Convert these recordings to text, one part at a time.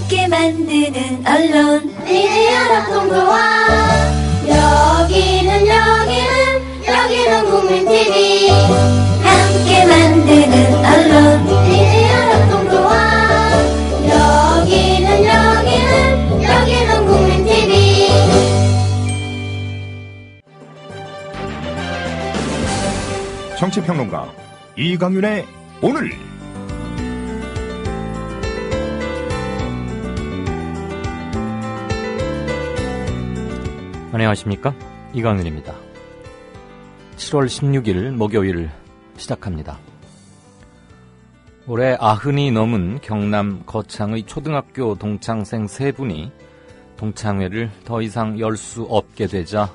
함께 만드는 언론 미디어 협동조합. 여기는 국민TV. 함께 만드는 언론 미디어 협동조합. 여기는 국민TV. 정치평론가 이강윤의 오늘. 안녕하십니까, 이강윤입니다. 7월 16일 목요일 시작합니다. 올해 90이 넘은 경남 거창의 초등학교 동창생 3분이 동창회를 더 이상 열 수 없게 되자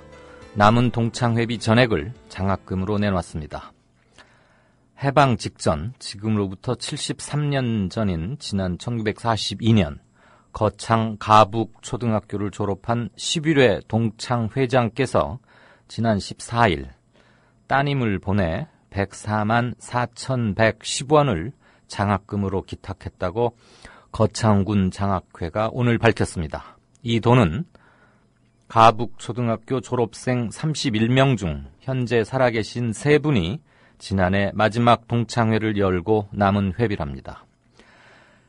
남은 동창회비 전액을 장학금으로 내놨습니다. 해방 직전, 지금으로부터 73년 전인 지난 1942년 거창 가북 초등학교를 졸업한 11회 동창회장께서 지난 14일 따님을 보내 104만 4,110원을 장학금으로 기탁했다고 거창군 장학회가 오늘 밝혔습니다. 이 돈은 가북 초등학교 졸업생 31명 중 현재 살아계신 3분이 지난해 마지막 동창회를 열고 남은 회비랍니다.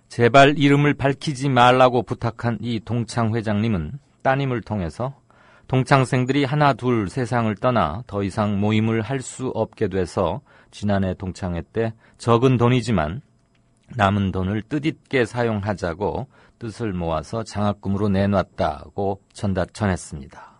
제발 이름을 밝히지 말라고 부탁한 이 동창회장님은 따님을 통해서 동창생들이 하나 둘 세상을 떠나 더 이상 모임을 할 수 없게 돼서 지난해 동창회 때 적은 돈이지만 남은 돈을 뜻있게 사용하자고 뜻을 모아서 장학금으로 내놨다고 전했습니다.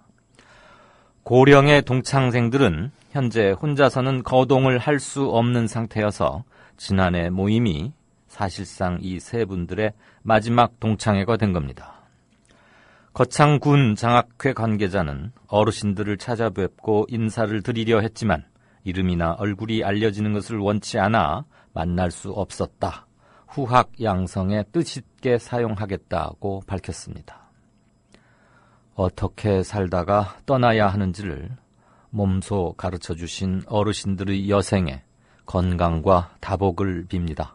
고령의 동창생들은 현재 혼자서는 거동을 할 수 없는 상태여서 지난해 모임이 사실상 이 3분들의 마지막 동창회가 된 겁니다. 거창군 장학회 관계자는 어르신들을 찾아뵙고 인사를 드리려 했지만 이름이나 얼굴이 알려지는 것을 원치 않아 만날 수 없었다. 후학양성에 뜻있게 사용하겠다고 밝혔습니다. 어떻게 살다가 떠나야 하는지를 몸소 가르쳐주신 어르신들의 여생에 건강과 다복을 빕니다.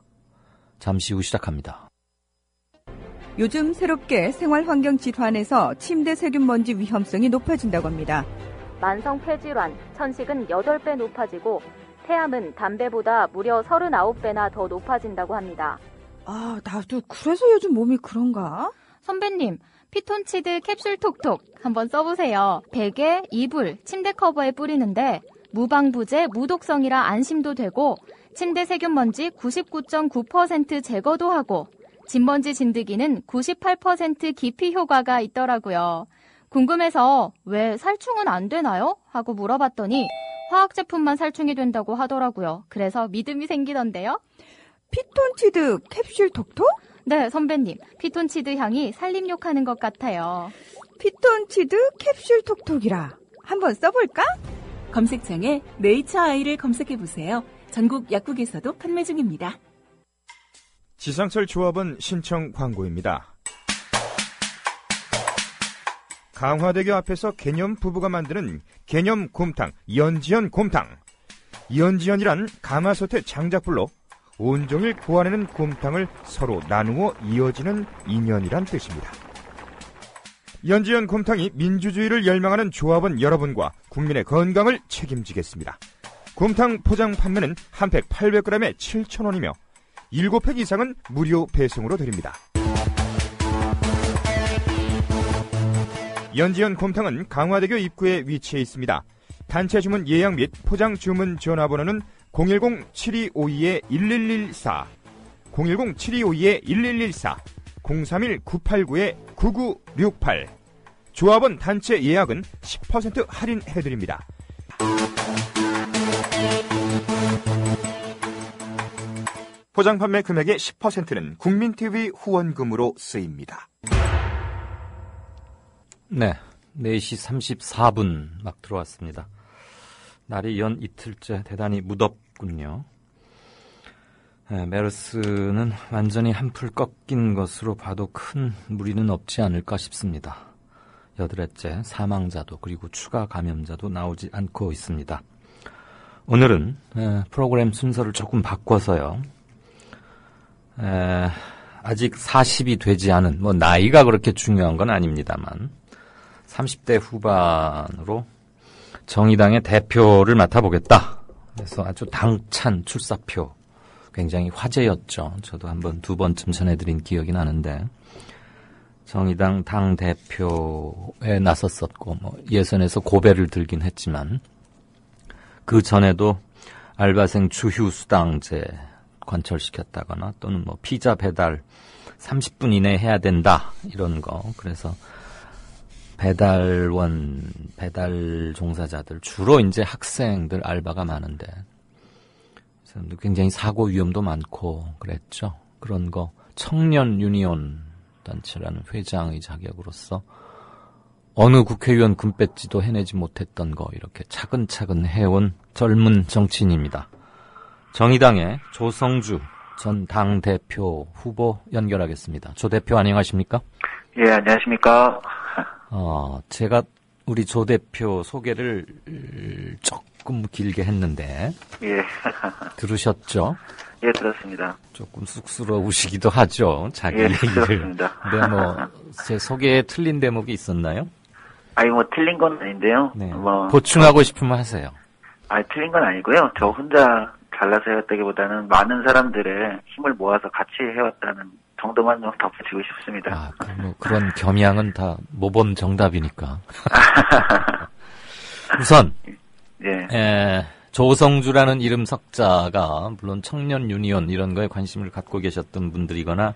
잠시 후 시작합니다. 요즘 새롭게 생활환경 질환에서 침대 세균 먼지 위험성이 높아진다고 합니다. 만성 폐질환, 천식은 8배 높아지고 폐암은 담배보다 무려 39배나 더 높아진다고 합니다. 아, 나도 그래서 요즘 몸이 그런가? 선배님, 피톤치드 캡슐 톡톡 한번 써보세요. 베개, 이불, 침대 커버에 뿌리는데 무방부제, 무독성이라 안심도 되고 침대 세균먼지 99.9% 제거도 하고 진먼지 진드기는 98% 기피 효과가 있더라고요. 궁금해서 왜 살충은 안 되나요? 하고 물어봤더니 화학 제품만 살충이 된다고 하더라고요. 그래서 믿음이 생기던데요. 피톤치드 캡슐 톡톡? 네, 선배님. 피톤치드 향이 살림욕하는 것 같아요. 피톤치드 캡슐 톡톡이라. 한번 써볼까? 검색창에 네이처 아이를 검색해보세요. 전국 약국에서도 판매 중입니다. 지상철 조합원 신청 광고입니다. 강화대교 앞에서 개념 부부가 만드는 개념 곰탕, 연지연 곰탕. 연지연이란 가마솥의 장작불로 온종일 구워내는 곰탕을 서로 나누어 이어지는 인연이란 뜻입니다. 연지연 곰탕이 민주주의를 열망하는 조합원 여러분과 국민의 건강을 책임지겠습니다. 곰탕 포장 판매는 한 팩 800g에 7,000원이며 7팩 이상은 무료 배송으로 드립니다. 연지연 곰탕은 강화대교 입구에 위치해 있습니다. 단체 주문 예약 및 포장 주문 전화번호는 010-7252-1114, 010-7252-1114, 031-989-9968. 조합원 단체 예약은 10% 할인해드립니다. 포장 판매 금액의 10%는 국민TV 후원금으로 쓰입니다. 네, 4시 34분 막 들어왔습니다. 날이 연 이틀째 대단히 무덥군요. 메르스는 완전히 한풀 꺾인 것으로 봐도 큰 무리는 없지 않을까 싶습니다. 8회째 사망자도 그리고 추가 감염자도 나오지 않고 있습니다. 오늘은 프로그램 순서를 조금 바꿔서요. 아직 40이 되지 않은, 나이가 그렇게 중요한 건 아닙니다만, 30대 후반으로 정의당의 대표를 맡아보겠다. 그래서 아주 당찬 출사표, 굉장히 화제였죠. 저도 한번 2번쯤 전해드린 기억이 나는데, 정의당 당대표에 나섰었고, 예선에서 고배를 들긴 했지만, 그 전에도 알바생 주휴수당제 관철시켰다거나 또는 피자 배달 30분 이내에 해야 된다 이런 거. 그래서 배달 종사자들 주로 이제 학생들 알바가 많은데 굉장히 사고 위험도 많고 그랬죠. 그런 거 청년 유니온 단체라는 회장의 자격으로서 어느 국회의원 금배지도 해내지 못했던 거 이렇게 차근차근 해온 젊은 정치인입니다. 정의당의 조성주 전 당대표 후보 연결하겠습니다. 조 대표 안녕하십니까? 예, 안녕하십니까? 제가 우리 조 대표 소개를 조금 길게 했는데 예. 들으셨죠? 예, 들었습니다. 조금 쑥스러우시기도 하죠. 자기 예, 얘기를. 들었습니다. 근데 제 소개에 틀린 대목이 있었나요? 아니, 틀린 건 아닌데요. 네. 보충하고 싶으면 하세요. 틀린 건 아니고요. 저 혼자 잘나서 해왔다기보다는 많은 사람들의 힘을 모아서 같이 해왔다는 정도만 좀 덧붙이고 싶습니다. 그런 겸양은 다 모범 정답이니까. 우선, 예. 조성주라는 이름 석자가, 물론 청년 유니온 이런 거에 관심을 갖고 계셨던 분들이거나,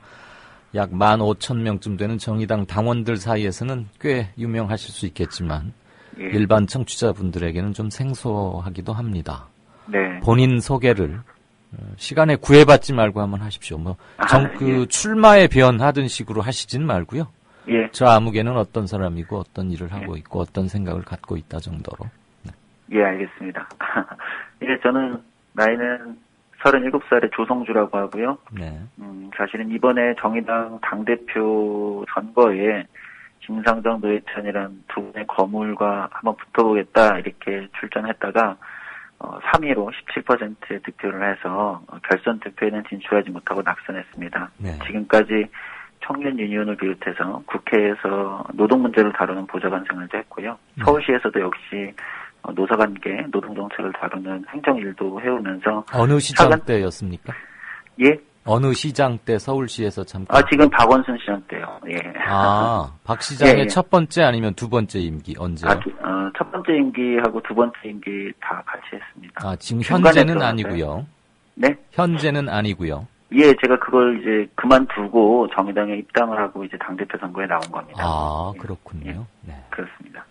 약 15,000명쯤 되는 정의당 당원들 사이에서는 꽤 유명하실 수 있겠지만, 예. 일반 청취자분들에게는 좀 생소하기도 합니다. 네. 본인 소개를 시간에 구애받지 말고 한번 하십시오. 예. 출마에 변하던 식으로 하시진 말고요. 예. 저 아무개는 어떤 사람이고 어떤 일을 하고 있고 어떤 생각을 갖고 있다 정도로. 네. 예, 알겠습니다. 저는 나이는 37살의 조성주라고 하고요. 네. 사실은 이번에 정의당 당대표 선거에 김상정, 노회찬이란 두 분의 거물과 한번 붙어보겠다 이렇게 출전했다가 3위로 17%의 득표를 해서 결선 투표에는 진출하지 못하고 낙선했습니다. 네. 지금까지 청년 유니온을 비롯해서 국회에서 노동 문제를 다루는 보좌관 생활도 했고요. 서울시에서도 역시 노사관계, 노동정책을 다루는 행정일도 해오면서 어느 시장 때였습니까? 예? 어느 시장 때 서울시에서 잠깐? 지금 박원순 시장 때요. 예. 박 시장의 예. 첫 번째 아니면 두 번째 임기 언제요? 첫 번째 임기하고 두 번째 임기 다 같이 했습니다. 지금 현재는 아니고요. 네? 현재는 아니고요. 예, 제가 그걸 이제 그만두고 정의당에 입당을 하고 이제 당대표 선거에 나온 겁니다. 그렇군요. 예. 네. 그렇습니다.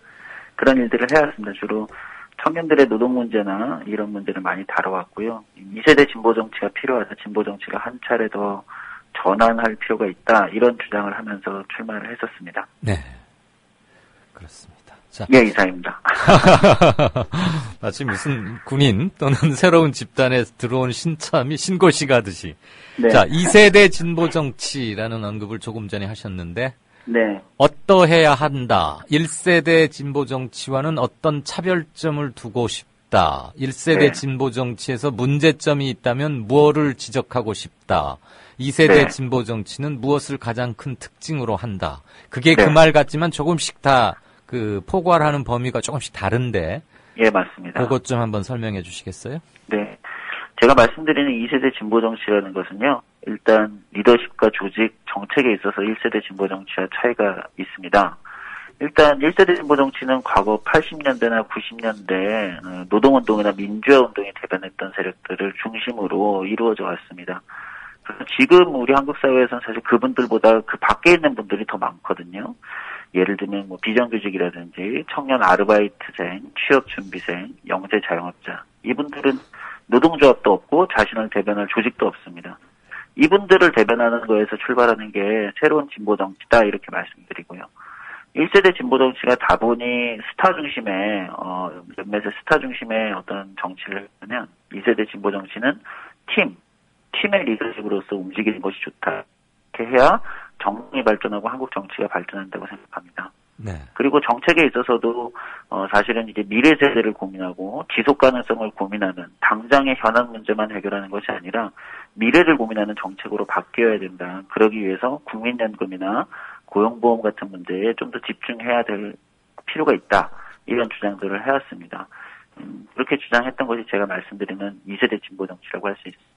그런 일들을 해왔습니다. 주로 청년들의 노동 문제나 이런 문제를 많이 다뤄왔고요. 2세대 진보 정치가 필요하다. 진보 정치가 한 차례 더 전환할 필요가 있다. 이런 주장을 하면서 출마를 했었습니다. 네. 그렇습니다. 자. 예, 이사입니다. 마치 무슨 군인 또는 새로운 집단에 들어온 신참이 신고시 가듯이. 네. 자, 2세대 진보 정치라는 언급을 조금 전에 하셨는데 네. 어떠해야 한다. 1세대 진보 정치와는 어떤 차별점을 두고 싶다. 1세대 네. 진보 정치에서 문제점이 있다면 무엇을 지적하고 싶다. 2세대 네. 진보 정치는 무엇을 가장 큰 특징으로 한다. 그게 네. 그 말 같지만 조금씩 다 포괄하는 범위가 조금씩 다른데. 예, 맞습니다. 그것 좀 한번 설명해 주시겠어요? 네. 제가 말씀드리는 2세대 진보 정치라는 것은요. 일단 리더십과 조직, 정책에 있어서 1세대 진보 정치와 차이가 있습니다. 일단 1세대 진보 정치는 과거 80년대나 90년대 노동운동이나 민주화운동에 대변했던 세력들을 중심으로 이루어져 왔습니다. 그래서 지금 우리 한국 사회에서는 사실 그분들보다 그 밖에 있는 분들이 더 많거든요. 예를 들면 비정규직이라든지 청년 아르바이트생, 취업준비생, 영세 자영업자. 이분들은 노동조합도 없고 자신을 대변할 조직도 없습니다. 이분들을 대변하는 거에서 출발하는 게 새로운 진보 정치다 이렇게 말씀드리고요. 1세대 진보 정치가 다분히 스타 중심의 몇몇의 스타 중심의 어떤 정치를 하면 2세대 진보 정치는 팀의 리더십으로서 움직이는 것이 좋다. 이렇게 해야 정당이 발전하고 한국 정치가 발전한다고 생각합니다. 네. 그리고 정책에 있어서도 사실은 이제 미래 세대를 고민하고 지속 가능성을 고민하는 당장의 현안 문제만 해결하는 것이 아니라 미래를 고민하는 정책으로 바뀌어야 된다. 그러기 위해서 국민연금이나 고용보험 같은 문제에 좀 더 집중해야 될 필요가 있다. 이런 주장들을 해왔습니다. 그렇게 주장했던 것이 제가 말씀드리는 2세대 진보 정치라고 할 수 있습니다.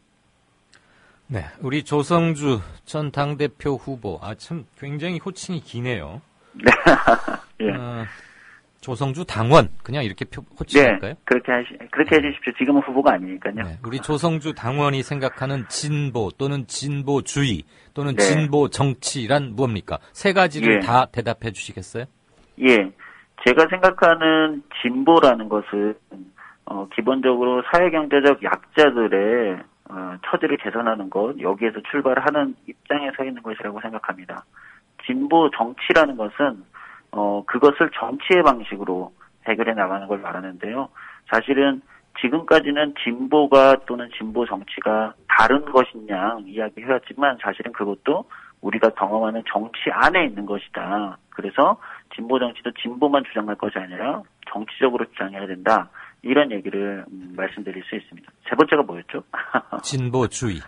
네, 우리 조성주 전 당대표 후보, 참 굉장히 호칭이 기네요. 네. 예. 조성주 당원, 그냥 이렇게 호칭할까요? 네, 그렇게 해주십시오. 지금은 후보가 아니니까요. 네, 우리 조성주 당원이 생각하는 진보 또는 진보주의 또는 네. 진보 정치란 무엇입니까? 세 가지를 예. 다 대답해 주시겠어요? 예. 제가 생각하는 진보라는 것은, 기본적으로 사회경제적 약자들의, 처지를 개선하는 것, 여기에서 출발하는 입장에 서 있는 것이라고 생각합니다. 진보 정치라는 것은, 그것을 정치의 방식으로 해결해 나가는 걸 말하는데요. 사실은 지금까지는 진보가 또는 진보 정치가 다른 것이냐 이야기해왔지만 사실은 그것도 우리가 경험하는 정치 안에 있는 것이다. 그래서 진보 정치도 진보만 주장할 것이 아니라 정치적으로 주장해야 된다. 이런 얘기를 말씀드릴 수 있습니다. 세 번째가 뭐였죠? 진보주의.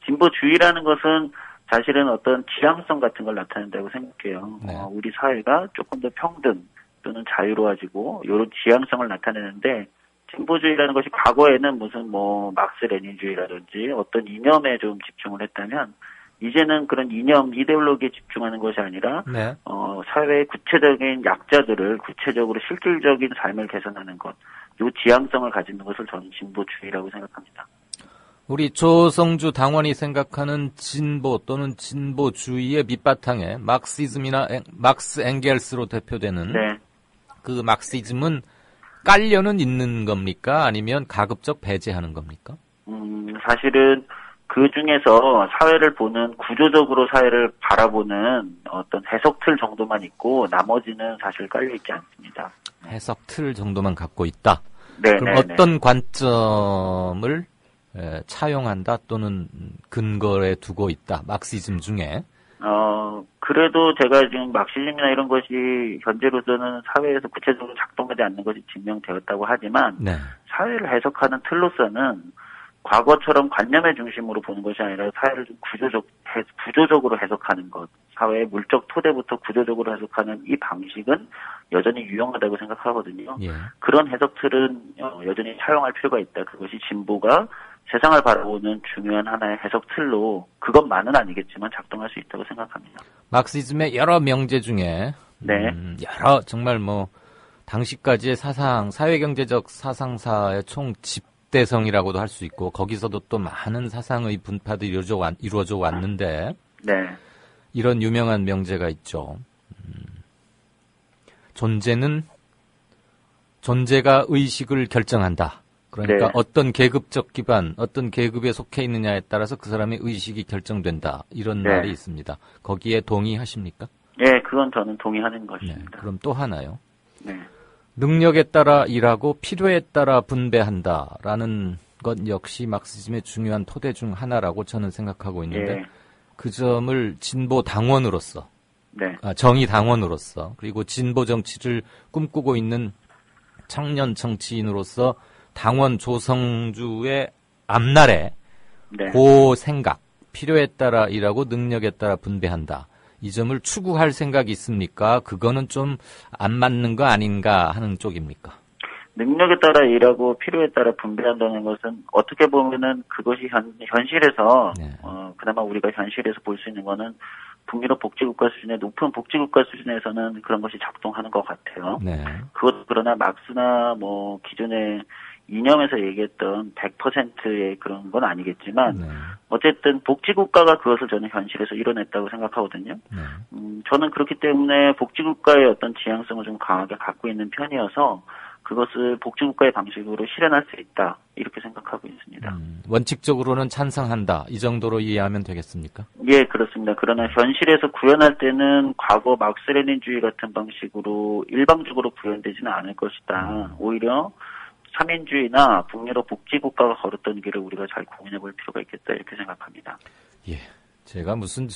진보주의라는 것은 사실은 어떤 지향성 같은 걸 나타낸다고 생각해요. 네. 우리 사회가 조금 더 평등 또는 자유로워지고 이런 지향성을 나타내는데 진보주의라는 것이 과거에는 무슨 막스 레닌주의라든지 어떤 이념에 좀 집중을 했다면 이제는 그런 이념, 이데올로기에 집중하는 것이 아니라 네. 사회의 구체적인 약자들을 구체적으로 실질적인 삶을 개선하는 것, 이 지향성을 가지는 것을 저는 진보주의라고 생각합니다. 우리 조성주 당원이 생각하는 진보 또는 진보주의의 밑바탕에 마크시즘이나 막스 엥겔스로 대표되는 네. 그 마크시즘은 깔려는 있는 겁니까? 아니면 가급적 배제하는 겁니까? 사실은 그 중에서 사회를 보는, 구조적으로 사회를 바라보는 어떤 해석 틀 정도만 있고 나머지는 사실 깔려있지 않습니다. 해석 틀 정도만 갖고 있다. 네, 그럼 어떤 관점을 차용한다 또는 근거에 두고 있다. 마크시즘 중에. 그래도 제가 지금 막시즘이나 이런 것이 현재로서는 사회에서 구체적으로 작동하지 않는 것이 증명되었다고 하지만 네. 사회를 해석하는 틀로서는 과거처럼 관념의 중심으로 보는 것이 아니라 사회를 좀 구조적으로 해석하는 것, 사회의 물적 토대부터 구조적으로 해석하는 이 방식은 여전히 유용하다고 생각하거든요. 예. 그런 해석 틀은 여전히 차용할 필요가 있다. 그것이 진보가 세상을 바라보는 중요한 하나의 해석 틀로 그것만은 아니겠지만 작동할 수 있다고 생각합니다. 마크시즘의 여러 명제 중에 네. 여러 정말 당시까지의 사회경제적 사상사의 총 집대성이라고도 할 수 있고 거기서도 또 많은 사상의 분파들이 이루어져 왔는데 네. 이런 유명한 명제가 있죠. 존재가 의식을 결정한다. 그러니까 네. 어떤 계급적 기반, 어떤 계급에 속해 있느냐에 따라서 그 사람의 의식이 결정된다. 이런 네. 말이 있습니다. 거기에 동의하십니까? 네, 그건 저는 동의하는 네. 것입니다. 그럼 또 하나요. 네. 능력에 따라 일하고 필요에 따라 분배한다라는 것 역시 마크시즘의 중요한 토대 중 하나라고 저는 생각하고 있는데 예. 그 점을 진보 당원으로서, 네. 정의 당원으로서 그리고 진보 정치를 꿈꾸고 있는 청년 정치인으로서 당원 조성주의 앞날에 네. 그 생각, 필요에 따라 일하고 능력에 따라 분배한다. 이 점을 추구할 생각이 있습니까? 그거는 좀 안 맞는 거 아닌가 하는 쪽입니까? 능력에 따라 일하고 필요에 따라 분배한다는 것은 어떻게 보면은 그것이 현실에서 네. 그나마 우리가 현실에서 볼 수 있는 거는 북유럽 복지국가 수준의 높은 복지국가 수준에서는 그런 것이 작동하는 것 같아요. 네. 그러나 막스나 기존의 이념에서 얘기했던 100%의 그런 건 아니겠지만 네. 어쨌든 복지국가가 그것을 저는 현실에서 이뤄냈다고 생각하거든요. 네. 저는 그렇기 때문에 복지국가의 어떤 지향성을 좀 강하게 갖고 있는 편이어서 그것을 복지국가의 방식으로 실현할 수 있다 이렇게 생각하고 있습니다. 원칙적으로는 찬성한다 이 정도로 이해하면 되겠습니까? 예, 그렇습니다. 그러나 현실에서 구현할 때는 과거 막스레닌주의 같은 방식으로 일방적으로 구현되지는 않을 것이다. 오히려 3인주의나 북유럽 복지국가가 걸었던 길을 우리가 잘 고민해 볼 필요가 있겠다 이렇게 생각합니다. 예, 제가 무슨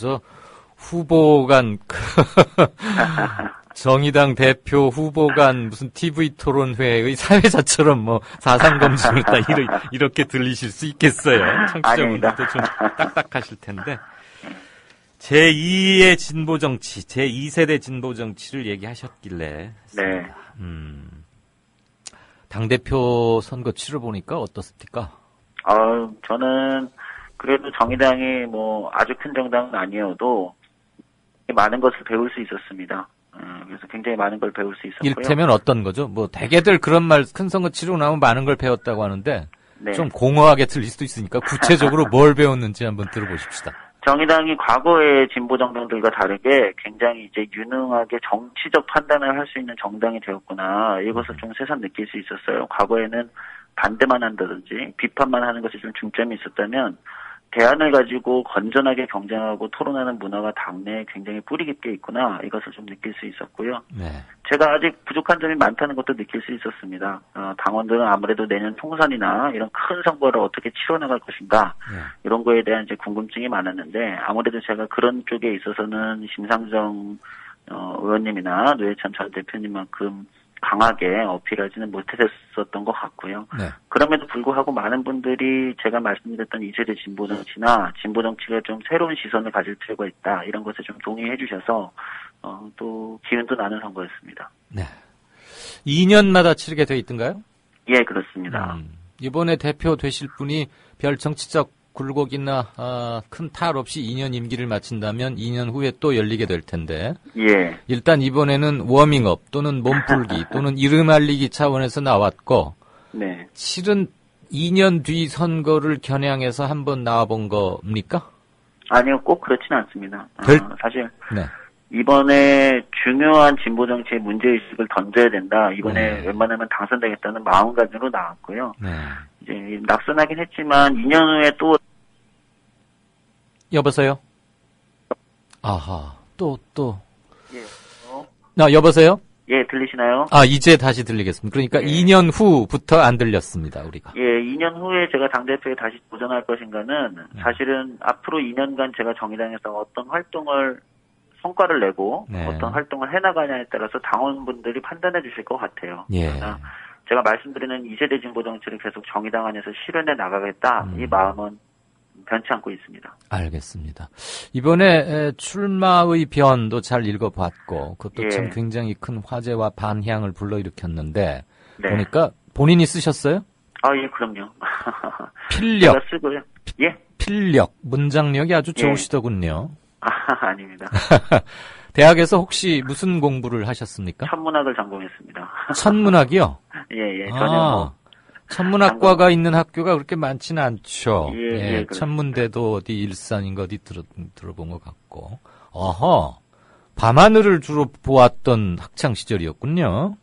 후보 간 정의당 대표 후보 간 무슨 TV 토론회의 사회자처럼 뭐 사상검증을 딱 이렇게 들리실 수 있겠어요. 청취자분들도 좀 딱딱하실 텐데. 제2의 진보 정치, 제2세대 진보 정치를 얘기하셨길래. 네. 당대표 선거 치러보니까 어떻습니까? 저는 그래도 정의당이 뭐 아주 큰 정당은 아니어도 많은 것을 배울 수 있었습니다. 그래서 굉장히 많은 걸 배울 수 있었고요. 이를테면 어떤 거죠? 뭐 대개들 그런 말 큰 선거 치르고 나면 많은 걸 배웠다고 하는데 네. 좀 공허하게 들릴 수도 있으니까 구체적으로 뭘 배웠는지 한번 들어보십시다. 정의당이 과거의 진보 정당들과 다르게 굉장히 이제 유능하게 정치적 판단을 할 수 있는 정당이 되었구나. 이것을 좀 새삼 느낄 수 있었어요. 과거에는 반대만 한다든지 비판만 하는 것에 좀 중점이 있었다면 대안을 가지고 건전하게 경쟁하고 토론하는 문화가 당내에 굉장히 뿌리 깊게 있구나. 이것을 좀 느낄 수 있었고요. 네. 제가 아직 부족한 점이 많다는 것도 느낄 수 있었습니다. 당원들은 아무래도 내년 총선이나 이런 큰 선거를 어떻게 치러나갈 것인가 이런 거에 대한 이제 궁금증이 많았는데 아무래도 제가 그런 쪽에 있어서는 심상정 의원님이나 노회찬 전 대표님만큼 강하게 어필하지는 못했었던 것 같고요. 네. 그럼에도 불구하고 많은 분들이 제가 말씀드렸던 2세대 진보 정치나 진보 정치가 좀 새로운 시선을 가질 필요가 있다. 이런 것에 좀 동의해 주셔서 또 기운도 나는 선거였습니다. 네. 2년마다 치르게 돼 있던가요? 예, 그렇습니다. 이번에 대표 되실 분이 별 정치적 굴곡이나 큰 탈 없이 2년 임기를 마친다면 2년 후에 또 열리게 될 텐데 예. 일단 이번에는 워밍업 또는 몸풀기 또는 이름 알리기 차원에서 나왔고 네. 실은 2년 뒤 선거를 겨냥해서 한번 나와본 겁니까? 아니요, 꼭 그렇지는 않습니다. 사실 네. 이번에 중요한 진보 정치의 문제의식을 던져야 된다. 이번에 웬만하면 당선되겠다는 마음가짐으로 나왔고요. 네. 이제 낙선하긴 했지만 2년 후에 또 여보세요? 아하, 또. 예. 여보세요? 예, 들리시나요? 이제 다시 들리겠습니다. 그러니까 예. 2년 후부터 안 들렸습니다, 우리가. 예, 2년 후에 제가 당대표에 다시 도전할 것인가는 사실은 앞으로 2년간 제가 정의당에서 어떤 활동을 성과를 내고 어떤 활동을 해나가냐에 따라서 당원분들이 판단해 주실 것 같아요. 예. 제가 말씀드리는 2세대 진보 정치를 계속 정의당 안에서 실현해 나가겠다. 이 마음은 변치 않고 있습니다. 알겠습니다. 이번에 출마의 변도 잘 읽어봤고 그것도 예. 참 굉장히 큰 화제와 반향을 불러일으켰는데 네. 보니까 본인이 쓰셨어요? 예, 그럼요. 필력. 제가 쓰고요. 예. 필력, 문장력이 아주 좋으시더군요. 아닙니다. 대학에서 혹시 무슨 공부를 하셨습니까? 천문학을 전공했습니다. 천문학이요? 예, 전혀 천문학과가 있는 학교가 그렇게 많지는 않죠. 예, 천문대도 어디 일산인가 어디 들어본 것 같고. 밤하늘을 주로 보았던 학창 시절이었군요.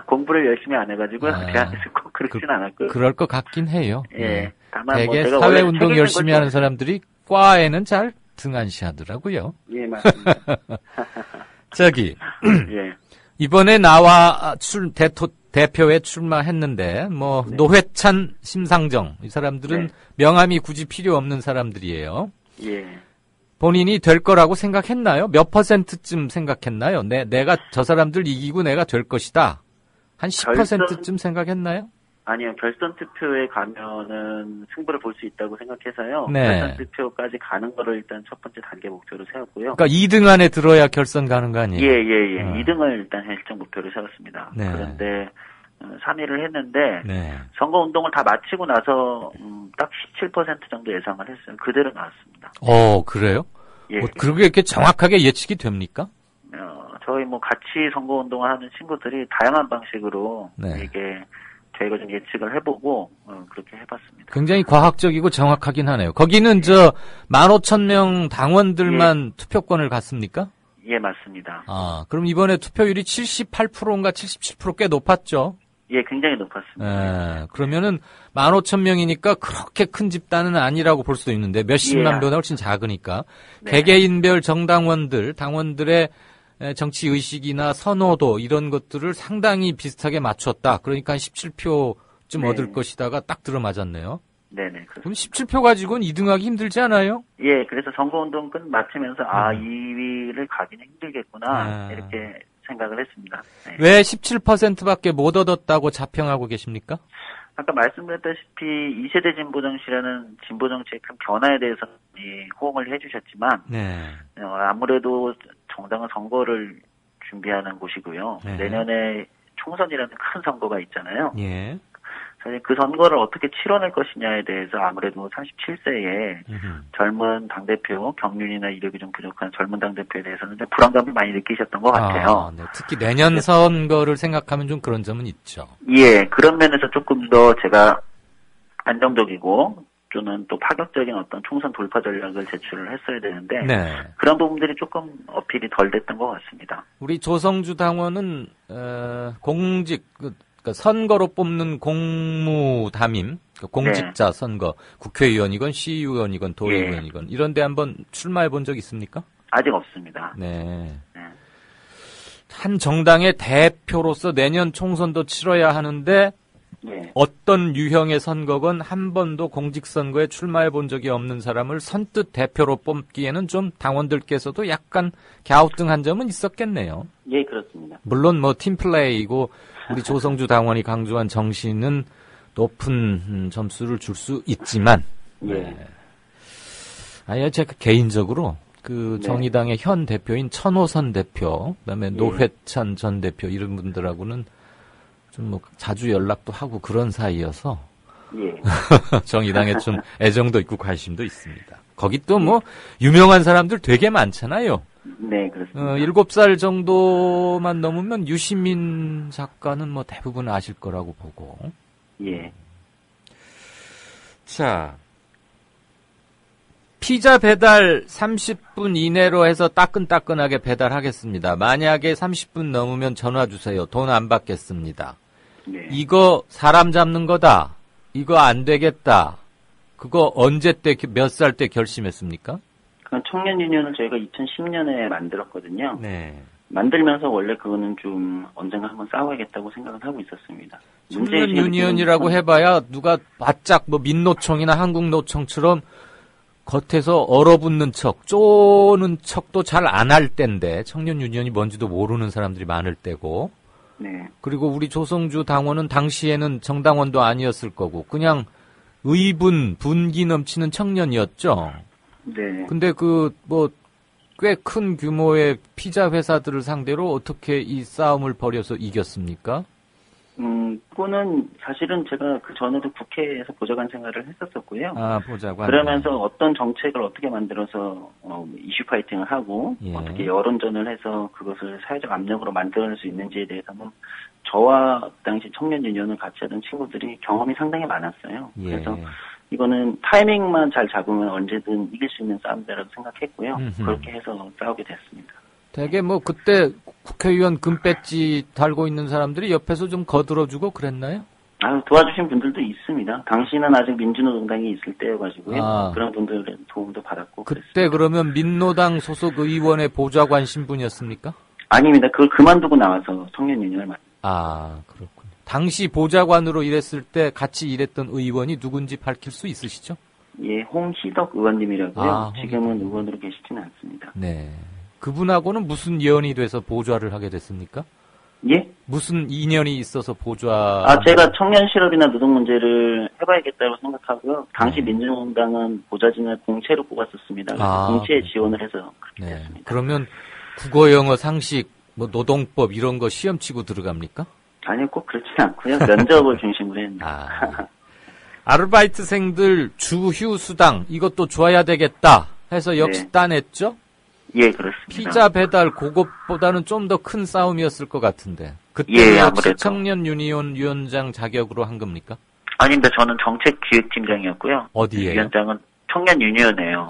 공부를 열심히 안 해가지고요. 대학에서 꼭 그렇진 않았고요. 그럴 것 같긴 해요. 예. 다만 되게 제가 사회운동 열심히 하는 사람들이 과에는 잘 등한시하더라고요. 예, 맞습니다. 예. 이번에 나와 대표에 출마했는데 노회찬, 심상정 이 사람들은 명함이 굳이 필요 없는 사람들이에요. 예. 본인이 될 거라고 생각했나요? 몇 %쯤 생각했나요? 내가 저 사람들 이기고 내가 될 것이다. 한 10%쯤 생각했나요? 아니요. 결선 투표에 가면은 승부를 볼 수 있다고 생각해서요. 네. 결선 투표까지 가는 거를 일단 첫 번째 단계 목표로 세웠고요. 그러니까 2등 안에 들어야 결선 가는 거 아니에요? 예. 2등을 일단 일정 목표로 세웠습니다. 네. 그런데 3위를 했는데 네. 선거운동을 다 마치고 나서 딱 17% 정도 예상을 했어요. 그대로 나왔습니다. 그래요? 예. 그렇게 이렇게 정확하게 예측이 됩니까? 저희 같이 선거운동을 하는 친구들이 다양한 방식으로 이게 저희가 좀 예측을 해보고 그렇게 해봤습니다. 굉장히 과학적이고 정확하긴 하네요. 거기는 15,000명 당원들만 투표권을 갖습니까? 예, 맞습니다. 그럼 이번에 투표율이 78%인가 77% 꽤 높았죠? 예, 굉장히 높았습니다. 그러면은 15,000명이니까 그렇게 큰 집단은 아니라고 볼 수도 있는데 몇십만 명보다 훨씬 작으니까 개개인별 정당원들, 당원들의 정치 의식이나 선호도 이런 것들을 상당히 비슷하게 맞췄다. 그러니까 17표쯤 얻을 것이다가 딱 들어맞았네요. 네네. 그럼 17표 가지고는 2등하기 힘들지 않아요? 예, 그래서 선거운동 끝 마치면서 2위를 가기는 힘들겠구나 이렇게 생각을 했습니다. 네. 왜 17%밖에 못 얻었다고 자평하고 계십니까? 아까 말씀드렸다시피 2세대 진보정치라는 진보정치의 큰 변화에 대해서 호응을 해주셨지만 네. 아무래도 정당은 선거를 준비하는 곳이고요. 네. 내년에 총선이라는 큰 선거가 있잖아요. 예. 사실 그 선거를 어떻게 치러낼 것이냐에 대해서 아무래도 37세에 젊은 당대표, 경륜이나 이력이 좀 부족한 젊은 당대표에 대해서는 좀 불안감을 많이 느끼셨던 것 같아요. 네. 특히 내년 선거를 생각하면 좀 그런 점은 있죠. 예, 그런 면에서 조금 더 제가 안정적이고 또는 또 파격적인 어떤 총선 돌파 전략을 제출을 했어야 되는데 네. 그런 부분들이 조금 어필이 덜 됐던 것 같습니다. 우리 조성주 당원은 공직 그러니까 선거로 뽑는 공무담임, 그러니까 공직자 네. 선거, 국회의원이건 시의원이건 도의원이건 이런 데 한번 출마해 본 적 있습니까? 아직 없습니다. 네. 네. 한 정당의 대표로서 내년 총선도 치러야 하는데 네. 어떤 유형의 선거건 한 번도 공직선거에 출마해 본 적이 없는 사람을 선뜻 대표로 뽑기에는 좀 당원들께서도 약간 갸우뚱한 점은 있었겠네요. 예, 그렇습니다. 물론 뭐 팀플레이이고 우리 조성주 당원이 강조한 정신은 높은 점수를 줄 수 있지만, 예. 아니 제가 개인적으로 그 네. 정의당의 현 대표인 천호선 대표, 그다음에 노회찬 전 대표 이런 분들하고는 좀 뭐 자주 연락도 하고 그런 사이여서 예. 정의당에 좀 애정도 있고 관심도 있습니다. 거기 또 뭐 유명한 사람들 되게 많잖아요. 네, 그렇습니다. 7살 정도만 넘으면 유시민 작가는 뭐 대부분 아실 거라고 보고. 예. 자, 피자 배달 30분 이내로 해서 따끈따끈하게 배달하겠습니다. 만약에 30분 넘으면 전화 주세요. 돈 안 받겠습니다. 네. 이거 사람 잡는 거다. 이거 안 되겠다. 그거 언제 때, 몇 살 때 결심했습니까? 그 청년 유니언을 저희가 2010년에 만들었거든요. 네. 만들면서 원래 그거는 좀 언젠가 한번 싸워야겠다고 생각을 하고 있었습니다. 청년 유니언이라고 해봐야 누가 바짝 뭐 민노총이나 한국노총처럼 겉에서 얼어붙는 척, 쪼는 척도 잘 안 할 때인데 청년 유니언이 뭔지도 모르는 사람들이 많을 때고. 네. 그리고 우리 조성주 당원은 당시에는 정당원도 아니었을 거고 그냥 분기 넘치는 청년이었죠. 네. 근데 꽤 큰 규모의 피자 회사들을 상대로 어떻게 이 싸움을 벌여서 이겼습니까? 그거는 사실은 제가 그 전에도 국회에서 보좌관 생활을 했었었고요. 아, 보좌관. 그러면서 어떤 정책을 어떻게 만들어서 이슈 파이팅을 하고 예. 어떻게 여론전을 해서 그것을 사회적 압력으로 만들 수 있는지에 대해서는 저와 그 당시 청년 유니언을 같이 하던 친구들이 경험이 상당히 많았어요. 예. 그래서 이거는 타이밍만 잘 잡으면 언제든 이길 수 있는 싸움이라고 생각했고요. 그렇게 해서 싸우게 됐습니다. 되게 뭐 그때 국회의원 금배지 달고 있는 사람들이 옆에서 좀 거들어주고 그랬나요? 도와주신 분들도 있습니다. 당시는 아직 민주노동당이 있을 때여가지고요. 아. 그런 분들의 도움도 받았고 그때 그랬습니다. 그러면 민노당 소속 의원의 보좌관 신분이었습니까? 아닙니다. 그걸 그만두고 나와서 청년 유니언을 아, 그렇군요. 당시 보좌관으로 일했을 때 같이 일했던 의원이 누군지 밝힐 수 있으시죠? 예, 홍희덕 의원님이라고요. 아, 지금은 의원으로 계시지는 않습니다. 네. 그분하고는 무슨 연이 돼서 보좌를 하게 됐습니까? 예? 무슨 인연이 있어서 보좌? 제가 청년 실업이나 노동 문제를 해봐야겠다고 생각하고요. 당시 네. 민주노동당은 보좌진을 공채로 뽑았었습니다. 그래서 공채에 지원을 해서 그렇게 네. 됐습니다. 그러면 국어, 영어, 상식, 뭐 노동법 이런 거 시험 치고 들어갑니까? 아니요, 꼭 그렇지는 않고요. 면접을 중심으로 했는데. 아르바이트생들 주휴 수당 이것도 줘야 되겠다 해서 역시 네. 따냈죠? 예, 그렇습니다. 피자 배달 그것보다는 좀 더 큰 싸움이었을 것 같은데. 그때 예, 역시 아무래도. 청년 유니온 위원장 자격으로 한 겁니까? 아닙니다. 저는 정책기획팀장이었고요. 어디에요? 위원장은 청년 유니언이에요.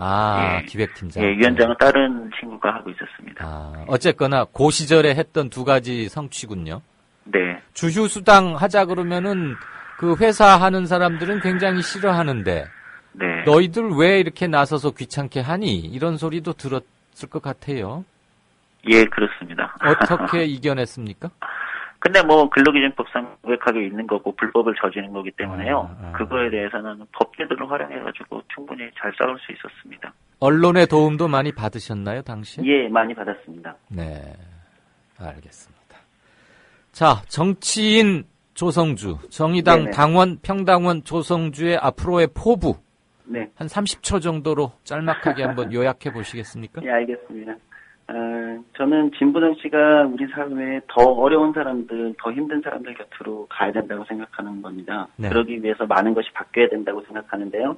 예. 기획팀장. 예, 위원장은 다른 친구가 하고 있었습니다. 어쨌거나 그 시절에 했던 두 가지 성취군요. 네. 주휴 수당 하자 그러면은 그 회사 하는 사람들은 굉장히 싫어하는데 네. 너희들 왜 이렇게 나서서 귀찮게 하니? 이런 소리도 들었을 것 같아요. 예, 그렇습니다. 어떻게 이겨냈습니까? 근데 뭐 근로기준법상 고백하게 있는 거고 불법을 저지른 거기 때문에요. 그거에 대해서는 법제도를 활용해가지고 충분히 잘 싸울 수 있었습니다. 언론의 도움도 많이 받으셨나요, 당시에? 예, 많이 받았습니다. 네. 알겠습니다. 자, 정치인 조성주, 정의당 네네. 당원, 평당원 조성주의 앞으로의 포부. 네. 한 30초 정도로 짤막하게 한번 요약해 보시겠습니까? 예, 알겠습니다. 저는 진보 정치가 우리 사회에 더 어려운 사람들, 더 힘든 사람들 곁으로 가야 된다고 생각하는 겁니다. 네. 그러기 위해서 많은 것이 바뀌어야 된다고 생각하는데요.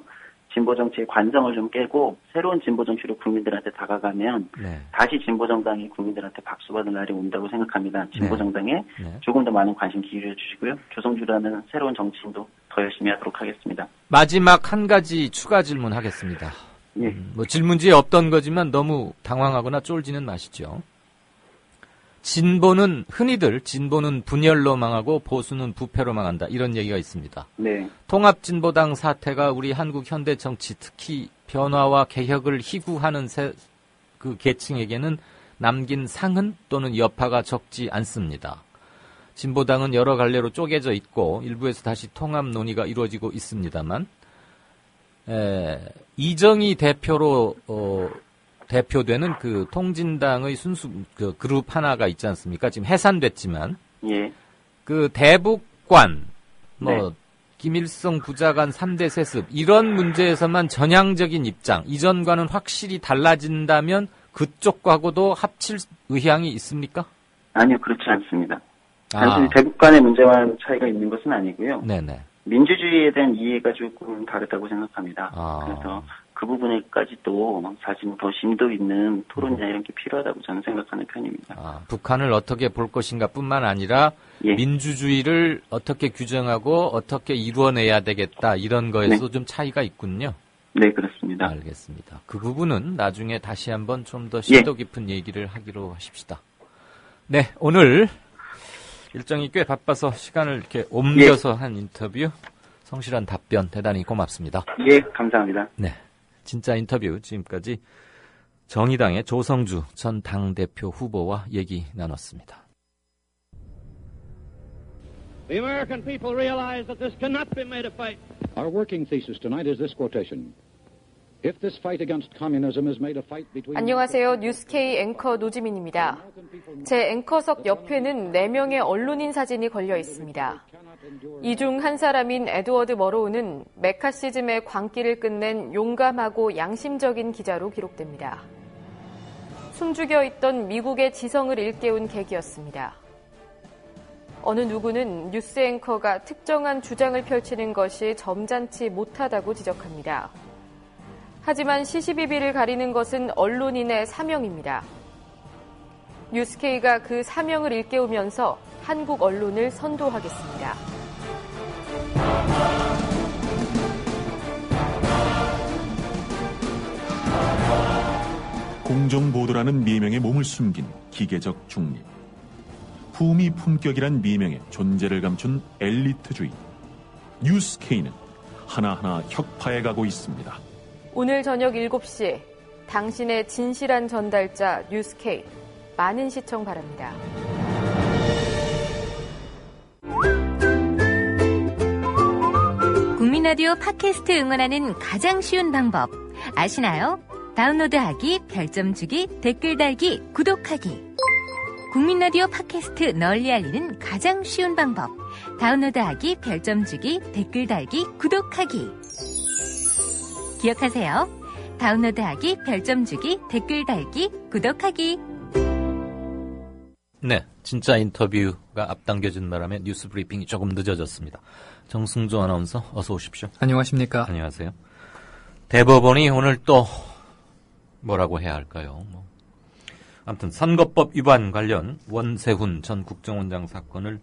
진보 정치의 관성을 좀 깨고 새로운 진보 정치로 국민들한테 다가가면 네. 다시 진보 정당이 국민들한테 박수받을 날이 온다고 생각합니다. 진보 네. 정당에 네. 조금 더 많은 관심 기울여 주시고요. 조성주라는 새로운 정치인도 더 열심히 하도록 하겠습니다. 마지막 한 가지 추가 질문하겠습니다. 예. 뭐 질문지에 없던 거지만 너무 당황하거나 쫄지는 마시죠. 흔히들 진보는 분열로 망하고 보수는 부패로 망한다. 이런 얘기가 있습니다. 네. 통합진보당 사태가 우리 한국 현대 정치, 특히 변화와 개혁을 희구하는 그 계층에게는 남긴 상흔 또는 여파가 적지 않습니다. 진보당은 여러 갈래로 쪼개져 있고 일부에서 다시 통합 논의가 이루어지고 있습니다만 이정희 대표로 대표되는 그 통진당의 순수 그 그룹 하나가 있지 않습니까? 지금 해산됐지만 예. 그 대북관 네. 김일성 부자간 3대 세습 이런 문제에서만 전향적인 입장 이전과는 확실히 달라진다면 그쪽하고도 합칠 의향이 있습니까? 아니요, 그렇지 않습니다. 단순히 대북 간의 문제만 차이가 있는 것은 아니고요. 네네. 민주주의에 대한 이해가 조금 다르다고 생각합니다. 아. 그래서 그 부분에까지도 사실 더 심도 있는 토론이나 이런 게 필요하다고 저는 생각하는 편입니다. 북한을 어떻게 볼 것인가 뿐만 아니라 예. 민주주의를 어떻게 규정하고 어떻게 이루어내야 되겠다 이런 거에서 네. 좀 차이가 있군요. 네, 그렇습니다. 알겠습니다. 그 부분은 나중에 다시 한번 좀 더 심도 깊은 얘기를 하기로 하십시다. 네, 오늘 일정이 꽤 바빠서 시간을 이렇게 옮겨서 한 인터뷰, 성실한 답변 대단히 고맙습니다. 예, 감사합니다. 네, 진짜 인터뷰 지금까지 정의당의 조성주 전 당대표 후보와 얘기 나눴습니다. The American people realize that this cannot be made a fight. Our working thesis tonight is this quotation. If this fight against communism is made a fight between... 안녕하세요. 뉴스K 앵커 노지민입니다. 제 앵커석 옆에는 4명의 언론인 사진이 걸려 있습니다. 이 중 한 사람인 에드워드 머로우는 메카시즘의 광기를 끝낸 용감하고 양심적인 기자로 기록됩니다. 숨죽여 있던 미국의 지성을 일깨운 계기였습니다. 어느 누구는 뉴스 앵커가 특정한 주장을 펼치는 것이 점잖지 못하다고 지적합니다. 하지만 시시비비를 가리는 것은 언론인의 사명입니다. 뉴스K가 그 사명을 일깨우면서 한국 언론을 선도하겠습니다. 공정보도라는 미명에 몸을 숨긴 기계적 중립. 품위 품격이란 미명에 존재를 감춘 엘리트주의. 뉴스K는 하나하나 혁파해가고 있습니다. 오늘 저녁 7시 당신의 진실한 전달자 뉴스K 많은 시청 바랍니다. 국민라디오 팟캐스트 응원하는 가장 쉬운 방법 아시나요? 다운로드하기, 별점 주기, 댓글 달기, 구독하기. 국민라디오 팟캐스트 널리 알리는 가장 쉬운 방법 다운로드하기, 별점 주기, 댓글 달기, 구독하기. 기억하세요. 다운로드하기, 별점 주기, 댓글 달기, 구독하기. 네, 진짜 인터뷰가 앞당겨진 바람에 뉴스 브리핑이 조금 늦어졌습니다. 정승조 아나운서 어서 오십시오. 안녕하십니까. 안녕하세요. 대법원이 오늘 또 뭐라고 해야 할까요? 아무튼 선거법 위반 관련 원세훈 전 국정원장 사건을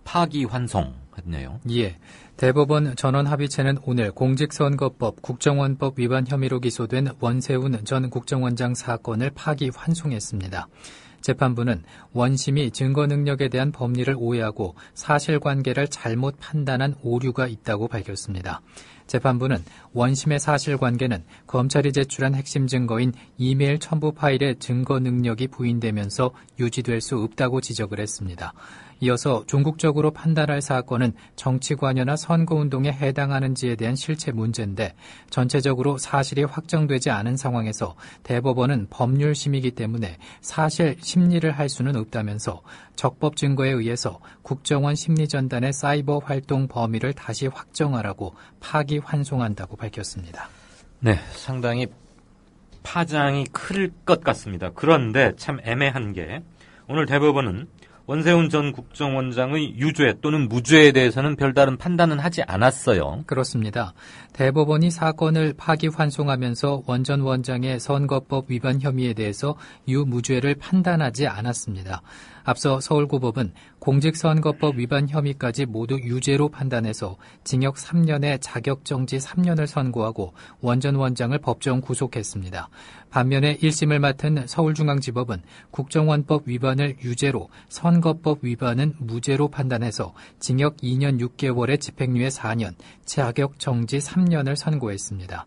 파기환송했네요. 예. 대법원 전원합의체는 오늘 공직선거법 국정원법 위반 혐의로 기소된 원세훈 전 국정원장 사건을 파기환송했습니다. 재판부는 원심이 증거 능력에 대한 법리를 오해하고 사실관계를 잘못 판단한 오류가 있다고 밝혔습니다. 재판부는 원심의 사실관계는 검찰이 제출한 핵심 증거인 이메일 첨부 파일의 증거 능력이 부인되면서 유지될 수 없다고 지적을 했습니다. 이어서 종국적으로 판단할 사건은 정치 관여나 선거운동에 해당하는지에 대한 실체 문제인데 전체적으로 사실이 확정되지 않은 상황에서 대법원은 법률심이기 때문에 사실 심리를 할 수는 없다면서 적법 증거에 의해서 국정원 심리전단의 사이버 활동 범위를 다시 확정하라고 파기환송한다고 밝혔습니다. 네, 상당히 파장이 클 것 같습니다. 그런데 참 애매한 게 오늘 대법원은 원세훈 전 국정원장의 유죄 또는 무죄에 대해서는 별다른 판단은 하지 않았어요. 그렇습니다. 대법원이 사건을 파기환송하면서 원 전 원장의 선거법 위반 혐의에 대해서 유무죄를 판단하지 않았습니다. 앞서 서울고법은 공직선거법 위반 혐의까지 모두 유죄로 판단해서 징역 3년에 자격정지 3년을 선고하고 원 전 원장을 법정 구속했습니다. 반면에 1심을 맡은 서울중앙지법은 국정원법 위반을 유죄로 선거법 위반은 무죄로 판단해서 징역 2년 6개월에 집행유예 4년, 자격정지 3년을 선고했습니다.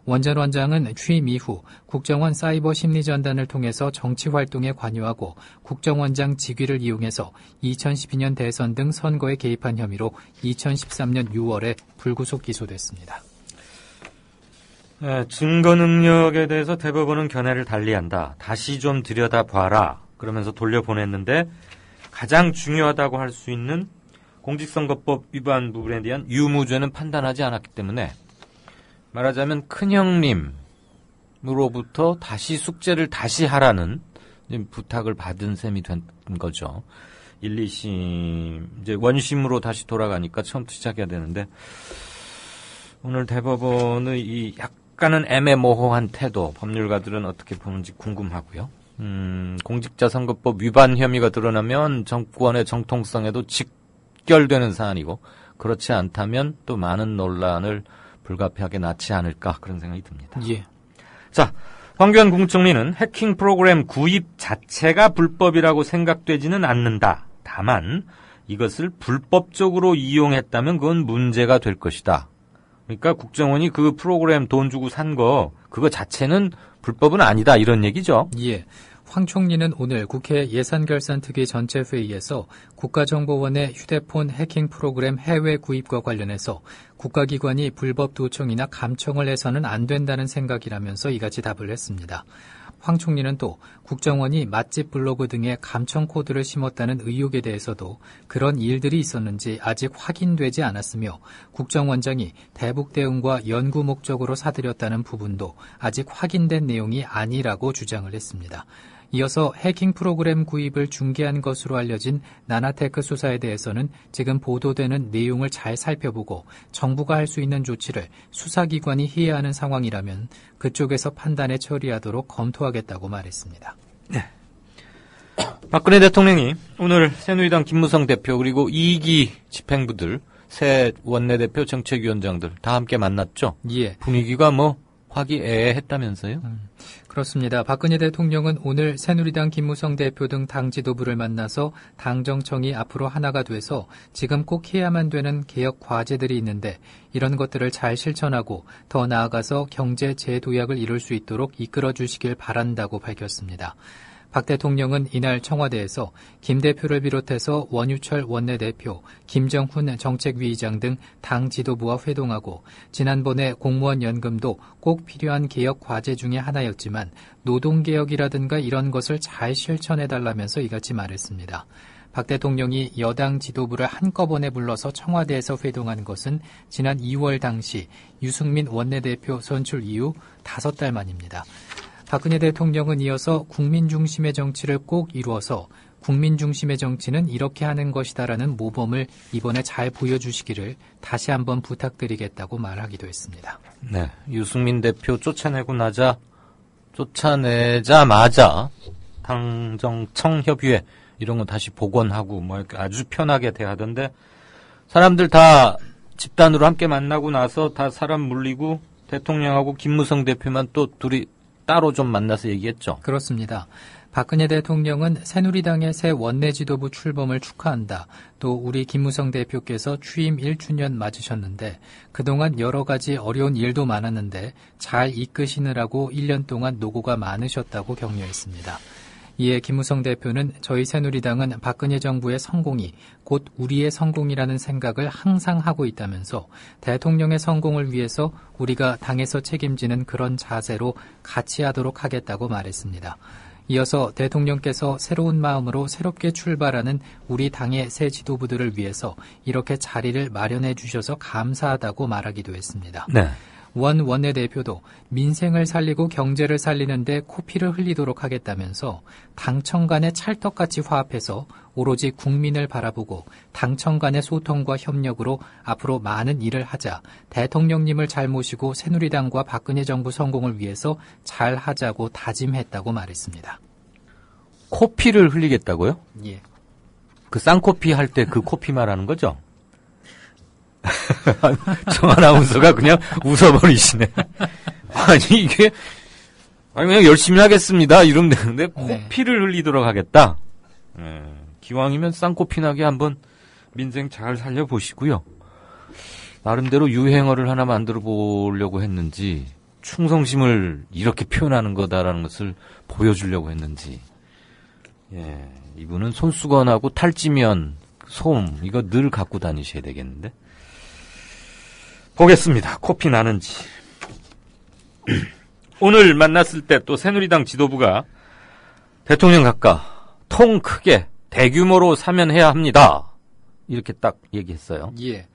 원 전 원장은 취임 이후 국정원 사이버 심리전단을 통해서 정치활동에 관여하고 국정원장 직위를 이용해서 2012년 대선 등 선거에 개입한 혐의로 2013년 6월에 불구속 기소됐습니다. 증거 능력에 대해서 대법원은 견해를 달리한다. 다시 좀 들여다봐라. 그러면서 돌려보냈는데 가장 중요하다고 할 수 있는 공직선거법 위반 부분에 대한 유무죄는 판단하지 않았기 때문에 말하자면 큰형님으로부터 다시 숙제를 다시 하라는 부탁을 받은 셈이 된 거죠. 1, 2심 이제 원심으로 다시 돌아가니까 처음부터 시작해야 되는데 오늘 대법원의 이 약간은 애매모호한 태도 법률가들은 어떻게 보는지 궁금하고요. 공직자 선거법 위반 혐의가 드러나면 정권의 정통성에도 직결되는 사안이고 그렇지 않다면 또 많은 논란을 불가피하게 낳지 않을까 그런 생각이 듭니다. 예. 자, 황교안 국무총리는 해킹 프로그램 구입 자체가 불법이라고 생각되지는 않는다. 다만 이것을 불법적으로 이용했다면 그건 문제가 될 것이다. 그러니까 국정원이 그 프로그램 돈 주고 산 거 그거 자체는 불법은 아니다 이런 얘기죠. 예. 황 총리는 오늘 국회 예산결산특위 전체회의에서 국가정보원의 휴대폰 해킹 프로그램 해외 구입과 관련해서 국가기관이 불법 도청이나 감청을 해서는 안 된다는 생각이라면서 이같이 답을 했습니다. 황 총리는 또 국정원이 맛집 블로그 등에 감청 코드를 심었다는 의혹에 대해서도 그런 일들이 있었는지 아직 확인되지 않았으며 국정원장이 대북 대응과 연구 목적으로 사들였다는 부분도 아직 확인된 내용이 아니라고 주장을 했습니다. 이어서 해킹 프로그램 구입을 중개한 것으로 알려진 나나테크 수사에 대해서는 지금 보도되는 내용을 잘 살펴보고 정부가 할 수 있는 조치를 수사기관이 해야 하는 상황이라면 그쪽에서 판단에 처리하도록 검토하겠다고 말했습니다. 네. 박근혜 대통령이 오늘 새누리당 김무성 대표 그리고 2기 집행부들 새 원내대표 정책위원장들 다 함께 만났죠? 예. 분위기가 화기애애했다면서요? 그렇습니다. 박근혜 대통령은 오늘 새누리당 김무성 대표 등 당 지도부를 만나서 당 정청이 앞으로 하나가 돼서 지금 꼭 해야만 되는 개혁 과제들이 있는데 이런 것들을 잘 실천하고 더 나아가서 경제 재도약을 이룰 수 있도록 이끌어 주시길 바란다고 밝혔습니다. 박 대통령은 이날 청와대에서 김 대표를 비롯해서 원유철 원내대표, 김정훈 정책위의장 등 당 지도부와 회동하고 지난번에 공무원 연금도 꼭 필요한 개혁 과제 중에 하나였지만 노동개혁이라든가 이런 것을 잘 실천해달라면서 이같이 말했습니다. 박 대통령이 여당 지도부를 한꺼번에 불러서 청와대에서 회동한 것은 지난 2월 당시 유승민 원내대표 선출 이후 5달 만입니다. 박근혜 대통령은 이어서 국민 중심의 정치를 꼭 이루어서 국민 중심의 정치는 이렇게 하는 것이다라는 모범을 이번에 잘 보여주시기를 다시 한번 부탁드리겠다고 말하기도 했습니다. 네, 유승민 대표 쫓아내자마자 당정청 협의회 이런 거 다시 복원하고 이렇게 아주 편하게 대하던데 사람들 다 집단으로 함께 만나고 나서 다 사람 물리고 대통령하고 김무성 대표만 또 둘이 따로 좀 만나서 얘기했죠. 그렇습니다. 박근혜 대통령은 새누리당의 새 원내 지도부 출범을 축하한다. 또 우리 김무성 대표께서 취임 1주년 맞으셨는데 그동안 여러 가지 어려운 일도 많았는데 잘 이끄시느라고 1년 동안 노고가 많으셨다고 격려했습니다. 이에 김무성 대표는 저희 새누리당은 박근혜 정부의 성공이 곧 우리의 성공이라는 생각을 항상 하고 있다면서 대통령의 성공을 위해서 우리가 당에서 책임지는 그런 자세로 같이 하도록 하겠다고 말했습니다. 이어서 대통령께서 새로운 마음으로 새롭게 출발하는 우리 당의 새 지도부들을 위해서 이렇게 자리를 마련해 주셔서 감사하다고 말하기도 했습니다. 네. 원 원내대표도 민생을 살리고 경제를 살리는데 코피를 흘리도록 하겠다면서 당청 간의 찰떡같이 화합해서 오로지 국민을 바라보고 당청 간의 소통과 협력으로 앞으로 많은 일을 하자 대통령님을 잘 모시고 새누리당과 박근혜 정부 성공을 위해서 잘 하자고 다짐했다고 말했습니다. 코피를 흘리겠다고요? 예. 그 쌍코피 할 때 그 코피 말하는 거죠? 정 아나운서가 그냥 웃어버리시네. 아니 이게 그냥 열심히 하겠습니다 이러면 되는데 코피를 흘리도록 하겠다. 기왕이면 쌍코피 나게 한번 민생 잘 살려보시고요. 나름대로 유행어를 하나 만들어 보려고 했는지 충성심을 이렇게 표현하는 거다라는 것을 보여주려고 했는지. 예, 이분은 손수건하고 탈지면 솜 이거 늘 갖고 다니셔야 되겠는데. 보겠습니다. 코피 나는지. 오늘 만났을 때 또 새누리당 지도부가 대통령 각하 통 크게 대규모로 사면해야 합니다. 이렇게 딱 얘기했어요. 예.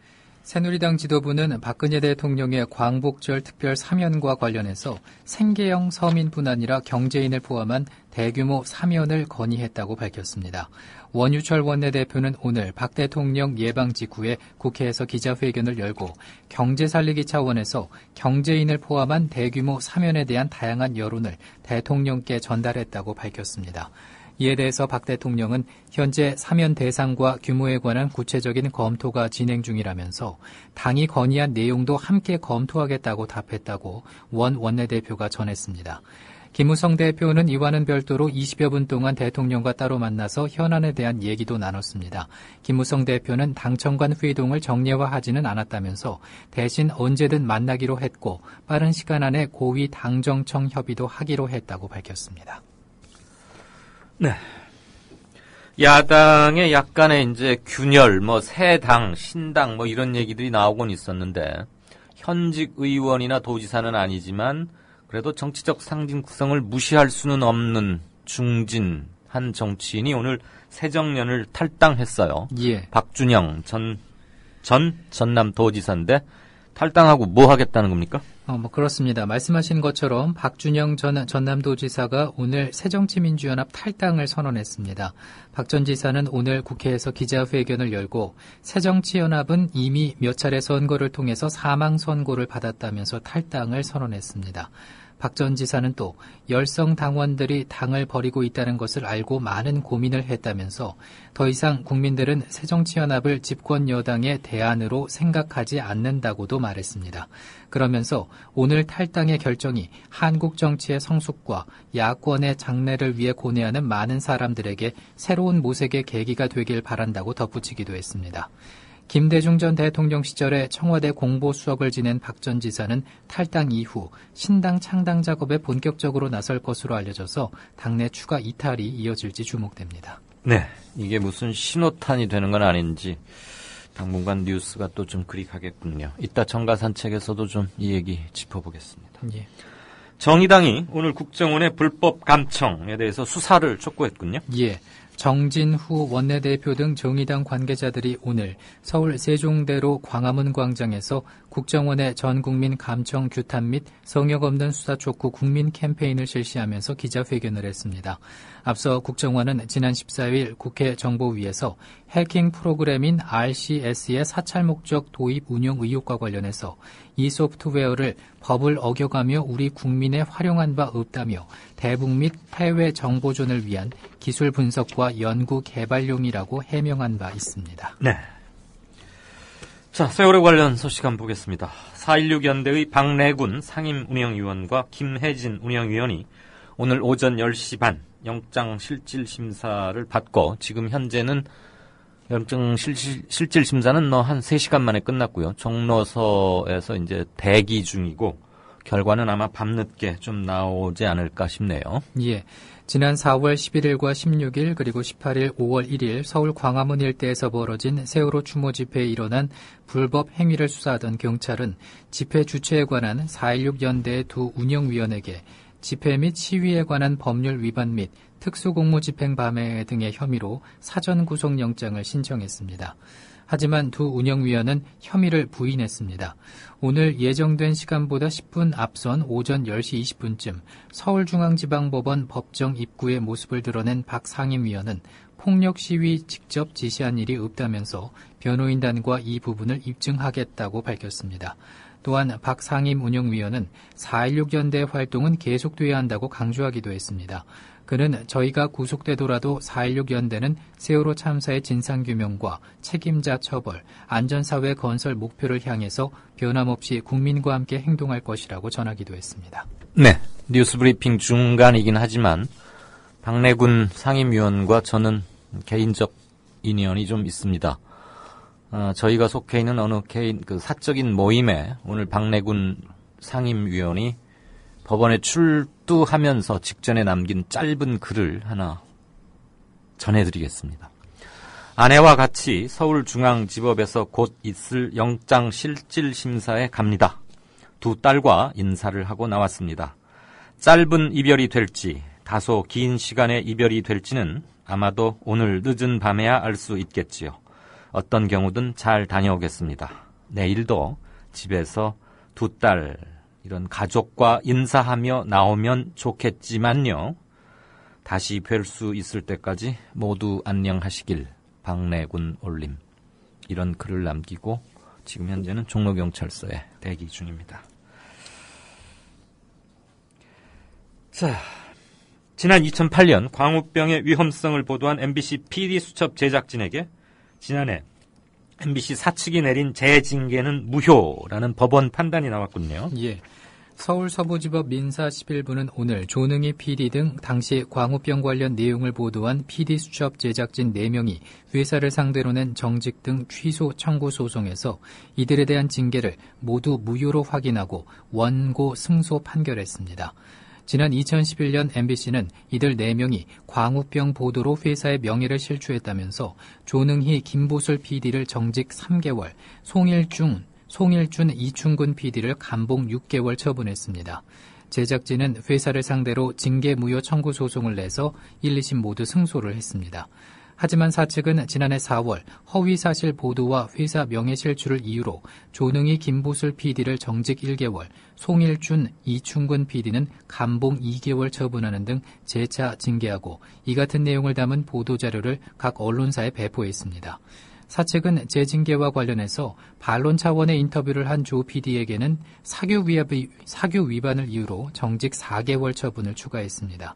새누리당 지도부는 박근혜 대통령의 광복절 특별 사면과 관련해서 생계형 서민뿐 아니라 경제인을 포함한 대규모 사면을 건의했다고 밝혔습니다. 원유철 원내대표는 오늘 박 대통령 예방 직후에 국회에서 기자회견을 열고 경제 살리기 차원에서 경제인을 포함한 대규모 사면에 대한 다양한 여론을 대통령께 전달했다고 밝혔습니다. 이에 대해서 박 대통령은 현재 사면 대상과 규모에 관한 구체적인 검토가 진행 중이라면서 당이 건의한 내용도 함께 검토하겠다고 답했다고 원 원내대표가 전했습니다. 김무성 대표는 이와는 별도로 20여 분 동안 대통령과 따로 만나서 현안에 대한 얘기도 나눴습니다. 김무성 대표는 당청 간 회동을 정례화하지는 않았다면서 대신 언제든 만나기로 했고 빠른 시간 안에 고위 당정청 협의도 하기로 했다고 밝혔습니다. 네. 야당의 약간의 이제 균열, 새 당, 신당 이런 얘기들이 나오곤 있었는데 현직 의원이나 도지사는 아니지만 그래도 정치적 상징성을 무시할 수는 없는 중진한 정치인이 오늘 새정년을 탈당했어요. 예. 박준영 전남도지사인데 탈당하고 뭐 하겠다는 겁니까? 그렇습니다. 말씀하신 것처럼 박준영 전 전남도지사가 오늘 새정치민주연합 탈당을 선언했습니다. 박 전 지사는 오늘 국회에서 기자회견을 열고 새정치연합은 이미 몇 차례 선거를 통해서 사망 선고를 받았다면서 탈당을 선언했습니다. 박 전 지사는 또 열성 당원들이 당을 버리고 있다는 것을 알고 많은 고민을 했다면서 더 이상 국민들은 새정치연합을 집권 여당의 대안으로 생각하지 않는다고도 말했습니다. 그러면서 오늘 탈당의 결정이 한국 정치의 성숙과 야권의 장래를 위해 고뇌하는 많은 사람들에게 새로운 모색의 계기가 되길 바란다고 덧붙이기도 했습니다. 김대중 전 대통령 시절에 청와대 공보수석을 지낸 박 전 지사는 탈당 이후 신당 창당 작업에 본격적으로 나설 것으로 알려져서 당내 추가 이탈이 이어질지 주목됩니다. 네, 이게 무슨 신호탄이 되는 건 아닌지 당분간 뉴스가 또 좀 그리 가겠군요. 이따 정가산책에서도 좀 이 얘기 짚어보겠습니다. 예. 정의당이 오늘 국정원의 불법 감청에 대해서 수사를 촉구했군요. 예. 정진후 원내대표 등 정의당 관계자들이 오늘 서울 세종대로 광화문 광장에서 국정원의 전국민 감청 규탄 및 성역 없는 수사 촉구 국민 캠페인을 실시하면서 기자회견을 했습니다. 앞서 국정원은 지난 14일 국회 정보위에서 해킹 프로그램인 RCS의 사찰 목적 도입 운영 의혹과 관련해서 이 소프트웨어를 법을 어겨가며 우리 국민에 활용한 바 없다며 대북 및 해외 정보전을 위한 기술 분석과 연구 개발용이라고 해명한 바 있습니다. 네. 자, 세월호 관련 소식 한번 보겠습니다. 4.16 연대의 박래군 상임운영위원과 김혜진 운영위원이 오늘 오전 10시 반 영장실질심사를 받고 지금 현재는 영장실질심사는 한 3시간 만에 끝났고요. 종로서에서 이제 대기 중이고 결과는 아마 밤늦게 좀 나오지 않을까 싶네요. 예. 지난 4월 11일과 16일 그리고 18일, 5월 1일 서울 광화문 일대에서 벌어진 세월호 추모 집회에 일어난 불법 행위를 수사하던 경찰은 집회 주최에 관한 4.16 연대의 두 운영위원에게 집회 및 시위에 관한 법률 위반 및 특수공무집행 밤해 등의 혐의로 사전 구속영장을 신청했습니다. 하지만 두 운영위원은 혐의를 부인했습니다. 오늘 예정된 시간보다 10분 앞선 오전 10시 20분쯤 서울중앙지방법원 법정 입구의 모습을 드러낸 박 상임위원은 폭력 시위 직접 지시한 일이 없다면서 변호인단과 이 부분을 입증하겠다고 밝혔습니다. 또한 박 상임 운영위원은 4.16 연대 활동은 계속돼야 한다고 강조하기도 했습니다. 그는 저희가 구속되더라도 4.16 연대는 세월호 참사의 진상규명과 책임자 처벌, 안전사회 건설 목표를 향해서 변함없이 국민과 함께 행동할 것이라고 전하기도 했습니다. 네, 뉴스브리핑 중간이긴 하지만 박내군 상임위원과 저는 개인적 인연이 좀 있습니다. 저희가 속해 있는 어느 개인 사적인 모임에 오늘 박내군 상임위원이 법원에 출두하면서 직전에 남긴 짧은 글을 하나 전해드리겠습니다. 아내와 같이 서울중앙지법에서 곧 있을 영장실질심사에 갑니다. 두 딸과 인사를 하고 나왔습니다. 짧은 이별이 될지 다소 긴 시간의 이별이 될지는 아마도 오늘 늦은 밤에야 알 수 있겠지요. 어떤 경우든 잘 다녀오겠습니다. 내일도 집에서 두 딸 이런 가족과 인사하며 나오면 좋겠지만요. 다시 뵐 수 있을 때까지 모두 안녕하시길 박내군 올림. 이런 글을 남기고 지금 현재는 종로경찰서에 대기 중입니다. 자, 지난 2008년 광우병의 위험성을 보도한 MBC PD수첩 제작진에게 지난해 MBC 사측이 내린 재징계는 무효라는 법원 판단이 나왔군요. 예. 서울 서부지법 민사 11부는 오늘 조능희 PD 등 당시 광우병 관련 내용을 보도한 PD수첩 제작진 4명이 회사를 상대로 낸 정직 등 취소 청구 소송에서 이들에 대한 징계를 모두 무효로 확인하고 원고 승소 판결했습니다. 지난 2011년 MBC는 이들 4명이 광우병 보도로 회사의 명예를 실추했다면서 조능희, 김보술 PD를 정직 3개월, 송일준, 이충근 PD를 감봉 6개월 처분했습니다. 제작진은 회사를 상대로 징계 무효 청구 소송을 내서 1, 2심 모두 승소를 했습니다. 하지만 사측은 지난해 4월 허위사실 보도와 회사 명예실추를 이유로 조능희, 김보술 PD를 정직 1개월, 송일준, 이충근 PD는 감봉 2개월 처분하는 등 재차 징계하고 이 같은 내용을 담은 보도자료를 각 언론사에 배포했습니다. 사측은 재징계와 관련해서 반론 차원의 인터뷰를 한 조 PD에게는 사규 위반을 이유로 정직 4개월 처분을 추가했습니다.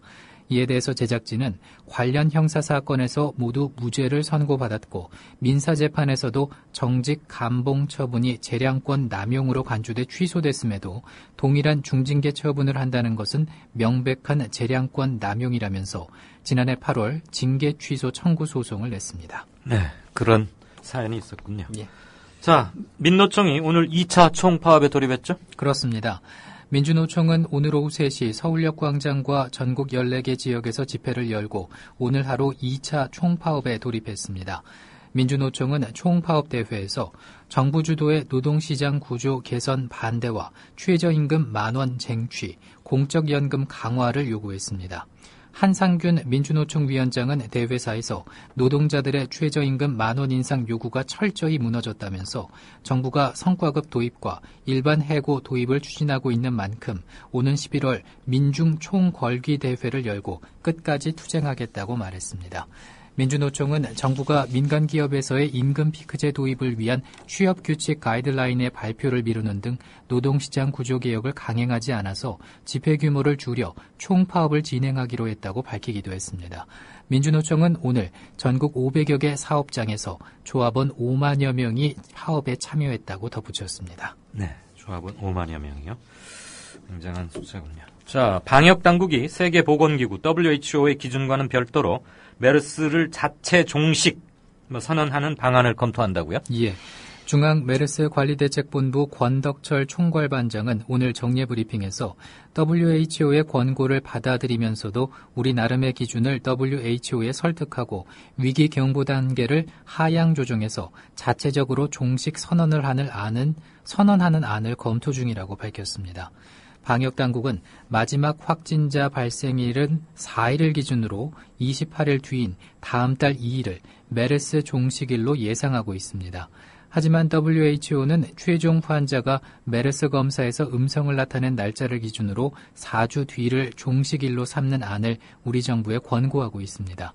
이에 대해서 제작진은 관련 형사사건에서 모두 무죄를 선고받았고 민사재판에서도 정직 감봉 처분이 재량권 남용으로 간주돼 취소됐음에도 동일한 중징계 처분을 한다는 것은 명백한 재량권 남용이라면서 지난해 8월 징계 취소 청구 소송을 냈습니다. 네, 그런 사연이 있었군요. 예. 자, 민노총이 오늘 2차 총파업에 돌입했죠? 그렇습니다. 민주노총은 오늘 오후 3시 서울역 광장과 전국 14개 지역에서 집회를 열고 오늘 하루 2차 총파업에 돌입했습니다. 민주노총은 총파업 대회에서 정부 주도의 노동시장 구조 개선 반대와 최저임금 10,000원 쟁취, 공적연금 강화를 요구했습니다. 한상균 민주노총 위원장은 대회사에서 노동자들의 최저임금 10,000원 인상 요구가 철저히 무너졌다면서 정부가 성과급 도입과 일반 해고 도입을 추진하고 있는 만큼 오는 11월 민중 총궐기 대회를 열고 끝까지 투쟁하겠다고 말했습니다. 민주노총은 정부가 민간기업에서의 임금 피크제 도입을 위한 취업규칙 가이드라인의 발표를 미루는 등 노동시장 구조개혁을 강행하지 않아서 집회 규모를 줄여 총파업을 진행하기로 했다고 밝히기도 했습니다. 민주노총은 오늘 전국 500여 개 사업장에서 조합원 5만여 명이 파업에 참여했다고 덧붙였습니다. 네, 조합원 5만여 명이요. 굉장한 숫자군요. 자, 방역당국이 세계보건기구 WHO의 기준과는 별도로 메르스를 자체 종식 선언하는 방안을 검토한다고요? 예. 중앙메르스관리대책본부 권덕철 총괄반장은 오늘 정례브리핑에서 WHO의 권고를 받아들이면서도 우리 나름의 기준을 WHO에 설득하고 위기 경보 단계를 하향 조정해서 자체적으로 종식 선언하는 안을 검토 중이라고 밝혔습니다. 방역당국은 마지막 확진자 발생일은 4일을 기준으로 28일 뒤인 다음 달 2일을 메르스 종식일로 예상하고 있습니다. 하지만 WHO는 최종 환자가 메르스 검사에서 음성을 나타낸 날짜를 기준으로 4주 뒤를 종식일로 삼는 안을 우리 정부에 권고하고 있습니다.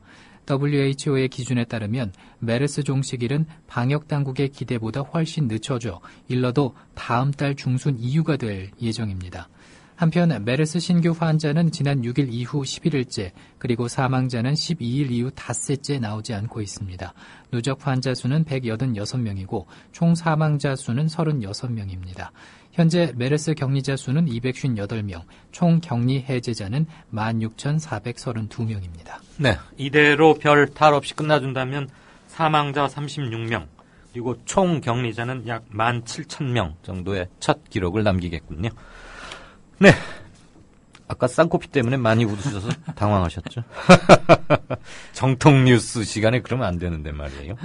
WHO의 기준에 따르면 메르스 종식일은 방역당국의 기대보다 훨씬 늦춰져 일러도 다음 달 중순 이후가 될 예정입니다. 한편 메르스 신규 환자는 지난 6일 이후 11일째 그리고 사망자는 12일 이후 닷새째 나오지 않고 있습니다. 누적 환자 수는 186명이고 총 사망자 수는 36명입니다. 현재 메르스 격리자 수는 258명, 총 격리 해제자는 16,432명입니다. 네, 이대로 별 탈 없이 끝나준다면 사망자 36명, 그리고 총 격리자는 약 17,000명 정도의 첫 기록을 남기겠군요. 네, 아까 쌍코피 때문에 많이 웃으셔서 당황하셨죠? 정통 뉴스 시간에 그러면 안 되는데 말이에요.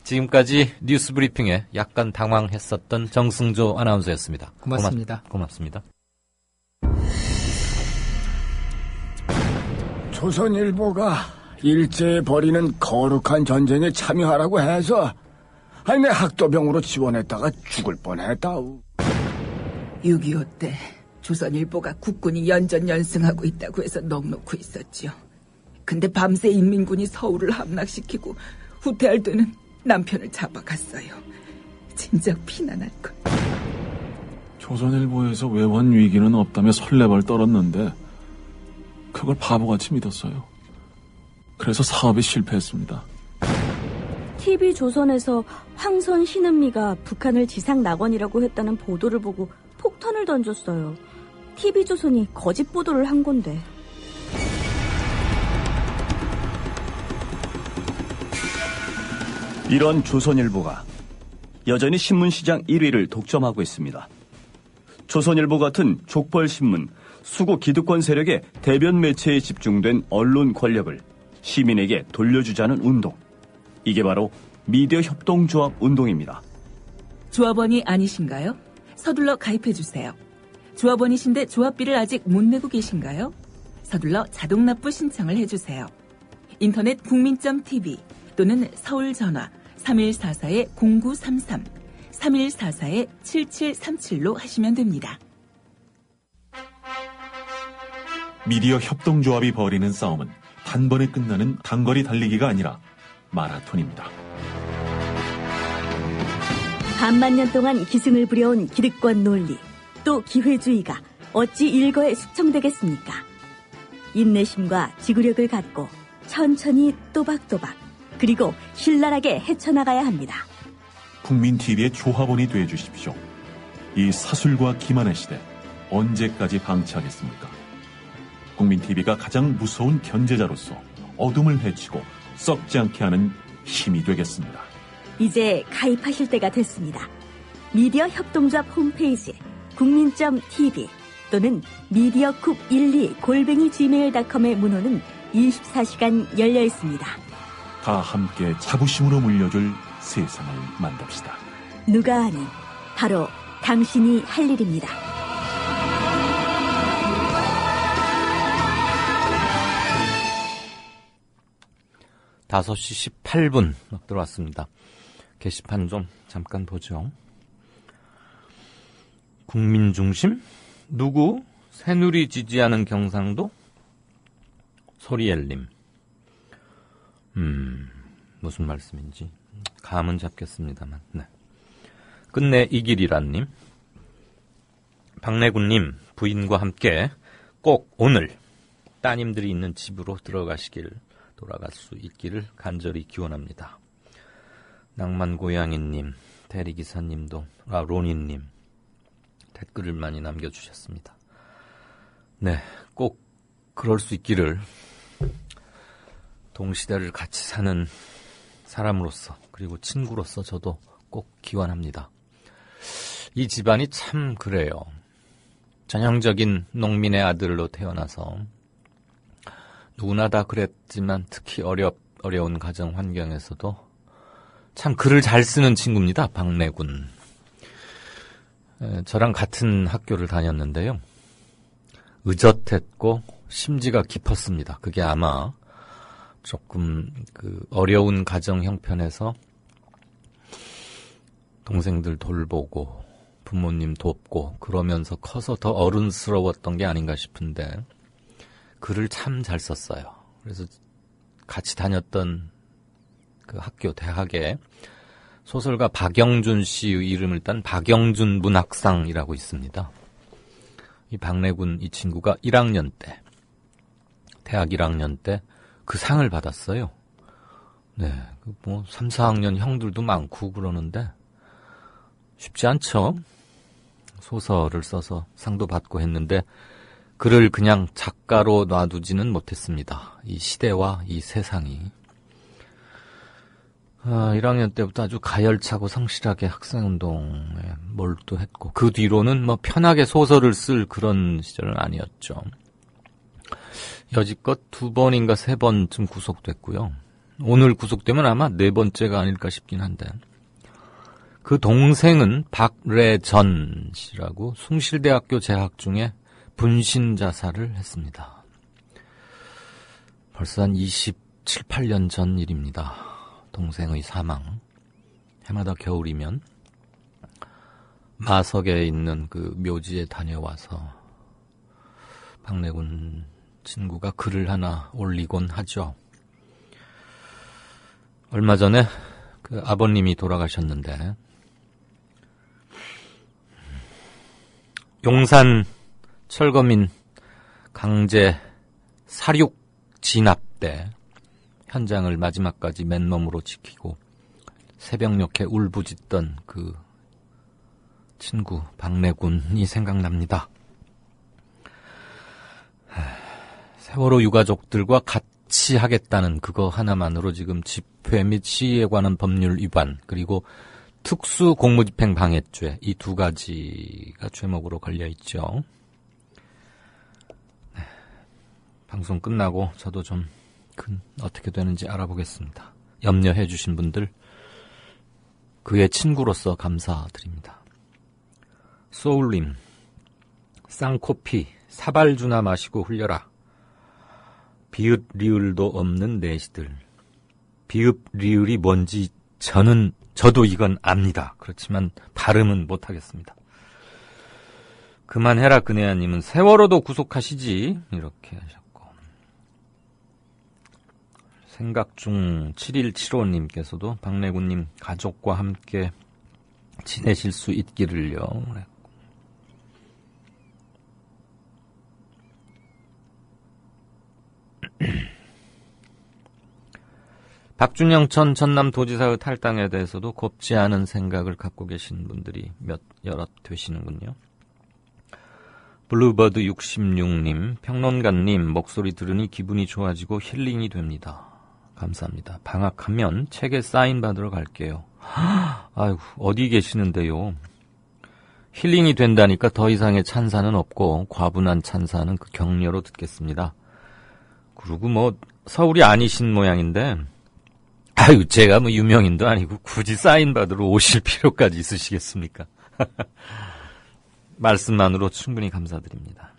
지금까지 뉴스 브리핑에 약간 당황했었던 정승조 아나운서였습니다. 고맙습니다. 고맙습니다. 조선일보가 일제에 벌이는 거룩한 전쟁에 참여하라고 해서 내 학도병으로 지원했다가 죽을 뻔했다. 6.25 때 조선일보가 국군이 연전연승하고 있다고 해서 넋놓고 있었지요. 근데 밤새 인민군이 서울을 함락시키고 후퇴할 때는 남편을 잡아갔어요. 진작 피난할 걸. 조선일보에서 외환 위기는 없다며 설레발 떨었는데 그걸 바보같이 믿었어요. 그래서 사업에 실패했습니다. TV조선에서 황선 신은미가 북한을 지상 낙원이라고 했다는 보도를 보고 폭탄을 던졌어요. TV조선이 거짓 보도를 한 건데. 이런 조선일보가 여전히 신문시장 1위를 독점하고 있습니다. 조선일보 같은 족벌신문, 수구 기득권 세력의 대변 매체에 집중된 언론 권력을 시민에게 돌려주자는 운동. 이게 바로 미디어 협동조합 운동입니다. 조합원이 아니신가요? 서둘러 가입해주세요. 조합원이신데 조합비를 아직 못 내고 계신가요? 서둘러 자동납부 신청을 해주세요. 인터넷 국민.tv 또는 서울전화 3144-0933, 3144-7737로 하시면 됩니다. 미디어 협동조합이 벌이는 싸움은 단번에 끝나는 단거리 달리기가 아니라 마라톤입니다. 반만 년 동안 기승을 부려온 기득권 논리, 또 기회주의가 어찌 일거에 숙청되겠습니까? 인내심과 지구력을 갖고 천천히 또박또박 그리고 신랄하게 헤쳐나가야 합니다. 국민TV의 조합원이 되어주십시오. 이 사술과 기만의 시대 언제까지 방치하겠습니까? 국민TV가 가장 무서운 견제자로서 어둠을 헤치고 썩지 않게 하는 힘이 되겠습니다. 이제 가입하실 때가 됐습니다. 미디어 협동조합 홈페이지 국민.tv 또는 mediacoup12@gmail.com의 문호는 24시간 열려 있습니다. 다 함께 자부심으로 물려줄 세상을 만듭시다. 누가 아닌 바로 당신이 할 일입니다. 다섯 시 18분 들어왔습니다. 게시판 좀 잠깐 보죠. 국민중심? 누구? 새누리 지지하는 경상도? 소리엘님. 무슨 말씀인지 감은 잡겠습니다만. 네. 끝내 이길이란님. 박래군님, 부인과 함께 꼭 오늘 따님들이 있는 집으로 돌아갈 수 있기를 간절히 기원합니다. 낭만고양이님, 대리기사님도, 로니님, 댓글을 많이 남겨주셨습니다. 네, 꼭 그럴 수 있기를 동시대를 같이 사는 사람으로서 그리고 친구로서 저도 꼭 기원합니다. 이 집안이 참 그래요. 전형적인 농민의 아들로 태어나서 누구나 다 그랬지만 특히 어려운 가정 환경에서도 참 글을 잘 쓰는 친구입니다. 박내군. 저랑 같은 학교를 다녔는데요. 의젓했고 심지가 깊었습니다. 그게 아마 조금 어려운 가정 형편에서 동생들 돌보고 부모님 돕고 그러면서 커서 더 어른스러웠던 게 아닌가 싶은데 글을 참 잘 썼어요. 그래서 같이 다녔던 그 학교 대학에 소설가 박영준 씨의 이름을 딴 박영준 문학상이라고 있습니다. 이 박내군 이 친구가 1학년 때, 대학 1학년 때 그 상을 받았어요. 네, 3, 4학년 형들도 많고 그러는데 쉽지 않죠. 소설을 써서 상도 받고 했는데 그를 그냥 작가로 놔두지는 못했습니다. 이 시대와 이 세상이. 1학년 때부터 아주 가열차고 성실하게 학생운동에 몰두했고 그 뒤로는 편하게 소설을 쓸 그런 시절은 아니었죠. 여지껏 2번인가 3번쯤 구속됐고요. 오늘 구속되면 아마 4번째가 아닐까 싶긴 한데 그 동생은 박래전 씨라고 숭실대학교 재학 중에 분신 자살을 했습니다. 벌써 한 27, 8년 전 일입니다. 동생의 사망. 해마다 겨울이면 마석에 있는 그 묘지에 다녀와서 박내군 친구가 글을 하나 올리곤 하죠. 얼마 전에 그 아버님이 돌아가셨는데 용산 철거민 강제 사륙 진압 때 현장을 마지막까지 맨몸으로 지키고 새벽녘에 울부짖던 그 친구 박내군이 생각납니다. 세월호 유가족들과 같이 하겠다는 그거 하나만으로 지금 집회 및 시위에 관한 법률 위반 그리고 특수 공무집행 방해죄 이 2가지가 죄목으로 걸려있죠. 네. 방송 끝나고 저도 좀 어떻게 되는지 알아보겠습니다. 염려해 주신 분들 그의 친구로서 감사드립니다. 소울님 쌍코피 사발주나 마시고 흘려라. 비읍 리을도 없는 내시들. 비읍 리을이 뭔지 저도 이건 압니다. 그렇지만 발음은 못하겠습니다. 그만해라 그네야님은 세월호도 구속하시지 이렇게 하셨고 생각중 7175님께서도 박내군님 가족과 함께 지내실 수 있기를요. 박준영 전 전남도지사의 탈당에 대해서도 곱지 않은 생각을 갖고 계신 분들이 여럿 되시는군요. 블루버드 66님, 평론가님 목소리 들으니 기분이 좋아지고 힐링이 됩니다. 감사합니다. 방학하면 책에 사인 받으러 갈게요. 아이고, 어디 계시는데요? 힐링이 된다니까 더 이상의 찬사는 없고 과분한 찬사는 그 격려로 듣겠습니다. 그리고 서울이 아니신 모양인데 아유, 제가 유명인도 아니고 굳이 사인 받으러 오실 필요까지 있으시겠습니까? 말씀만으로 충분히 감사드립니다.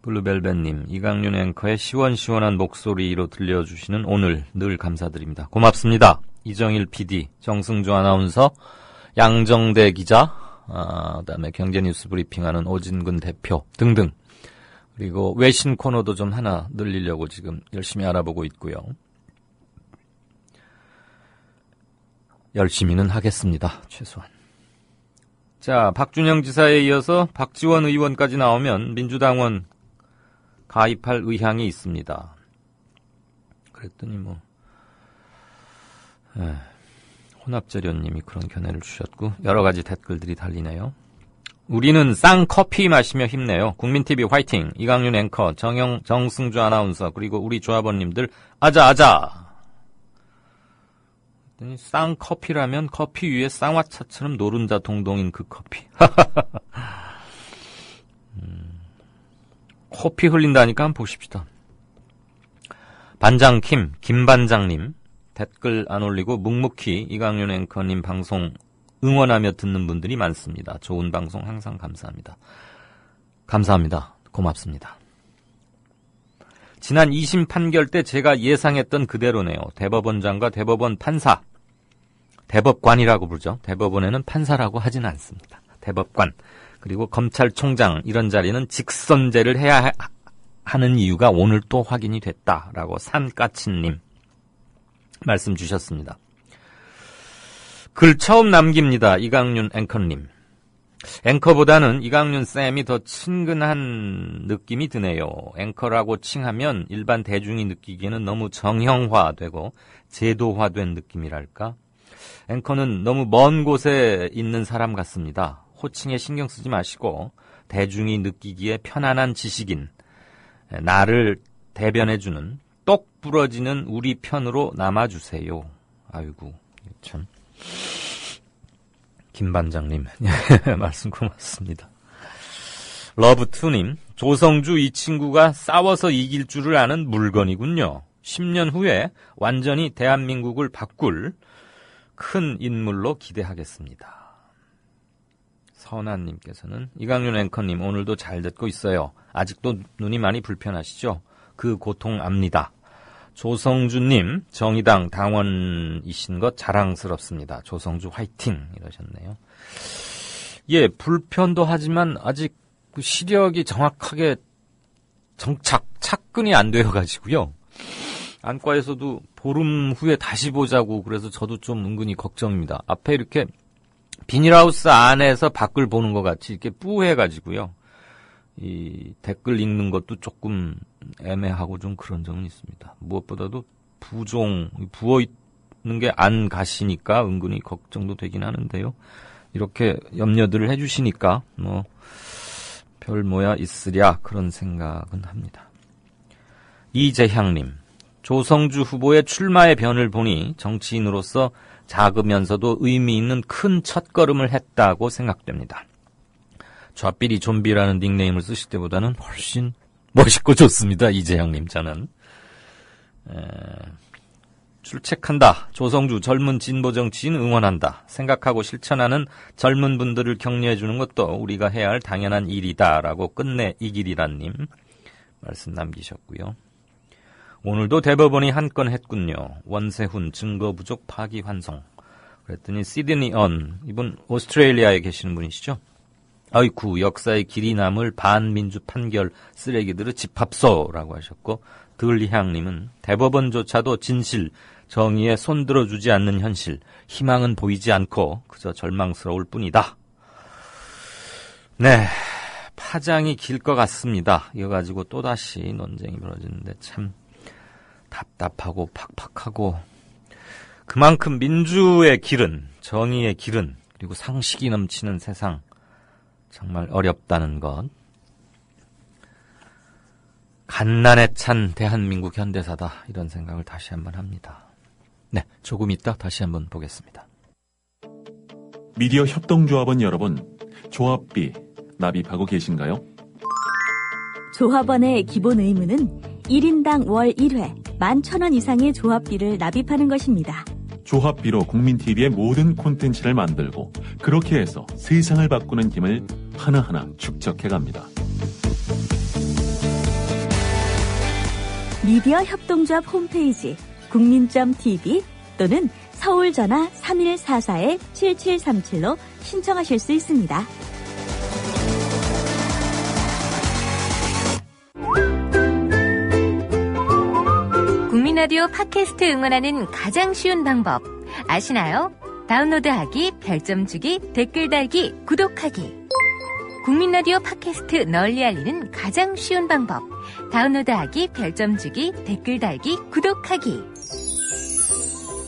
블루벨벳님, 이강윤 앵커의 시원시원한 목소리로 들려주시는 오늘 늘 감사드립니다. 고맙습니다. 이정일 PD, 정승주 아나운서, 양정대 기자, 그다음에 경제뉴스 브리핑하는 오진근 대표 등등. 그리고 외신 코너도 좀 하나 늘리려고 지금 열심히 알아보고 있고요. 열심히는 하겠습니다. 최소한. 자, 박준영 지사에 이어서 박지원 의원까지 나오면 민주당원 가입할 의향이 있습니다. 그랬더니 혼합재료님이 그런 견해를 주셨고 여러 가지 댓글들이 달리네요. 우리는 쌍커피 마시며 힘내요. 국민TV 화이팅. 이강윤 앵커, 정승주 아나운서 그리고 우리 조합원님들 아자아자. 그랬더니 쌍커피라면 커피 위에 쌍화차처럼 노른자 동동인 그 커피. 커피 흘린다니까 한번 보십시다. 반장킴, 김반장님 댓글 안 올리고 묵묵히 이강윤 앵커님 방송 응원하며 듣는 분들이 많습니다. 좋은 방송 항상 감사합니다. 감사합니다. 고맙습니다. 지난 2심 판결 때 제가 예상했던 그대로네요. 대법원장과 대법원 판사, 대법관이라고 부르죠. 대법원에는 판사라고 하진 않습니다. 대법관, 그리고 검찰총장 이런 자리는 직선제를 해야 하는 이유가 오늘 또 확인이 됐다라고 산까치님 말씀 주셨습니다. 글 처음 남깁니다. 이강윤 앵커님. 앵커보다는 이강윤 쌤이 더 친근한 느낌이 드네요. 앵커라고 칭하면 일반 대중이 느끼기에는 너무 정형화되고 제도화된 느낌이랄까. 앵커는 너무 먼 곳에 있는 사람 같습니다. 호칭에 신경 쓰지 마시고 대중이 느끼기에 편안한 지식인, 나를 대변해주는 똑 부러지는 우리 편으로 남아주세요. 아이고 참. 김 반장님 말씀 고맙습니다. 러브투님, 조성주 이 친구가 싸워서 이길 줄을 아는 물건이군요. 10년 후에 완전히 대한민국을 바꿀 큰 인물로 기대하겠습니다. 선아님께서는 이강윤 앵커님 오늘도 잘 듣고 있어요. 아직도 눈이 많이 불편하시죠? 그 고통 압니다. 조성주님, 정의당 당원이신 것 자랑스럽습니다. 조성주 화이팅 이러셨네요. 예, 불편도 하지만 아직 그 시력이 정확하게 착근이 안 되어가지고요. 안과에서도 보름 후에 다시 보자고 그래서 저도 좀 은근히 걱정입니다. 앞에 이렇게 비닐하우스 안에서 밖을 보는 것 같이 이렇게 뿌해가지고요. 이 댓글 읽는 것도 조금 애매하고 좀 그런 점은 있습니다. 무엇보다도 부어있는 게 안 가시니까 은근히 걱정도 되긴 하는데요. 이렇게 염려들을 해주시니까 뭐 별 뭐야 있으랴 그런 생각은 합니다. 이재향님, 조성주 후보의 출마의 변을 보니 정치인으로서 작으면서도 의미 있는 큰 첫걸음을 했다고 생각됩니다. 좌삘이 좀비라는 닉네임을 쓰실 때보다는 훨씬 멋있고 좋습니다. 이재영님, 저는. 출첵한다. 조성주 젊은 진보 정치인 응원한다. 생각하고 실천하는 젊은 분들을 격려해주는 것도 우리가 해야 할 당연한 일이다라고 끝내 이길이라님 말씀 남기셨고요. 오늘도 대법원이 한 건 했군요. 원세훈 증거 부족 파기환송. 그랬더니 시드니 이분 오스트레일리아에 계시는 분이시죠? 아이쿠, 역사의 길이 남을 반민주 판결 쓰레기들의 집합소라고 하셨고, 들리향님은 대법원조차도 진실, 정의에 손들어주지 않는 현실, 희망은 보이지 않고 그저 절망스러울 뿐이다. 네, 파장이 길 것 같습니다. 이거 가지고 또다시 논쟁이 벌어지는데 참 답답하고 팍팍하고, 그만큼 민주의 길은, 정의의 길은, 그리고 상식이 넘치는 세상 정말 어렵다는 것. 갓난에 찬 대한민국 현대사다, 이런 생각을 다시 한번 합니다. 네, 조금 있다 다시 한번 보겠습니다. 미디어 협동조합원 여러분, 조합비 납입하고 계신가요? 조합원의 기본 의무는 1인당 월 1회 11,000원 이상의 조합비를 납입하는 것입니다. 조합비로 국민TV의 모든 콘텐츠를 만들고 그렇게 해서 세상을 바꾸는 힘을 하나하나 축적해갑니다. 미디어 협동조합 홈페이지 국민.tv 또는 서울전화 3144-7737로 신청하실 수 있습니다. 국민라디오 팟캐스트 응원하는 가장 쉬운 방법 아시나요? 다운로드하기, 별점 주기, 댓글 달기, 구독하기. 국민라디오 팟캐스트 널리 알리는 가장 쉬운 방법. 다운로드하기, 별점 주기, 댓글 달기, 구독하기.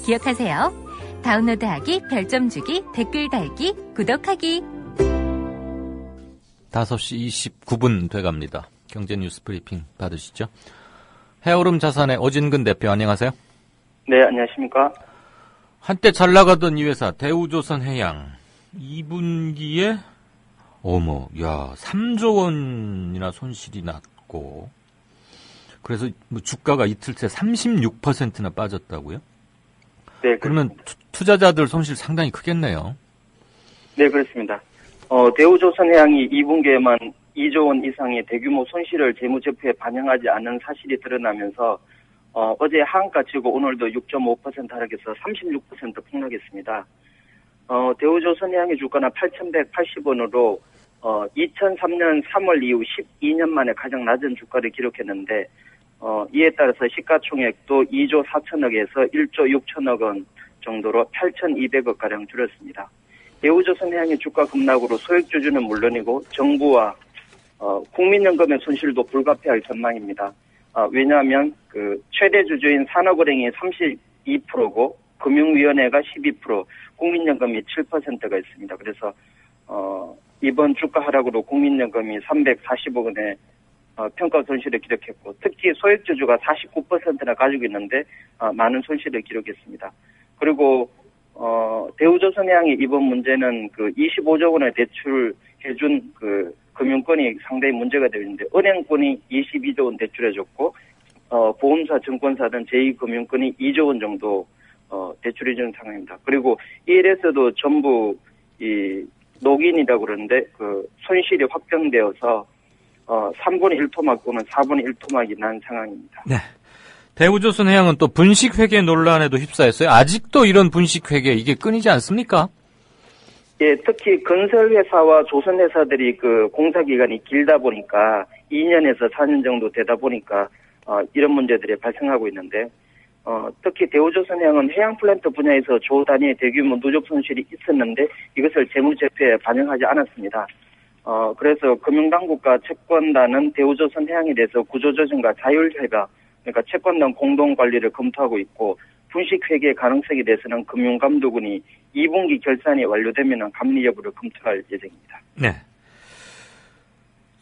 기억하세요. 다운로드하기, 별점 주기, 댓글 달기, 구독하기. 5시 29분 돼갑니다. 경제뉴스 브리핑 받으시죠? 해오름 자산의 오진근 대표, 안녕하세요. 네, 안녕하십니까. 한때 잘 나가던 이 회사 대우조선해양 2분기에 3조 원이나 손실이 났고 그래서 뭐 주가가 이틀 새 36%나 빠졌다고요? 네. 그러면 투자자들 손실 상당히 크겠네요. 네, 그렇습니다. 대우조선해양이 2분기에만 2조 원 이상의 대규모 손실을 재무제표에 반영하지 않은 사실이 드러나면서 어제 하한가 치고 오늘도 6.5% 하락해서 36% 폭락했습니다. 대우조선해양의 주가는 8,180원으로 2003년 3월 이후 12년 만에 가장 낮은 주가를 기록했는데 이에 따라서 시가총액도 2조 4천억에서 1조 6천억 원 정도로 8,200억 가량 줄었습니다. 대우조선해양의 주가 급락으로 소액주주는 물론이고 정부와 국민연금의 손실도 불가피할 전망입니다. 왜냐하면 그 최대 주주인 산업은행이 32%고 금융위원회가 12%, 국민연금이 7%가 있습니다. 그래서 이번 주가 하락으로 국민연금이 340억 원의 평가 손실을 기록했고 특히 소액주주가 49%나 가지고 있는데 많은 손실을 기록했습니다. 그리고 대우조선해양의 이번 문제는 그 25조 원을 대출해준 그 금융권이 상당히 문제가 되어 있는데 은행권이 22조 원 대출해줬고 보험사, 증권사든 제2금융권이 2조 원 정도 대출해주는 상황입니다. 그리고 이 일에서도 전부 이 녹인이라고 그러는데 그 손실이 확정되어서 3분의 1토막 또는 4분의 1토막이 난 상황입니다. 네. 대우조선해양은 또 분식회계 논란에도 휩싸였어요. 아직도 이런 분식회계 이게 끊이지 않습니까? 예, 특히 건설회사와 조선회사들이 그 공사기간이 길다 보니까 2년에서 4년 정도 되다 보니까 이런 문제들이 발생하고 있는데 특히 대우조선해양은 해양 플랜트 분야에서 조 단위의 대규모 누적 손실이 있었는데 이것을 재무제표에 반영하지 않았습니다. 그래서 금융당국과 채권단은 대우조선해양에 대해서 구조조정과 자율협약, 그러니까 채권단 공동관리를 검토하고 있고 분식회계 가능성에 대해서는 금융감독원이 2분기 결산이 완료되면 감리 여부를 검토할 예정입니다. 네.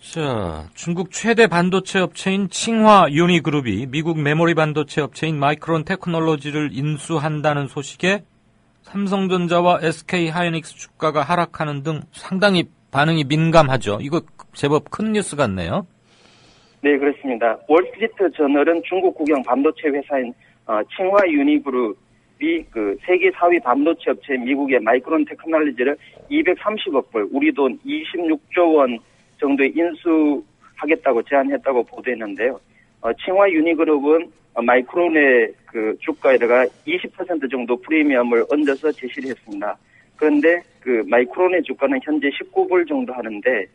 자, 중국 최대 반도체 업체인 칭화 유니그룹이 미국 메모리 반도체 업체인 마이크론 테크놀로지를 인수한다는 소식에 삼성전자와 SK 하이닉스 주가가 하락하는 등 상당히 반응이 민감하죠. 이거 제법 큰 뉴스 같네요. 네, 그렇습니다. 월스트리트 저널은 중국 국영 반도체 회사인 칭화 유니그룹이 그 세계 4위 반도체 업체 미국의 마이크론 테크놀로지를 230억 불, 우리 돈 26조 원 정도에 인수하겠다고 제안했다고 보도했는데요. 칭화 유니그룹은 마이크론의 그 주가에다가 20% 정도 프리미엄을 얹어서 제시를 했습니다. 그런데 그 마이크론의 주가는 현재 19불 정도 하는데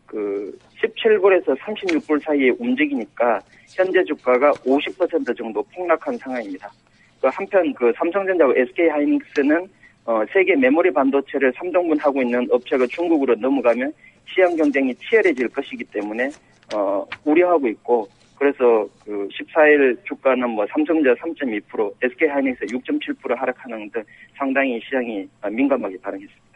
그 17불에서 36불 사이에 움직이니까 현재 주가가 50% 정도 폭락한 상황입니다. 한편 그 삼성전자와 SK 하이닉스는 세계 메모리 반도체를 3등분 하고 있는 업체가 중국으로 넘어가면 시장 경쟁이 치열해질 것이기 때문에 우려하고 있고 그래서 그 14일 주가는 뭐 삼성전자 3.2%, SK 하이닉스 6.7% 하락하는 등 상당히 시장이 민감하게 반응했습니다.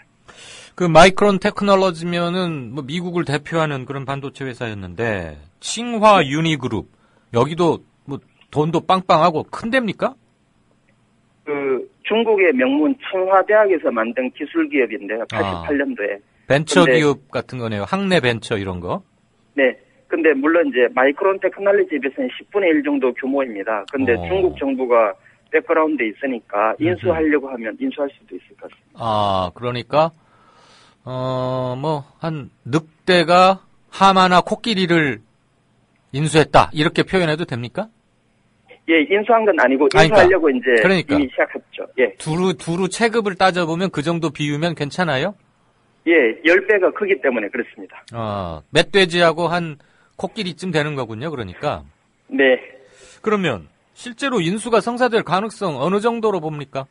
그 마이크론 테크놀로지면은 뭐 미국을 대표하는 그런 반도체 회사였는데 칭화 유니그룹 여기도 뭐 돈도 빵빵하고 큰 데입니까? 그 중국의 명문 칭화대학에서 만든 기술 기업인데요. 88년도에. 벤처 기업 같은 거네요. 학내 벤처 이런 거. 네. 근데 물론 이제 마이크론 테크놀로지에 비해서는 10분의 1 정도 규모입니다. 근데 중국 정부가 백그라운드에 있으니까 인수하려고 하면 인수할 수도 있을 것 같습니다. 아, 그러니까 뭐 한 늑대가 하마나 코끼리를 인수했다 이렇게 표현해도 됩니까? 예, 인수한 건 아니고 인수하려고 그러니까, 이제 이미 시작했죠. 예. 두루 체급을 따져보면 그 정도 비유면 괜찮아요? 예, 10배가 크기 때문에 그렇습니다. 멧돼지하고 한 코끼리쯤 되는 거군요, 그러니까. 네. 그러면 실제로 인수가 성사될 가능성 어느 정도로 봅니까?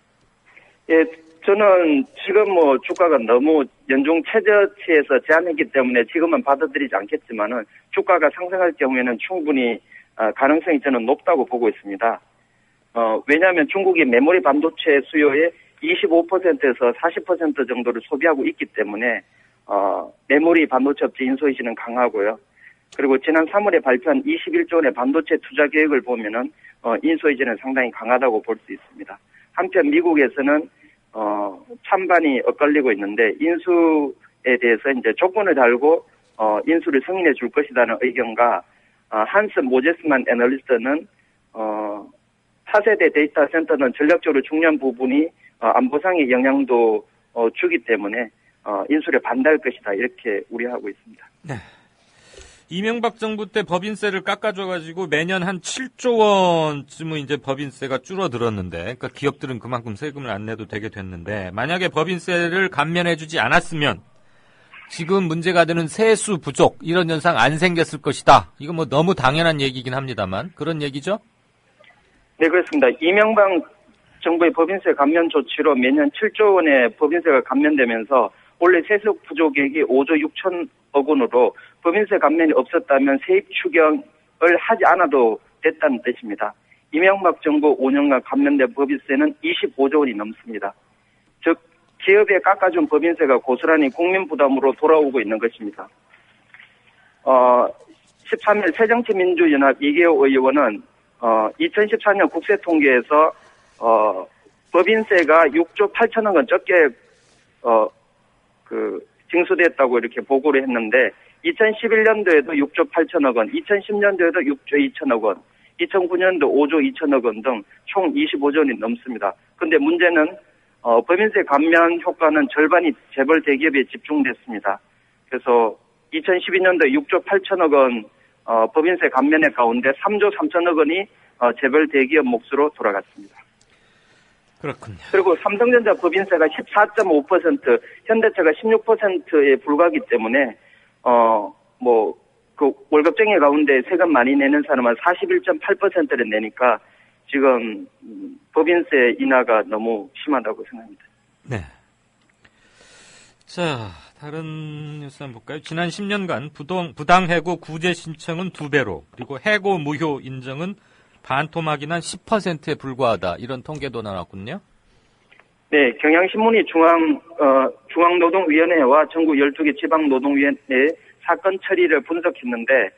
예, 저는 지금 뭐 주가가 너무 연중 최저치에서 제한했기 때문에 지금은 받아들이지 않겠지만은 주가가 상승할 경우에는 충분히 가능성이 저는 높다고 보고 있습니다. 왜냐하면 중국이 메모리 반도체 수요의 25%에서 40% 정도를 소비하고 있기 때문에 메모리 반도체 업체 인수 의지는 강하고요. 그리고 지난 3월에 발표한 21조 원의 반도체 투자 계획을 보면은 인수 의지는 상당히 강하다고 볼 수 있습니다. 한편 미국에서는 찬반이 엇갈리고 있는데 인수에 대해서 이제 조건을 달고 인수를 승인해 줄 것이라는 의견과 한스 모제스만 애널리스트는 4세대 데이터 센터는 전략적으로 중요한 부분이 안보상의 영향도 주기 때문에 인수를 반대할 것이다 이렇게 우려하고 있습니다. 네. 이명박 정부 때 법인세를 깎아줘가지고 매년 한 7조 원쯤은 이제 법인세가 줄어들었는데, 그러니까 기업들은 그만큼 세금을 안 내도 되게 됐는데, 만약에 법인세를 감면해주지 않았으면 지금 문제가 되는 세수 부족 이런 현상 안 생겼을 것이다. 이거 뭐 너무 당연한 얘기긴 합니다만 그런 얘기죠? 네, 그렇습니다. 이명박 정부의 법인세 감면 조치로 매년 7조 원의 법인세가 감면되면서 원래 세수 부족액이 5조 6천억 원으로 법인세 감면이 없었다면 세입 추경을 하지 않아도 됐다는 뜻입니다. 이명박 정부 5년간 감면된 법인세는 25조 원이 넘습니다. 즉 기업에 깎아준 법인세가 고스란히 국민 부담으로 돌아오고 있는 것입니다. 13일 새정치민주연합 이계호 의원은 2014년 국세통계에서 법인세가 6조 8천억 원 적게 징수됐다고 이렇게 보고를 했는데 2011년도에도 6조 8천억 원, 2010년도에도 6조 2천억 원, 2009년도 5조 2천억 원 등 총 25조 원이 넘습니다. 그런데 문제는 법인세 감면 효과는 절반이 재벌 대기업에 집중됐습니다. 그래서 2012년도 6조 8천억 원 법인세 감면의 가운데 3조 3천억 원이 재벌 대기업 몫으로 돌아갔습니다. 그렇군요. 그리고 삼성전자 법인세가 14.5%, 현대차가 16%에 불과하기 때문에 그 월급쟁이 가운데 세금 많이 내는 사람은 41.8%를 내니까 지금 법인세 인하가 너무 심하다고 생각합니다. 네. 자, 다른 뉴스 한번 볼까요? 지난 10년간 부당해고 구제 신청은 2배로, 그리고 해고 무효 인정은 반토막이나 10%에 불과하다. 이런 통계도 나왔군요. 네, 경향신문이 중앙노동위원회와 전국 12개 지방노동위원회의 사건 처리를 분석했는데,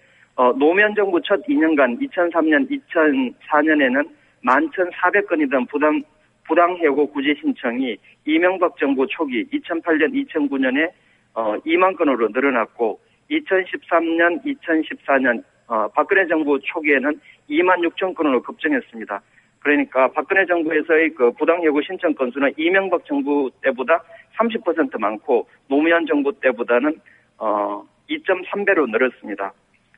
노무현 정부 첫 2년간 2003년, 2004년에는 11,400건이던 부당해고 구제 신청이 이명박 정부 초기 2008년, 2009년에 2만 건으로 늘어났고 2013년, 2014년 박근혜 정부 초기에는 2만 6천 건으로 급증했습니다. 그러니까 박근혜 정부에서의 그 부당해고 신청 건수는 이명박 정부 때보다 30% 많고 노무현 정부 때보다는 2.3배로 늘었습니다.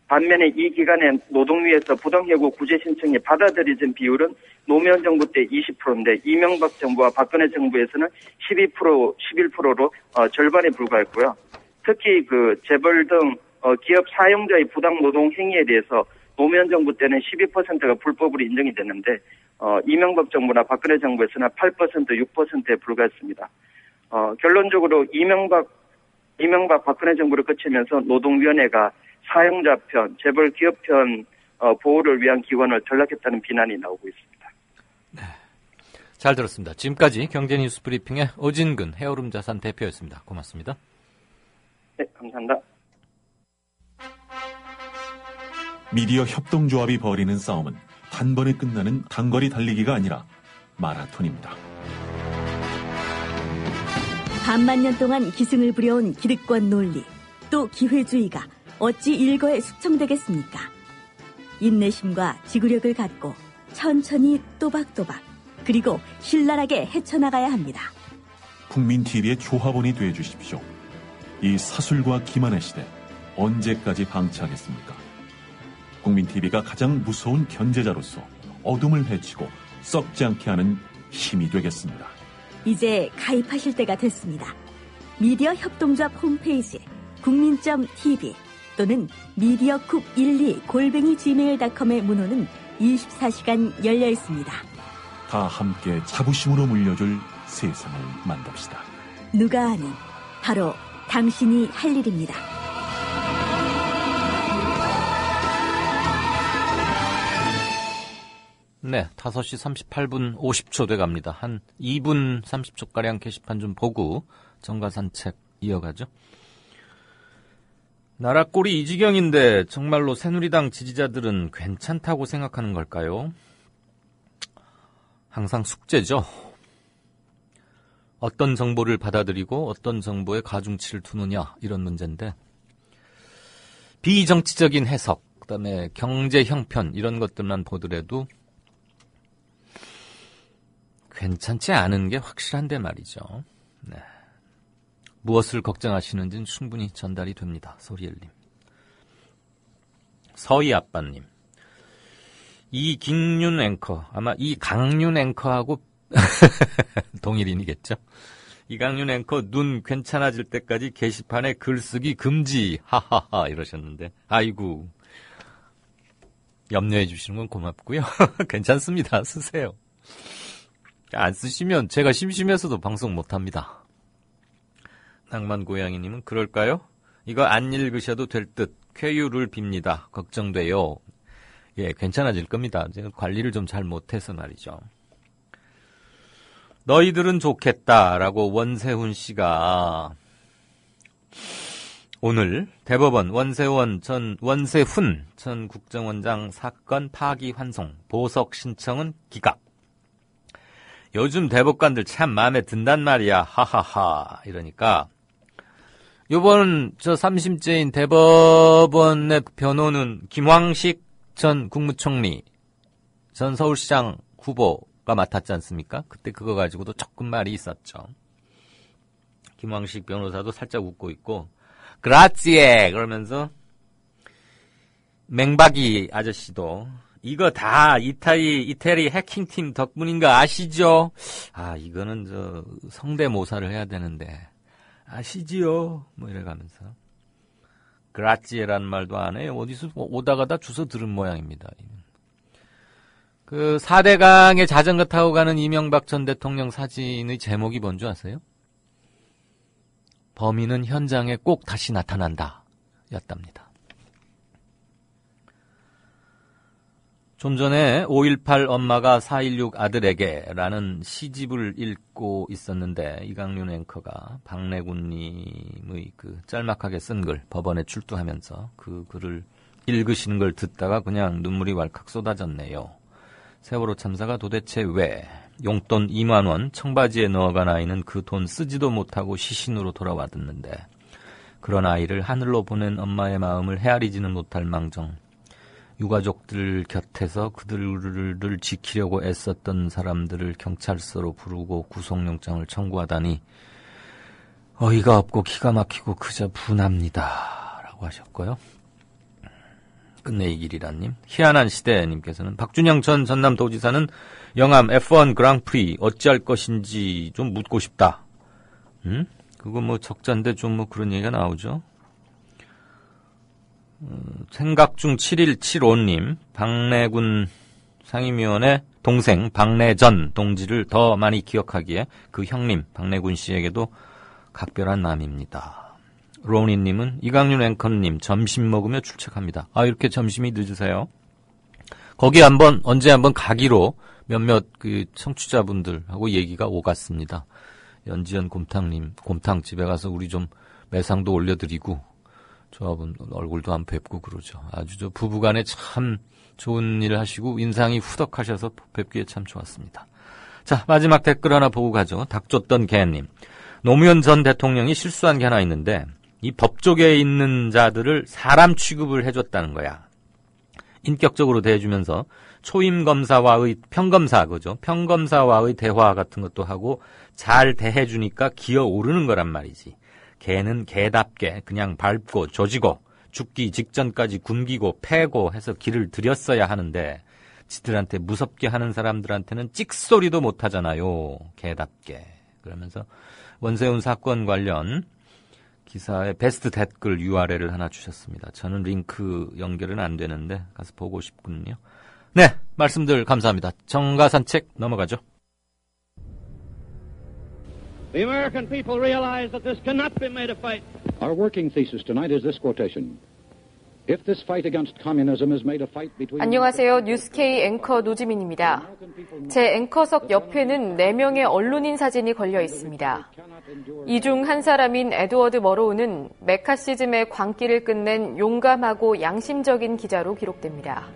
반면에 이 기간에 노동위에서 부당해고 구제 신청이 받아들여진 비율은 노무현 정부 때 20%인데 이명박 정부와 박근혜 정부에서는 12%, 11%로 절반에 불과했고요. 특히 그 재벌 등 기업 사용자의 부당 노동 행위에 대해서 노무현 정부 때는 12%가 불법으로 인정이 됐는데 이명박 정부나 박근혜 정부에서는 8%, 6%에 불과했습니다. 결론적으로 이명박 박근혜 정부를 거치면서 노동위원회가 사용자 편, 재벌 기업 편 보호를 위한 기관을 전락했다는 비난이 나오고 있습니다. 네, 잘 들었습니다. 지금까지 경제뉴스 브리핑의 어진근 헤어룸 자산 대표였습니다. 고맙습니다. 네, 감사합니다. 미디어 협동조합이 벌이는 싸움은 한 번에 끝나는 단거리 달리기가 아니라 마라톤입니다. 반만 년 동안 기승을 부려온 기득권 논리, 또 기회주의가 어찌 일거에 숙청되겠습니까? 인내심과 지구력을 갖고 천천히 또박또박 그리고 신랄하게 헤쳐나가야 합니다. 국민TV의 조합원이 되어주십시오. 이 사술과 기만의 시대 언제까지 방치하겠습니까? 국민TV가 가장 무서운 견제자로서 어둠을 헤치고 썩지 않게 하는 힘이 되겠습니다. 이제 가입하실 때가 됐습니다. 미디어 협동조합 홈페이지 국민.tv 또는 mediacoup12@gmail.com의 문호는 24시간 열려 있습니다. 다 함께 자부심으로 물려줄 세상을 만듭시다. 누가 아는 바로 당신이 할 일입니다. 네, 5시 38분 50초 돼갑니다. 한 2분 30초가량 게시판 좀 보고 정가 산책 이어가죠. 나라 꼴이 이 지경인데 정말로 새누리당 지지자들은 괜찮다고 생각하는 걸까요? 항상 숙제죠. 어떤 정보를 받아들이고 어떤 정보에 가중치를 두느냐 이런 문제인데 비정치적인 해석, 그다음에 경제 형편 이런 것들만 보더라도 괜찮지 않은 게 확실한데 말이죠. 네. 무엇을 걱정하시는지는 충분히 전달이 됩니다. 소리엘님. 서희 아빠님. 이김윤 앵커, 아마 이강윤 앵커하고 동일인이겠죠. 이강윤 앵커 눈 괜찮아질 때까지 게시판에 글쓰기 금지 하하하 이러셨는데 아이고 염려해 주시는 건 고맙고요. 괜찮습니다. 쓰세요. 안 쓰시면 제가 심심해서도 방송 못합니다. 낭만고양이님은 그럴까요? 이거 안 읽으셔도 될 듯 쾌유를 빕니다. 걱정돼요. 예, 괜찮아질 겁니다. 제가 관리를 좀 잘 못해서 말이죠. 너희들은 좋겠다라고 원세훈 씨가 오늘 대법원 원세훈 전 국정원장 사건 파기환송 보석 신청은 기각. 요즘 대법관들 참 마음에 든단 말이야. 하하하. 이러니까 요번 저 3심째인 대법원의 변호는 김황식 전 국무총리 전 서울시장 후보가 맡았지 않습니까? 그때 그거 가지고도 조금 말이 있었죠. 김황식 변호사도 살짝 웃고 있고 그라치에 그러면서 맹박이 아저씨도 이거 다 이태리 해킹팀 덕분인 거 아시죠? 아, 이거는 저 성대모사를 해야 되는데 아시지요? 뭐 이래가면서 그라치에라는 말도 안 해요. 어디서 오다가다 주워 들은 모양입니다. 그 4대강에 자전거 타고 가는 이명박 전 대통령 사진의 제목이 뭔지 아세요? 범인은 현장에 꼭 다시 나타난다 였답니다. 좀 전에 5.18 엄마가 4.16 아들에게 라는 시집을 읽고 있었는데 이강윤 앵커가 박래군님의 그 짤막하게 쓴 글 법원에 출두하면서 그 글을 읽으시는 걸 듣다가 그냥 눈물이 왈칵 쏟아졌네요. 세월호 참사가 도대체 왜 용돈 2만 원 청바지에 넣어간 아이는 그 돈 쓰지도 못하고 시신으로 돌아왔는데 그런 아이를 하늘로 보낸 엄마의 마음을 헤아리지는 못할 망정 유가족들 곁에서 그들을 지키려고 애썼던 사람들을 경찰서로 부르고 구속영장을 청구하다니 어이가 없고 기가 막히고 그저 분합니다. 라고 하셨고요. 끝내 이 길이라님. 희한한 시대님께서는 박준영 전 전남도지사는 영암 F1 그랑프리 어찌할 것인지 좀 묻고 싶다. 그거 뭐 적자인데 좀 뭐 그런 얘기가 나오죠. 생각 중 7175님, 박래군 상임위원회 동생 박래전 동지를 더 많이 기억하기에 그 형님 박래군 씨에게도 각별한 마음입니다. 로니님은 이강윤 앵커님 점심 먹으며 출첵합니다. 아, 이렇게 점심이 늦으세요? 거기 언제 한번 가기로 몇몇 그 청취자분들하고 얘기가 오갔습니다. 연지연 곰탕집에 가서 우리 좀 매상도 올려드리고 저분 얼굴도 안 뵙고 그러죠. 아주 저 부부간에 참 좋은 일을 하시고 인상이 후덕하셔서 뵙기에 참 좋았습니다. 자, 마지막 댓글 하나 보고 가죠. 닭줬던 개님. 노무현 전 대통령이 실수한 게 하나 있는데 이 법조계에 있는 자들을 사람 취급을 해줬다는 거야. 인격적으로 대해주면서 초임검사와의 평검사와의 대화 같은 것도 하고 잘 대해주니까 기어오르는 거란 말이지. 개는 개답게 그냥 밟고 조지고 죽기 직전까지 굶기고 패고 해서 길을 들였어야 하는데 지들한테 무섭게 하는 사람들한테는 찍소리도 못하잖아요. 개답게. 그러면서 원세훈 사건 관련 기사의 베스트 댓글 URL을 하나 주셨습니다. 저는 링크 연결은 안 되는데 가서 보고 싶군요. 네, 말씀들 감사합니다. 정가산책 넘어가죠. The American people realize that this cannot be made a fight. Our working thesis tonight is this quotation. If this fight against communism is made a fight between... 안녕하세요. 뉴스K 앵커 노지민입니다. 제 앵커석 옆에는 4명의 언론인 사진이 걸려 있습니다. 이 중 한 사람인 에드워드 머로우는 메카시즘의 광기를 끝낸 용감하고 양심적인 기자로 기록됩니다.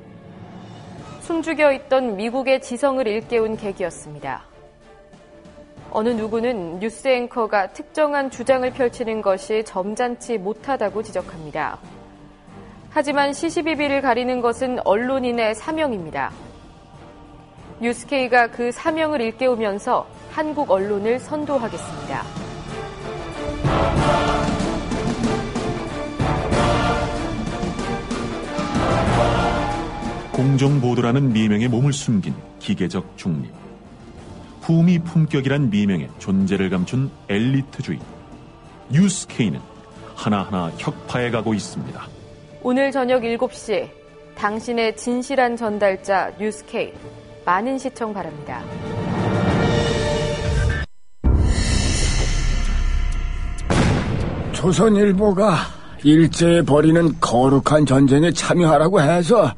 숨죽여 있던 미국의 지성을 일깨운 계기였습니다. 어느 누구는 뉴스 앵커가 특정한 주장을 펼치는 것이 점잖지 못하다고 지적합니다. 하지만 시시비비를 가리는 것은 언론인의 사명입니다. 뉴스K가 그 사명을 일깨우면서 한국 언론을 선도하겠습니다. 공정보도라는 미명에 몸을 숨긴 기계적 중립. 품위 품격이란 미명의 존재를 감춘 엘리트주의. 뉴스K는 하나하나 혁파해 가고 있습니다. 오늘 저녁 7시 당신의 진실한 전달자 뉴스K 많은 시청 바랍니다. 조선일보가 일제에 벌이는 거룩한 전쟁에 참여하라고 해서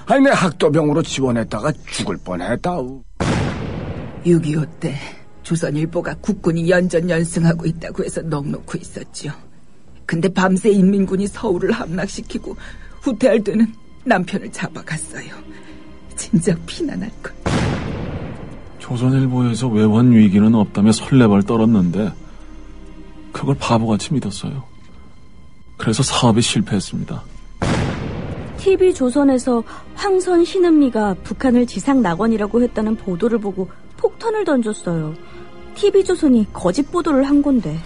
내 학도병으로 지원했다가 죽을 뻔했다우. 6.25 때 조선일보가 국군이 연전연승하고 있다고 해서 넋놓고 있었지요. 근데 밤새 인민군이 서울을 함락시키고 후퇴할 때는 남편을 잡아갔어요. 진짜 피난할걸. 조선일보에서 외환 위기는 없다며 설레발 떨었는데 그걸 바보같이 믿었어요. 그래서 사업에 실패했습니다. TV조선에서 황선 신은미가 북한을 지상 낙원이라고 했다는 보도를 보고 폭탄을 던졌어요. TV조선이 거짓 보도를 한 건데.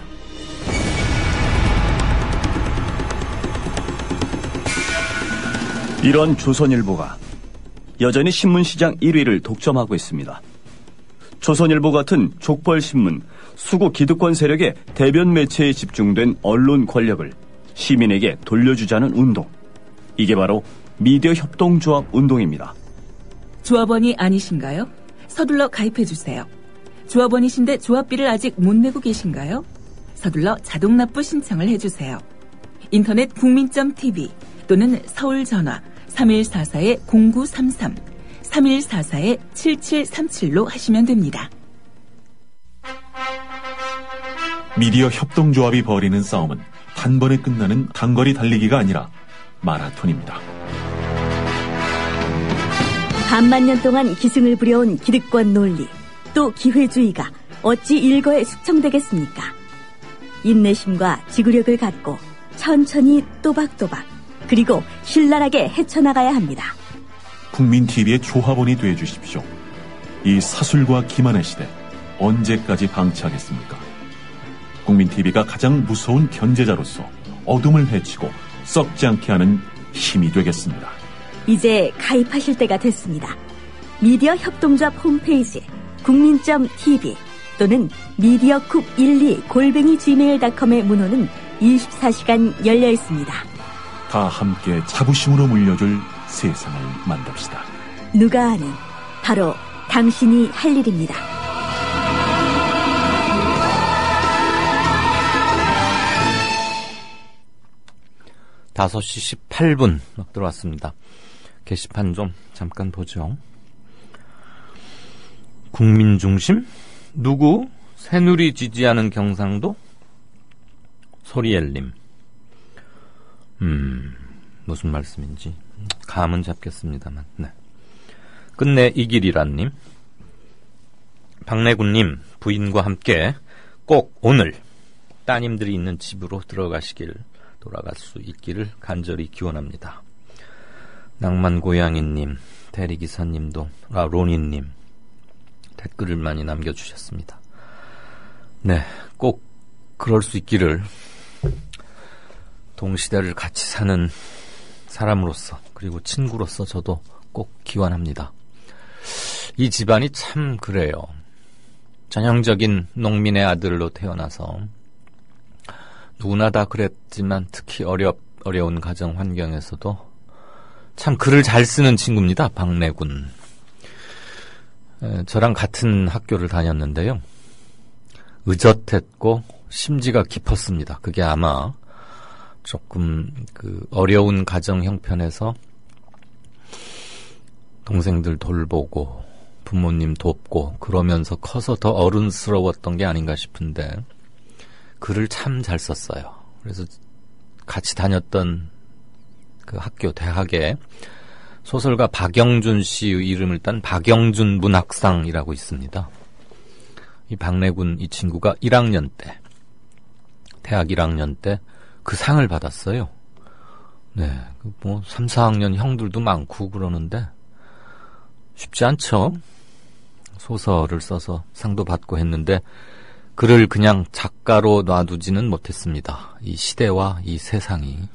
이런 조선일보가 여전히 신문시장 1위를 독점하고 있습니다. 조선일보 같은 족벌신문, 수구 기득권 세력의 대변 매체에 집중된 언론 권력을 시민에게 돌려주자는 운동. 이게 바로 미디어 협동조합 운동입니다. 조합원이 아니신가요? 서둘러 가입해주세요. 조합원이신데 조합비를 아직 못 내고 계신가요? 서둘러 자동납부 신청을 해주세요. 인터넷 국민.tv 또는 서울전화 3144-0933, 3144-7737로 하시면 됩니다. 미디어 협동조합이 벌이는 싸움은 단번에 끝나는 단거리 달리기가 아니라 마라톤입니다. 반만 년 동안 기승을 부려온 기득권 논리, 또 기회주의가 어찌 일거에 숙청되겠습니까? 인내심과 지구력을 갖고 천천히 또박또박 그리고 신랄하게 헤쳐나가야 합니다. 국민TV의 조합원이 되어주십시오. 이 사술과 기만의 시대 언제까지 방치하겠습니까? 국민TV가 가장 무서운 견제자로서 어둠을 헤치고 썩지 않게 하는 힘이 되겠습니다. 이제 가입하실 때가 됐습니다. 미디어 협동조합 홈페이지 국민.tv 또는 mediacoup12@gmail.com의 문호는 24시간 열려 있습니다. 다 함께 자부심으로 물려줄 세상을 만듭시다. 누가 아는 바로 당신이 할 일입니다. 다섯 시 18분 막 들어왔습니다. 게시판 좀 잠깐 보죠. 국민중심? 누구? 새누리 지지하는 경상도? 소리엘님. 무슨 말씀인지 감은 잡겠습니다만. 네. 끝내 이길이란님. 박내군님, 부인과 함께 꼭 오늘 따님들이 있는 집으로 돌아갈 수 있기를 간절히 기원합니다. 낭만고양이님, 대리기사님도, 로니님, 댓글을 많이 남겨주셨습니다. 네, 꼭 그럴 수 있기를 동시대를 같이 사는 사람으로서 그리고 친구로서 저도 꼭 기원합니다. 이 집안이 참 그래요. 전형적인 농민의 아들로 태어나서 누구나 다 그랬지만 특히 어려운 가정 환경에서도 참 글을 잘 쓰는 친구입니다. 박내군. 저랑 같은 학교를 다녔는데요. 의젓했고 심지가 깊었습니다. 그게 아마 조금 어려운 가정 형편에서 동생들 돌보고 부모님 돕고 그러면서 커서 더 어른스러웠던 게 아닌가 싶은데 글을 참 잘 썼어요. 그래서 같이 다녔던 그 학교 대학에 소설가 박영준 씨의 이름을 딴 박영준 문학상이라고 있습니다. 이 박래군 이 친구가 1학년 때, 대학 1학년 때 그 상을 받았어요. 네, 뭐 3, 4학년 형들도 많고 그러는데 쉽지 않죠. 소설을 써서 상도 받고 했는데 그를 그냥 작가로 놔두지는 못했습니다. 이 시대와 이 세상이.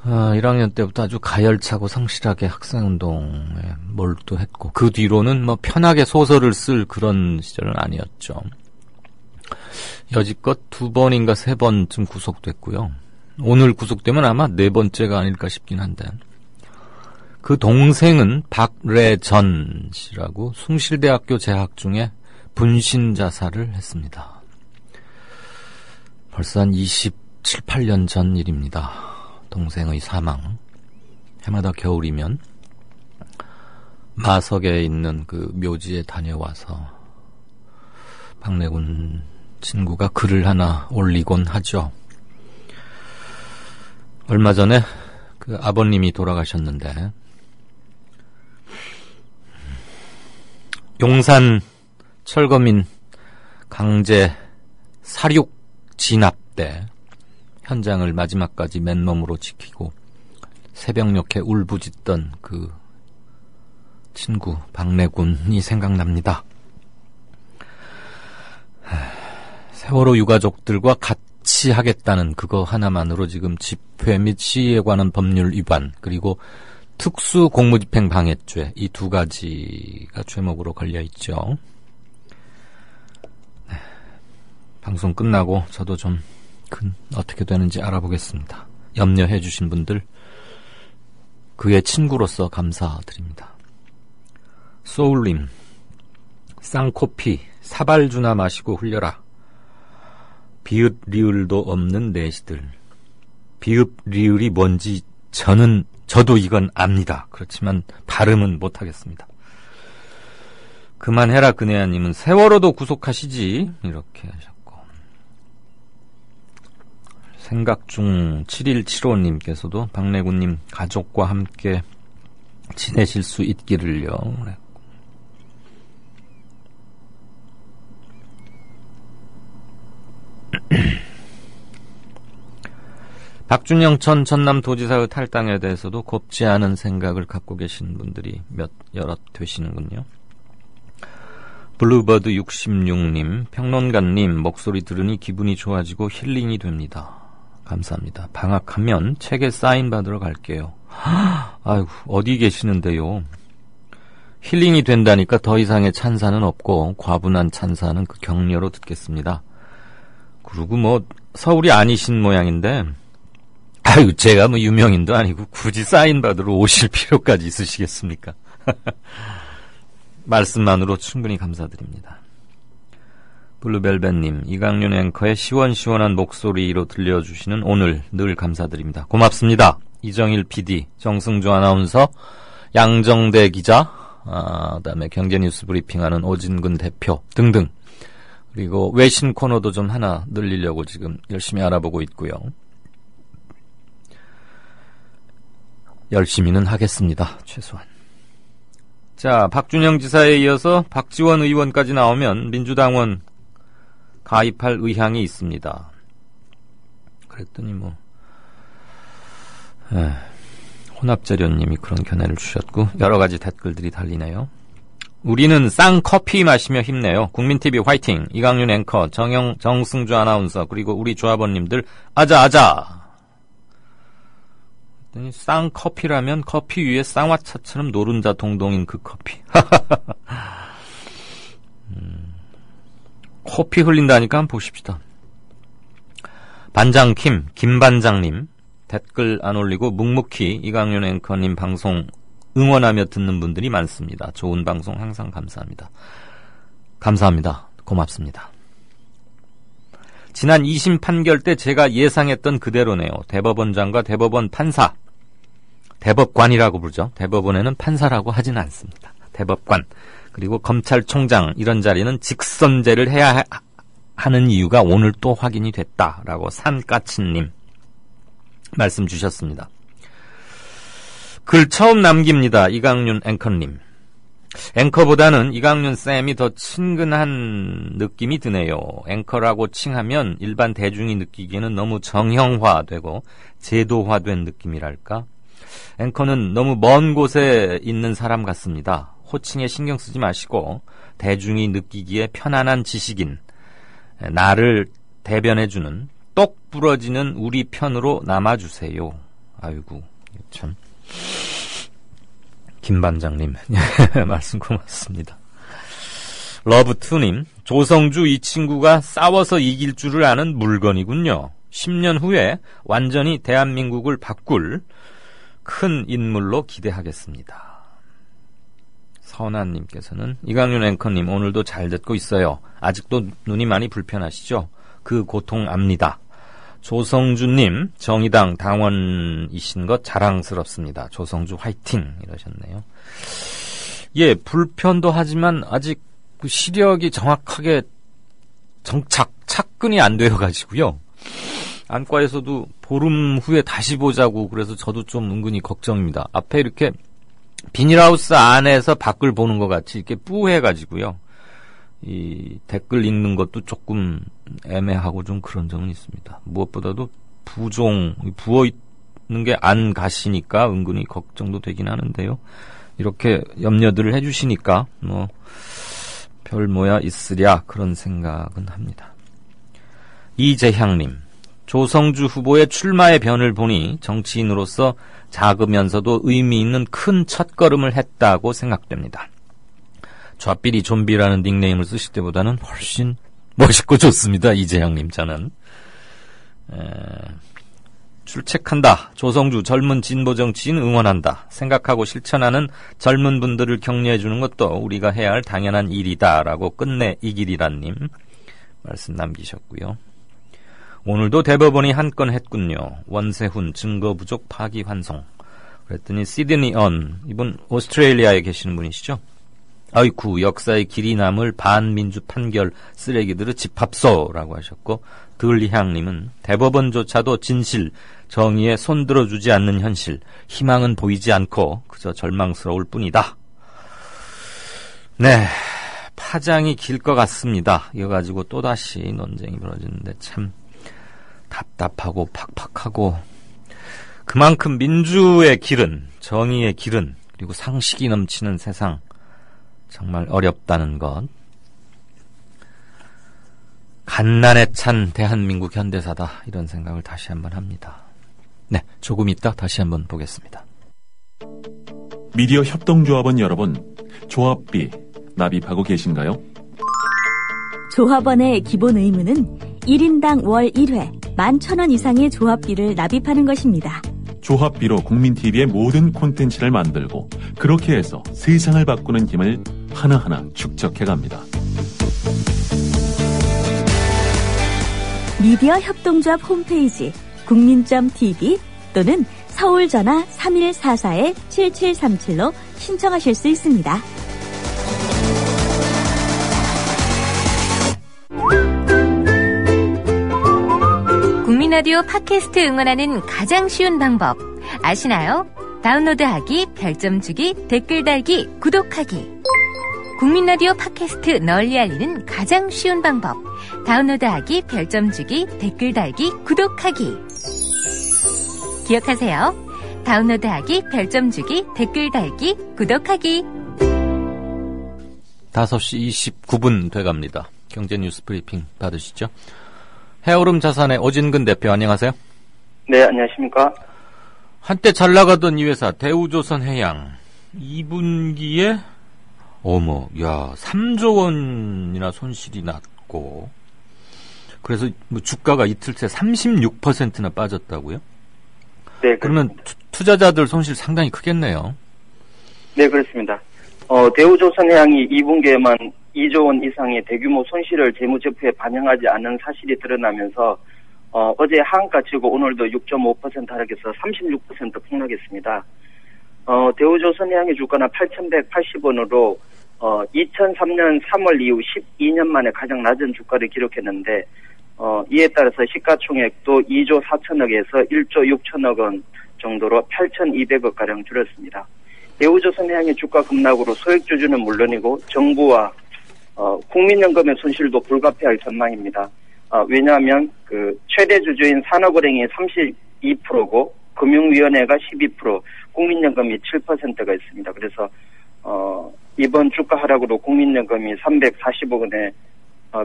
1학년 때부터 아주 가열차고 성실하게 학생운동에 몰두했고 그 뒤로는 뭐 편하게 소설을 쓸 그런 시절은 아니었죠. 여지껏 2번인가 3번쯤 구속됐고요. 오늘 구속되면 아마 4번째가 아닐까 싶긴 한데 그 동생은 박래전 씨라고 숭실대학교 재학 중에 분신 자살을 했습니다. 벌써 한 27, 8년 전 일입니다. 동생의 사망. 해마다 겨울이면 마석에 있는 그 묘지에 다녀와서 박래군 친구가 글을 하나 올리곤 하죠. 얼마 전에 그 아버님이 돌아가셨는데 용산 철거민 강제 사륙 진압 때 현장을 마지막까지 맨몸으로 지키고 새벽녘에 울부짖던 그 친구 박래군이 생각납니다. 세월호 유가족들과 같이 하겠다는 그거 하나만으로 지금 집회 및 시위에 관한 법률 위반 그리고 특수 공무집행 방해죄 이 2가지가 죄목으로 걸려있죠. 네. 방송 끝나고 저도 좀 어떻게 되는지 알아보겠습니다. 염려해 주신 분들 그의 친구로서 감사드립니다. 소울님 쌍코피 사발주나 마시고 흘려라. 비읍 리을도 없는 내시들. 비읍 리을이 뭔지 저도 이건 압니다. 그렇지만 발음은 못하겠습니다. 그만해라 그네야님은 세월호도 구속하시지 이렇게 하셨고 생각중 7175님께서도 박래군님 가족과 함께 지내실 수 있기를요. 박준영 전 전남도지사의 탈당에 대해서도 곱지 않은 생각을 갖고 계신 분들이 여럿 되시는군요. 블루버드 66님, 평론가님 목소리 들으니 기분이 좋아지고 힐링이 됩니다. 감사합니다. 방학하면 책에 사인 받으러 갈게요. 아이고, 어디 계시는데요? 힐링이 된다니까 더 이상의 찬사는 없고 과분한 찬사는 그 격려로 듣겠습니다. 그리고 뭐 서울이 아니신 모양인데 아유 제가 뭐 유명인도 아니고 굳이 사인 받으러 오실 필요까지 있으시겠습니까? 말씀만으로 충분히 감사드립니다. 블루벨벳님 이강윤 앵커의 시원시원한 목소리로 들려주시는 오늘 늘 감사드립니다. 고맙습니다. 이정일 PD, 정승주 아나운서, 양정대 기자, 그다음에 경제뉴스 브리핑하는 오진근 대표 등등 그리고 외신 코너도 좀 하나 늘리려고 지금 열심히 알아보고 있고요. 열심히는 하겠습니다. 최소한. 자, 박준영 지사에 이어서 박지원 의원까지 나오면 민주당원 가입할 의향이 있습니다. 그랬더니 뭐 혼합재료님이 그런 견해를 주셨고 여러 가지 댓글들이 달리네요. 우리는 쌍커피 마시며 힘내요. 국민TV 화이팅. 이강윤 앵커, 정승주 아나운서 그리고 우리 조합원님들 아자아자. 쌍커피라면 커피 위에 쌍화차처럼 노른자 동동인 그 커피. 커피 흘린다니까 한번 보십시다. 반장킴, 김반장님 댓글 안 올리고 묵묵히 이강윤 앵커님 방송 응원하며 듣는 분들이 많습니다. 좋은 방송 항상 감사합니다. 감사합니다. 고맙습니다. 지난 2심 판결 때 제가 예상했던 그대로네요. 대법원장과 대법원 판사, 대법관이라고 부르죠. 대법원에는 판사라고 하진 않습니다. 대법관, 그리고 검찰총장 이런 자리는 직선제를 해야 하는 이유가 오늘 또 확인이 됐다라고 산까치님 말씀 주셨습니다. 글 처음 남깁니다. 이강윤 앵커님. 앵커보다는 이강윤 쌤이 더 친근한 느낌이 드네요. 앵커라고 칭하면 일반 대중이 느끼기에는 너무 정형화되고 제도화된 느낌이랄까. 앵커는 너무 먼 곳에 있는 사람 같습니다. 호칭에 신경 쓰지 마시고 대중이 느끼기에 편안한 지식인, 나를 대변해주는 똑 부러지는 우리 편으로 남아주세요. 아이고 참. 김 반장님 말씀 고맙습니다. 러브투님, 조성주 이 친구가 싸워서 이길 줄을 아는 물건이군요. 10년 후에 완전히 대한민국을 바꿀 큰 인물로 기대하겠습니다. 선아님께서는 이강윤 앵커님 오늘도 잘 듣고 있어요. 아직도 눈이 많이 불편하시죠? 그 고통 압니다. 조성주님, 정의당 당원이신 것 자랑스럽습니다. 조성주 화이팅 이러셨네요. 예, 불편도 하지만 아직 그 시력이 정확하게 착근이 안 되어가지고요. 안과에서도 보름 후에 다시 보자고 그래서 저도 좀 은근히 걱정입니다. 앞에 이렇게 비닐하우스 안에서 밖을 보는 것 같이 이렇게 뿌해가지고요. 이 댓글 읽는 것도 조금 애매하고 좀 그런 점은 있습니다. 무엇보다도 부어 있는 게 안 가시니까 은근히 걱정도 되긴 하는데요. 이렇게 염려들을 해주시니까 뭐 별 뭐야 있으랴 그런 생각은 합니다. 이재향님, 조성주 후보의 출마의 변을 보니 정치인으로서 작으면서도 의미 있는 큰 첫걸음을 했다고 생각됩니다. 좌삘이 좀비라는 닉네임을 쓰실 때보다는 훨씬 멋있고 좋습니다. 이재향님, 저는. 출첵한다. 조성주 젊은 진보 정치인 응원한다. 생각하고 실천하는 젊은 분들을 격려해주는 것도 우리가 해야 할 당연한 일이다. 라고 끝내 이길이라님 말씀 남기셨고요. 오늘도 대법원이 한 건 했군요. 원세훈 증거 부족 파기환송. 그랬더니 시드니 이분 오스트레일리아에 계시는 분이시죠? 아이쿠, 역사의 길이 남을 반민주 판결 쓰레기들을 집합소라고 하셨고, 들리향님은 대법원조차도 진실, 정의에 손들어주지 않는 현실, 희망은 보이지 않고 그저 절망스러울 뿐이다. 네, 파장이 길 것 같습니다. 이거 가지고 또다시 논쟁이 벌어지는데 참 답답하고 팍팍하고, 그만큼 민주의 길은, 정의의 길은, 그리고 상식이 넘치는 세상 정말 어렵다는 것. 갓난에 찬 대한민국 현대사다, 이런 생각을 다시 한번 합니다. 네, 조금 있다 다시 한번 보겠습니다. 미디어 협동조합원 여러분, 조합비 납입하고 계신가요? 조합원의 기본 의무는 1인당 월 1회 11,000원 이상의 조합비를 납입하는 것입니다. 조합비로 국민TV의 모든 콘텐츠를 만들고 그렇게 해서 세상을 바꾸는 힘을 하나하나 축적해갑니다. 미디어 협동조합 홈페이지 국민.tv 또는 서울전화 3144-7737로 신청하실 수 있습니다. 국민라디오 팟캐스트 응원하는 가장 쉬운 방법 아시나요? 다운로드하기, 별점 주기, 댓글 달기, 구독하기. 국민라디오 팟캐스트 널리 알리는 가장 쉬운 방법. 다운로드하기, 별점 주기, 댓글 달기, 구독하기. 기억하세요. 다운로드하기, 별점 주기, 댓글 달기, 구독하기. 5시 29분 돼갑니다. 경제뉴스 브리핑 받으시죠? 해오름 자산의 오진근 대표, 안녕하세요. 네, 안녕하십니까. 한때 잘 나가던 이 회사 대우조선해양 2분기에 3조 원이나 손실이 났고, 그래서 뭐 주가가 이틀 새 36%나 빠졌다고요? 네. 그러면 투자자들 손실 상당히 크겠네요. 네, 그렇습니다. 대우조선해양이 2분기에만 2조 원 이상의 대규모 손실을 재무제표에 반영하지 않은 사실이 드러나면서 어제 하한가 치고 오늘도 6.5% 하락해서 36% 폭락했습니다. 대우조선해양의 주가는 8,180원으로 2003년 3월 이후 12년 만에 가장 낮은 주가를 기록했는데, 이에 따라서 시가총액도 2조 4천억에서 1조 6천억 원 정도로 8,200억 가량 줄었습니다. 대우조선해양의 주가 급락으로 소액주주는 물론이고 정부와 국민연금의 손실도 불가피할 전망입니다. 왜냐하면 그 최대 주주인 산업은행이 32%고 금융위원회가 12%, 국민연금이 7%가 있습니다. 그래서 이번 주가 하락으로 국민연금이 340억 원의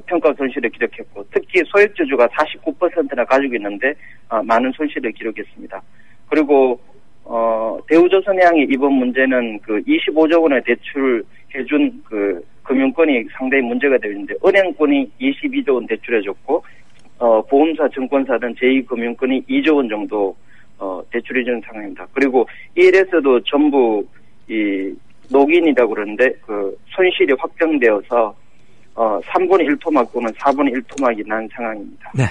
평가 손실을 기록했고, 특히 소액주주가 49%나 가지고 있는데 많은 손실을 기록했습니다. 그리고 대우조선해양의 이번 문제는 그 25조 원의 대출해준 그 금융권이 상당히 문제가 되어 있는데, 은행권이 22조 원 대출해줬고 보험사, 증권사든 제2금융권이 2조 원 정도 대출해주는 상황입니다. 그리고 이 일에서도 전부 이 녹인이라고 그러는데 그 손실이 확정되어서 3분의 1토막 또는 4분의 1토막이 난 상황입니다. 네.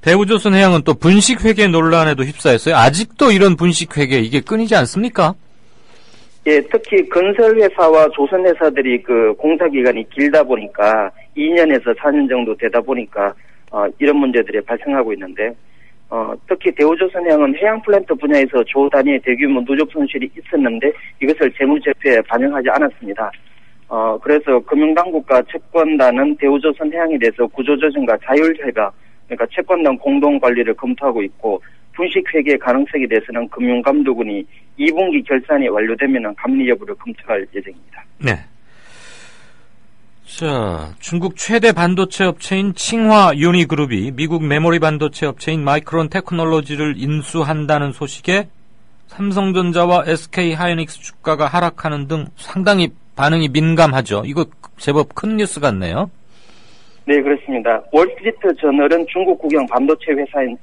대우조선해양은 또 분식회계 논란에도 휩싸였어요. 아직도 이런 분식회계 이게 끊이지 않습니까? 예, 특히 건설회사와 조선회사들이 그 공사기간이 길다 보니까 2년에서 4년 정도 되다 보니까 이런 문제들이 발생하고 있는데, 특히 대우조선해양은 해양플랜트 분야에서 조 단위의 대규모 누적 손실이 있었는데 이것을 재무제표에 반영하지 않았습니다. 그래서 금융당국과 채권단은 대우조선해양에 대해서 구조조정과 자율협약, 그러니까 채권단 공동관리를 검토하고 있고, 분식회계 가능성에 대해서는 금융감독원이 2분기 결산이 완료되면 감리 여부를 검토할 예정입니다. 네. 자, 중국 최대 반도체 업체인 칭화 유니그룹이 미국 메모리 반도체 업체인 마이크론 테크놀로지를 인수한다는 소식에 삼성전자와 SK 하이닉스 주가가 하락하는 등 상당히 반응이 민감하죠. 이거 제법 큰 뉴스 같네요. 네, 그렇습니다. 월스트리트 저널은 중국 국영 반도체 회사인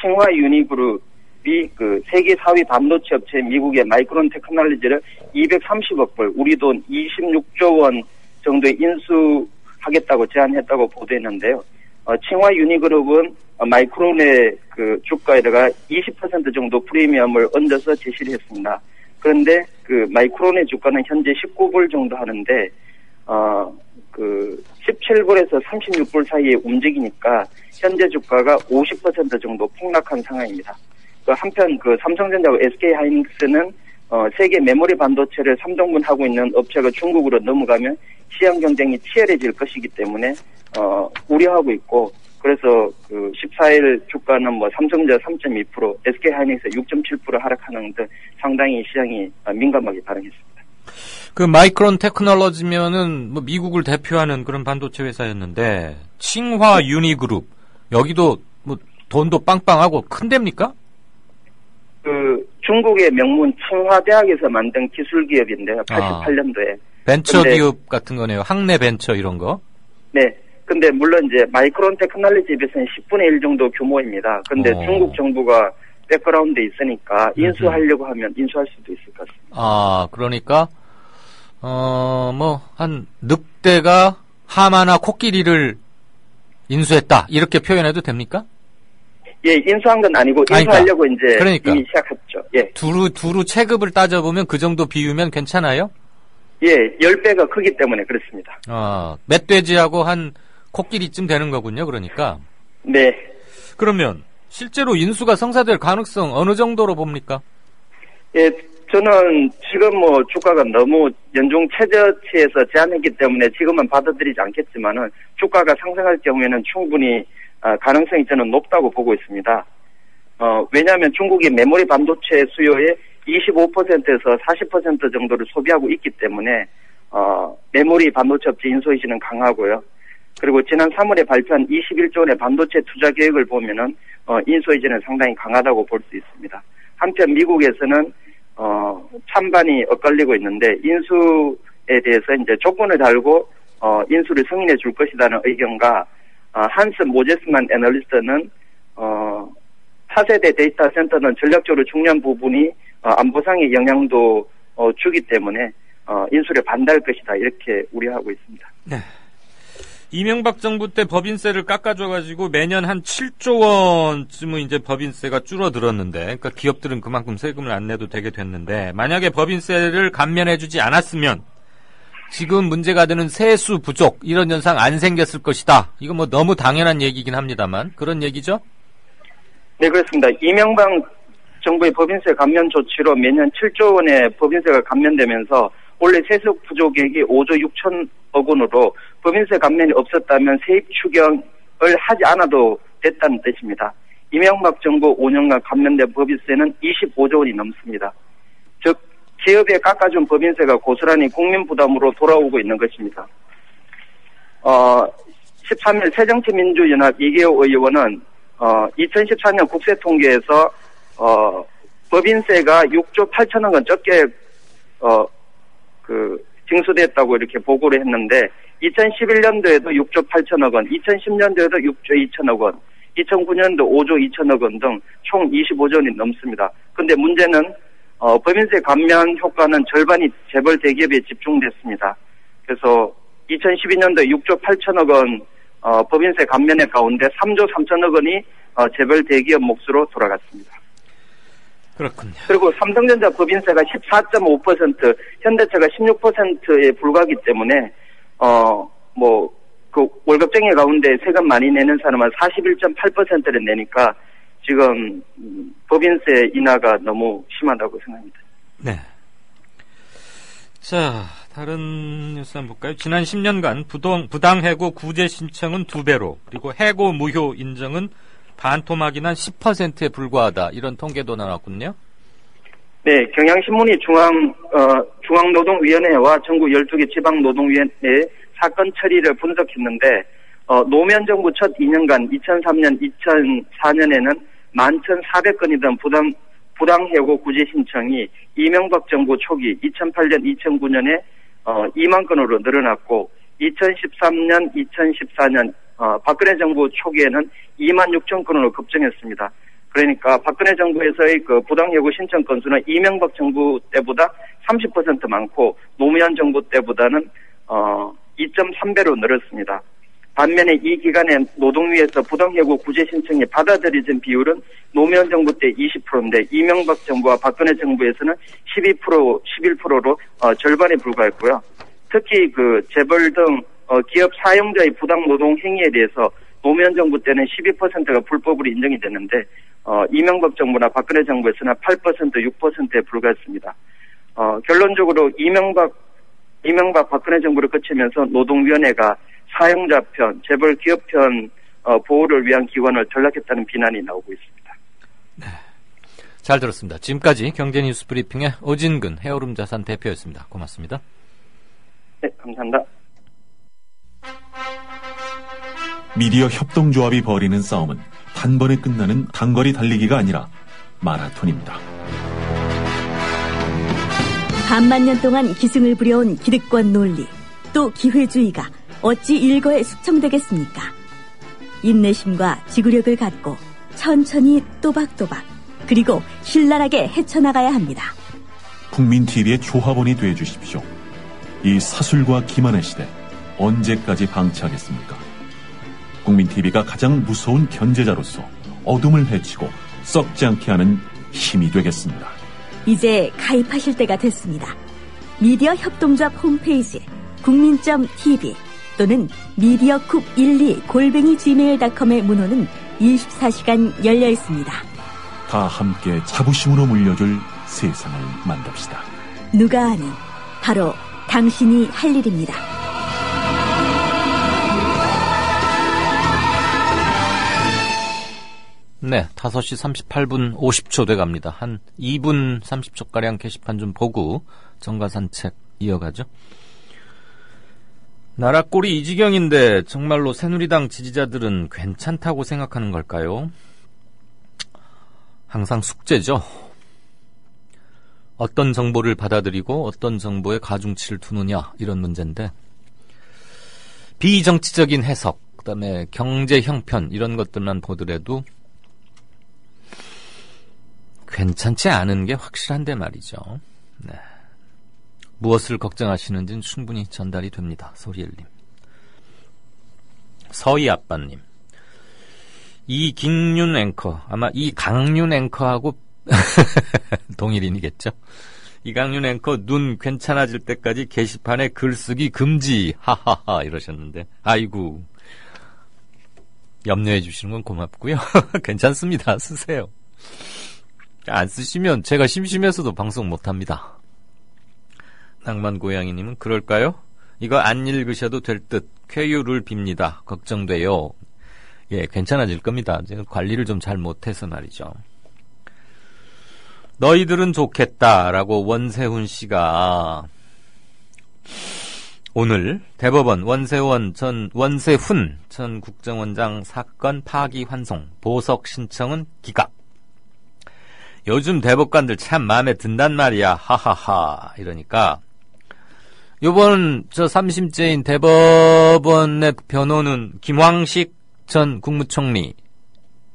칭화 유니그룹이 그 세계 4위 반도체 업체 미국의 마이크론 테크놀로지를 230억 불, 우리 돈 26조 원 정도에 인수하겠다고 제안했다고 보도했는데요. 칭화 유니그룹은 마이크론의 그 주가에다가 20% 정도 프리미엄을 얹어서 제시를 했습니다. 그런데 그 마이크론의 주가는 현재 19불 정도 하는데 그 17불에서 36불 사이에 움직이니까 현재 주가가 50% 정도 폭락한 상황입니다. 한편 그 삼성전자와 SK 하이닉스는 세계 메모리 반도체를 3등분 하고 있는 업체가 중국으로 넘어가면 시장 경쟁이 치열해질 것이기 때문에 우려하고 있고, 그래서 그 14일 주가는 뭐 삼성전자 3.2%, SK 하이닉스 6.7% 하락하는 등 상당히 시장이 민감하게 반응했습니다. 그 마이크론 테크놀로지면은 뭐 미국을 대표하는 그런 반도체 회사였는데, 칭화 유니그룹 여기도 뭐 돈도 빵빵하고 큰 데입니까? 그 중국의 명문 칭화대학에서 만든 기술 기업인데요. 88년도에. 벤처 기업 같은 거네요. 학내 벤처 이런 거. 네. 근데 물론 이제 마이크론 테크놀로지에 비해서는 10분의 1 정도 규모입니다. 근데 중국 정부가 백그라운드에 있으니까 인수하려고 하면 인수할 수도 있을 것 같습니다. 그러니까 뭐 한 늑대가 하마나 코끼리를 인수했다 이렇게 표현해도 됩니까? 예, 인수한 건 아니고 인수하려고 이제 이미 시작했죠. 예. 두루 체급을 따져보면 그 정도 비유면 괜찮아요? 예, 10배가 크기 때문에 그렇습니다. 멧돼지하고 한 코끼리쯤 되는 거군요, 그러니까. 네. 그러면 실제로 인수가 성사될 가능성 어느 정도로 봅니까? 예, 저는 지금 뭐 주가가 너무 연중 최저치에서 제한했기 때문에 지금은 받아들이지 않겠지만은 주가가 상승할 경우에는 충분히 가능성이 저는 높다고 보고 있습니다. 왜냐하면 중국이 메모리 반도체 수요의 25%에서 40% 정도를 소비하고 있기 때문에 메모리 반도체 업체 인수 의지는 강하고요. 그리고 지난 3월에 발표한 21조 원의 반도체 투자 계획을 보면은 인수 의지는 상당히 강하다고 볼 수 있습니다. 한편 미국에서는 찬반이 엇갈리고 있는데 인수에 대해서 이제 조건을 달고 인수를 승인해 줄 것이라는 의견과 한스 모제스만 애널리스트는 차세대 데이터 센터는 전략적으로 중요한 부분이 안보상의 영향도 주기 때문에 인수를 반대할 것이다 이렇게 우려하고 있습니다. 네. 이명박 정부 때 법인세를 깎아줘가지고 매년 한 7조 원쯤은 이제 법인세가 줄어들었는데, 그러니까 기업들은 그만큼 세금을 안 내도 되게 됐는데, 만약에 법인세를 감면해주지 않았으면 지금 문제가 되는 세수 부족 이런 현상 안 생겼을 것이다. 이거 뭐 너무 당연한 얘기긴 합니다만 그런 얘기죠? 네, 그렇습니다. 이명박 정부의 법인세 감면 조치로 매년 7조 원의 법인세가 감면되면서 원래 세속 부족액이 5조 6천억 원으로 법인세 감면이 없었다면 세입 추경을 하지 않아도 됐다는 뜻입니다. 이명박 정부 5년간 감면된 법인세는 25조 원이 넘습니다. 즉 기업에 깎아준 법인세가 고스란히 국민 부담으로 돌아오고 있는 것입니다. 13일 새정치민주연합 이계호 의원은 2014년 국세통계에서 법인세가 6조 8천억 원 적게 징수됐다고 이렇게 보고를 했는데 2011년도에도 6조 8천억 원, 2010년도에도 6조 2천억 원, 2009년도 5조 2천억 원 등 총 25조 원이 넘습니다. 그런데 문제는 법인세 감면 효과는 절반이 재벌 대기업에 집중됐습니다. 그래서 2012년도에 6조 8천억 원 법인세 감면액 가운데 3조 3천억 원이 재벌 대기업 몫으로 돌아갔습니다. 그렇군요. 그리고 삼성전자 법인세가 14.5%, 현대차가 16%에 불과하기 때문에 그 월급쟁이 가운데 세금 많이 내는 사람은 41.8%를 내니까 지금 법인세 인하가 너무 심하다고 생각합니다. 네. 자, 다른 뉴스 한번 볼까요? 지난 10년간 부당해고 구제 신청은 2배로, 그리고 해고 무효 인정은 반토막이 난 10%에 불과하다. 이런 통계도 나왔군요. 네, 경향신문이 중앙노동위원회와 전국 12개 지방노동위원회의 사건 처리를 분석했는데 노무현 정부 첫 2년간 2003년, 2004년에는 11,400건이던 부당해고 구제 신청이 이명박 정부 초기 2008년, 2009년에 2만 건으로 늘어났고 2013년, 2014년 박근혜 정부 초기에는 2만 6천 건으로 급증했습니다. 그러니까 박근혜 정부에서의 그 부당해고 신청 건수는 이명박 정부 때보다 30% 많고 노무현 정부 때보다는 2.3배로 늘었습니다. 반면에 이 기간에 노동위에서 부당해고 구제 신청이 받아들여진 비율은 노무현 정부 때 20%인데 이명박 정부와 박근혜 정부에서는 12%, 11%로 절반에 불과했고요. 특히 그 재벌 등 기업 사용자의 부당 노동 행위에 대해서 노무현 정부 때는 12%가 불법으로 인정이 됐는데 이명박 정부나 박근혜 정부에서는 8%, 6%에 불과했습니다. 결론적으로 이명박 박근혜 정부를 거치면서 노동위원회가 사용자 편, 재벌 기업 편 보호를 위한 기관을 전락했다는 비난이 나오고 있습니다. 네, 잘 들었습니다. 지금까지 경제뉴스 브리핑의 오진근 헤어룸 자산 대표였습니다. 고맙습니다. 네, 감사합니다. 미디어 협동조합이 벌이는 싸움은 단번에 끝나는 단거리 달리기가 아니라 마라톤입니다. 반만 년 동안 기승을 부려온 기득권 논리, 또 기회주의가 어찌 일거에 숙청되겠습니까? 인내심과 지구력을 갖고 천천히 또박또박 그리고 신랄하게 헤쳐나가야 합니다. 국민TV의 조합원이 되어주십시오. 이 사술과 기만의 시대 언제까지 방치하겠습니까? 국민TV가 가장 무서운 견제자로서 어둠을 헤치고 썩지 않게 하는 힘이 되겠습니다. 이제 가입하실 때가 됐습니다. 미디어 협동조합 홈페이지 국민.tv 또는 mediacoup12@gmail.com의 문호는 24시간 열려 있습니다. 다 함께 자부심으로 물려줄 세상을 만듭시다. 누가 아는 바로 당신이 할 일입니다. 네, 5시 38분 50초 돼갑니다. 한 2분 30초가량 게시판 좀 보고 정가 산책 이어가죠. 나라 꼴이 이 지경인데 정말로 새누리당 지지자들은 괜찮다고 생각하는 걸까요? 항상 숙제죠. 어떤 정보를 받아들이고 어떤 정보에 가중치를 두느냐 이런 문제인데 비정치적인 해석, 그다음에 경제 형편 이런 것들만 보더라도 괜찮지 않은 게 확실한데 말이죠. 네. 무엇을 걱정하시는지는 충분히 전달이 됩니다. 소리엘님. 서희 아빠님. 이김윤 앵커, 아마 이강윤 앵커하고 동일인이겠죠. 이강윤 앵커 눈 괜찮아질 때까지 게시판에 글쓰기 금지 하하하 이러셨는데 아이고 염려해 주시는 건 고맙고요. 괜찮습니다. 쓰세요. 안 쓰시면 제가 심심해서도 방송 못합니다. 낭만고양이님은 그럴까요? 이거 안 읽으셔도 될 듯 쾌유를 빕니다. 걱정돼요. 예, 괜찮아질 겁니다. 제가 관리를 좀 잘 못해서 말이죠. 너희들은 좋겠다라고 원세훈 씨가 오늘 대법원 원세훈 전 국정원장 사건 파기환송 보석 신청은 기각. 요즘 대법관들 참 마음에 든단 말이야. 하하하. 이러니까 요번 3심째인 대법원의 변호는 김황식 전 국무총리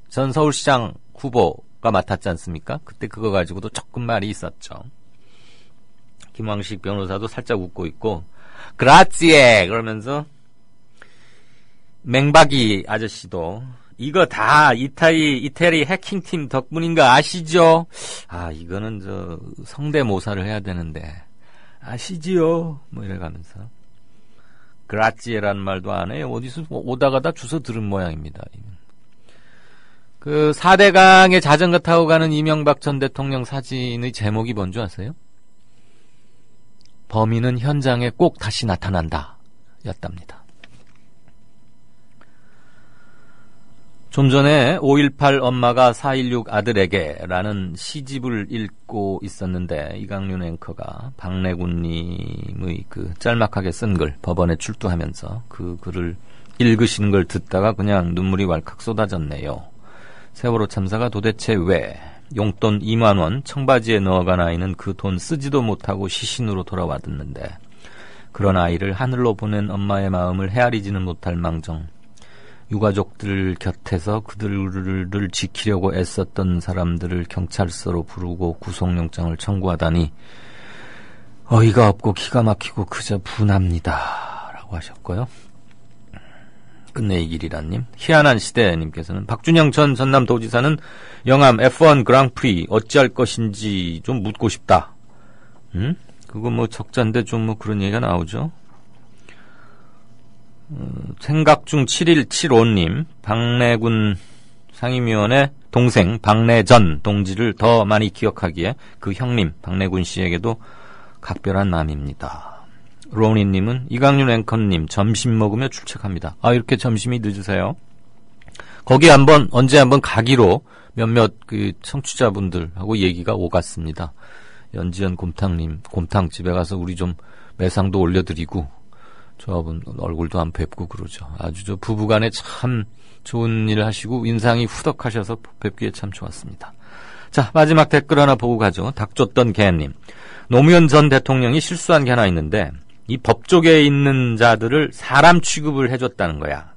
전 서울시장 후보가 맡았지 않습니까? 그때 그거 가지고도 조금 말이 있었죠. 김황식 변호사도 살짝 웃고 있고 그라치에 그러면서 맹박이 아저씨도 이거 다 이태리 해킹팀 덕분인 거 아시죠? 아, 이거는 성대모사를 해야 되는데 아시지요? 뭐 이래가면서 그라치에라는 말도 안 해요. 어디서 오다가다 주워 들은 모양입니다. 그 4대강의 자전거 타고 가는 이명박 전 대통령 사진의 제목이 뭔지 아세요? 범인은 현장에 꼭 다시 나타난다 였답니다. 좀 전에 5.18 엄마가 4.16 아들에게 라는 시집을 읽고 있었는데 이강윤 앵커가 박래군님의 그 짤막하게 쓴 글 법원에 출두하면서 그 글을 읽으시는 걸 듣다가 그냥 눈물이 왈칵 쏟아졌네요. 세월호 참사가 도대체 왜 용돈 2만 원 청바지에 넣어간 아이는 그 돈 쓰지도 못하고 시신으로 돌아왔는데 그런 아이를 하늘로 보낸 엄마의 마음을 헤아리지는 못할 망정 유가족들 곁에서 그들을 지키려고 애썼던 사람들을 경찰서로 부르고 구속영장을 청구하다니 어이가 없고 기가 막히고 그저 분합니다 라고 하셨고요. 끝내 이 길이라님 희한한 시대님께서는 박준영 전 전남도지사는 영암 F1 그랑프리 어찌할 것인지 좀 묻고 싶다. 그거 뭐 적자인데 좀 뭐 그런 얘기가 나오죠. 생각 중 7175님 박래군 상임위원회 동생 박래전 동지를 더 많이 기억하기에 그 형님 박래군 씨에게도 각별한 마음입니다. 로니님은 이강윤 앵커님 점심 먹으며 출첵합니다. 아 이렇게 점심이 늦으세요? 거기 언제 한번 가기로 몇몇 그 청취자분들하고 얘기가 오갔습니다. 연지연 곰탕님 곰탕집에 가서 우리 좀 매상도 올려드리고 저분 얼굴도 한번 뵙고 그러죠. 아주 부부간에 참 좋은 일 하시고 인상이 후덕하셔서 뵙기에 참 좋았습니다. 자 마지막 댓글 하나 보고 가죠. 닭줬던 개님 노무현 전 대통령이 실수한 게 하나 있는데 이 법조계에 있는 자들을 사람 취급을 해줬다는 거야.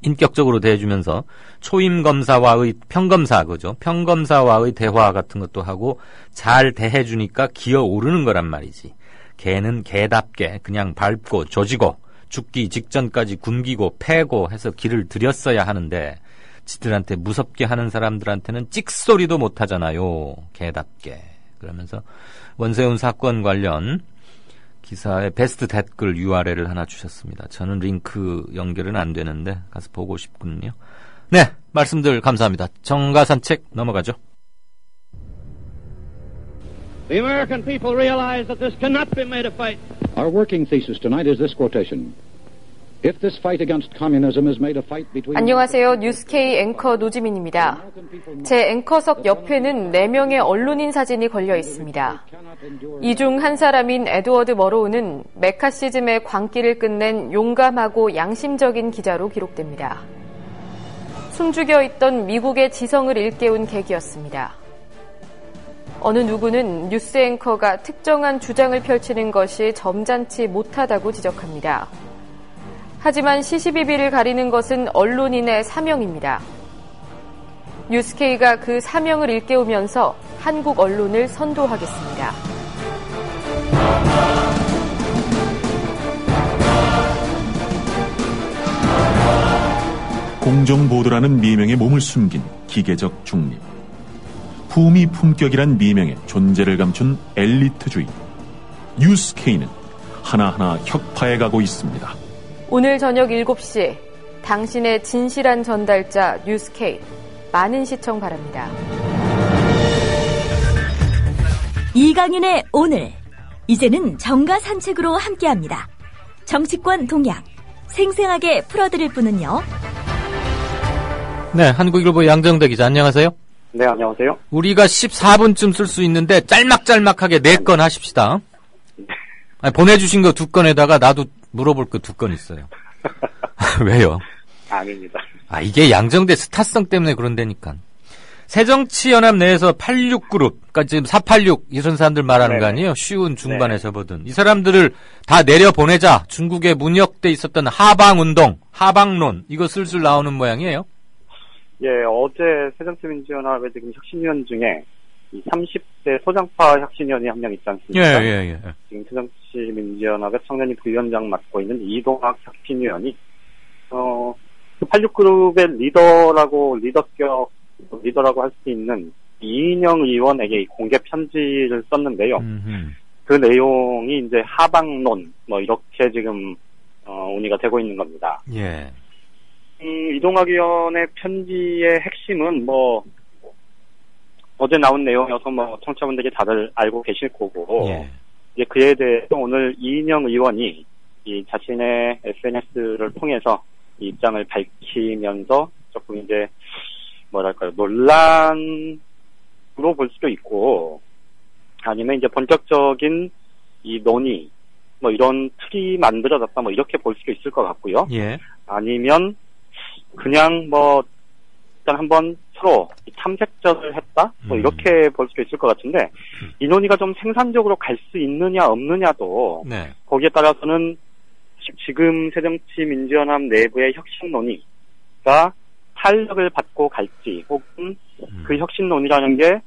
인격적으로 대해주면서 초임 검사와의 평검사와의 대화 같은 것도 하고 잘 대해주니까 기어오르는 거란 말이지. 개는 개답게 그냥 밟고 조지고 죽기 직전까지 굶기고 패고 해서 길을 들였어야 하는데 지들한테 무섭게 하는 사람들한테는 찍소리도 못하잖아요. 개답게. 그러면서 원세훈 사건 관련 기사의 베스트 댓글 URL을 하나 주셨습니다. 저는 링크 연결은 안 되는데 가서 보고 싶군요. 네, 말씀들 감사합니다. 정가산책 넘어가죠. The American people realize that this cannot be made a fight. Our working thesis tonight is this quotation. If this fight against communism is made a fight between... 안녕하세요. 뉴스K 앵커 노지민입니다. 제 앵커석 옆에는 4명의 언론인 사진이 걸려 있습니다. 이 중 한 사람인 에드워드 머로우는 메카시즘의 광기를 끝낸 용감하고 양심적인 기자로 기록됩니다. 숨죽여 있던 미국의 지성을 일깨운 계기였습니다. 어느 누구는 뉴스 앵커가 특정한 주장을 펼치는 것이 점잖지 못하다고 지적합니다. 하지만 시시비비를 가리는 것은 언론인의 사명입니다. 뉴스K가 그 사명을 일깨우면서 한국 언론을 선도하겠습니다. 공정보도라는 미명에 몸을 숨긴 기계적 중립. 품위 품격이란 미명에 존재를 감춘 엘리트주의. 뉴스K는 하나하나 혁파해 가고 있습니다. 오늘 저녁 7시 당신의 진실한 전달자 뉴스K 많은 시청 바랍니다. 이강윤의 오늘. 이제는 정가 산책으로 함께합니다. 정치권 동향 생생하게 풀어드릴 분은요. 네, 한국일보 양정대 기자 안녕하세요. 네, 안녕하세요. 우리가 14분쯤 쓸 수 있는데 짤막짤막하게 4건 하십시다. 아니, 보내주신 거 2건에다가 나도 물어볼 거 2건 있어요. 왜요? 아닙니다. 이게 양정대 스타성 때문에 그런다니까. 새정치연합 내에서 86그룹, 그러니까 지금 486 이런 사람들 말하는 거 아니에요? 쉬운 중반에 접어든. 이 사람들을 다 내려보내자. 중국에 문역돼 있었던 하방운동, 하방론, 이거 슬슬 나오는 모양이에요? 예, 어제 새정치민주연합의 지금 혁신위원 중에 이 30대 소장파 혁신위원이 한 명 있지 않습니까? 예. 지금 새정치민주연합의 청년이 부위원장 맡고 있는 이동학 혁신위원이 86그룹의 리더라고 할 수 있는 이인영 의원에게 공개 편지를 썼는데요. 그 내용이 이제 하방론 이렇게 지금 운이가 되고 있는 겁니다. 예. 이동학 의원의 편지의 핵심은 어제 나온 내용이어서 청취자분들이 다들 알고 계실 거고, 이제 그에 대해서 오늘 이인영 의원이 이 자신의 SNS를 통해서 이 입장을 밝히면서 조금 이제 논란으로 볼 수도 있고, 아니면 이제 본격적인 이 논의, 이런 틀이 만들어졌다, 이렇게 볼 수도 있을 것 같고요. 예. 아니면, 그냥 일단 한번 서로 탐색전을 했다? 이렇게 볼 수도 있을 것 같은데, 이 논의가 좀 생산적으로 갈 수 있느냐, 없느냐도, 거기에 따라서는 지금 새정치민주연합 내부의 혁신 논의가 탄력을 받고 갈지, 혹은 그 혁신 논의라는 게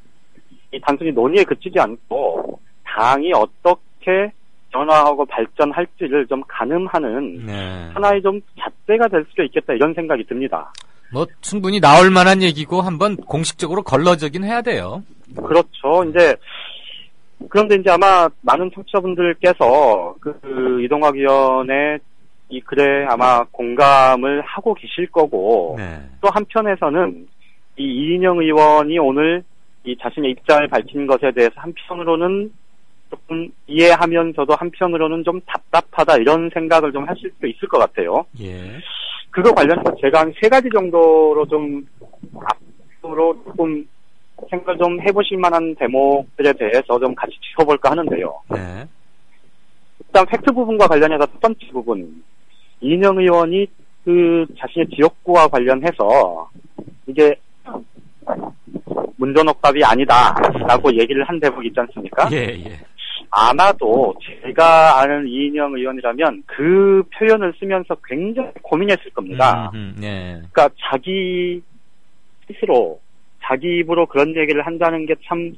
단순히 논의에 그치지 않고 당이 어떻게 변화하고 발전할지를 좀 가늠하는 하나의 좀 잣대가 될 수도 있겠다, 이런 생각이 듭니다. 충분히 나올 만한 얘기고 한번 공식적으로 걸러지긴 해야 돼요. 그렇죠. 그런데 이제 아마 많은 청취자분들께서 그 이동학 의원의 이 글에 아마 공감을 하고 계실 거고, 또 한편에서는 이 이인영 의원이 오늘 이 자신의 입장을 밝힌 것에 대해서 한편으로는 조금 이해하면서도 한편으로는 좀 답답하다, 이런 생각을 좀 하실 수도 있을 것 같아요. 예. 그거 관련해서 제가 한 3가지 정도로 좀 앞으로 조금 생각을 좀 해보실 만한 대목들에 대해서 좀 같이 짚어볼까 하는데요. 일단 팩트 부분과 관련해서 첫 번째 부분, 이인영 의원이 그 자신의 지역구와 관련해서 이게 문전옥답이 아니다라고 얘기를 한 대목이 있지 않습니까? 예. 아마도 제가 아는 이인영 의원이라면 그 표현을 쓰면서 굉장히 고민했을 겁니다. 그러니까 자기 스스로 자기 입으로 그런 얘기를 한다는 게 참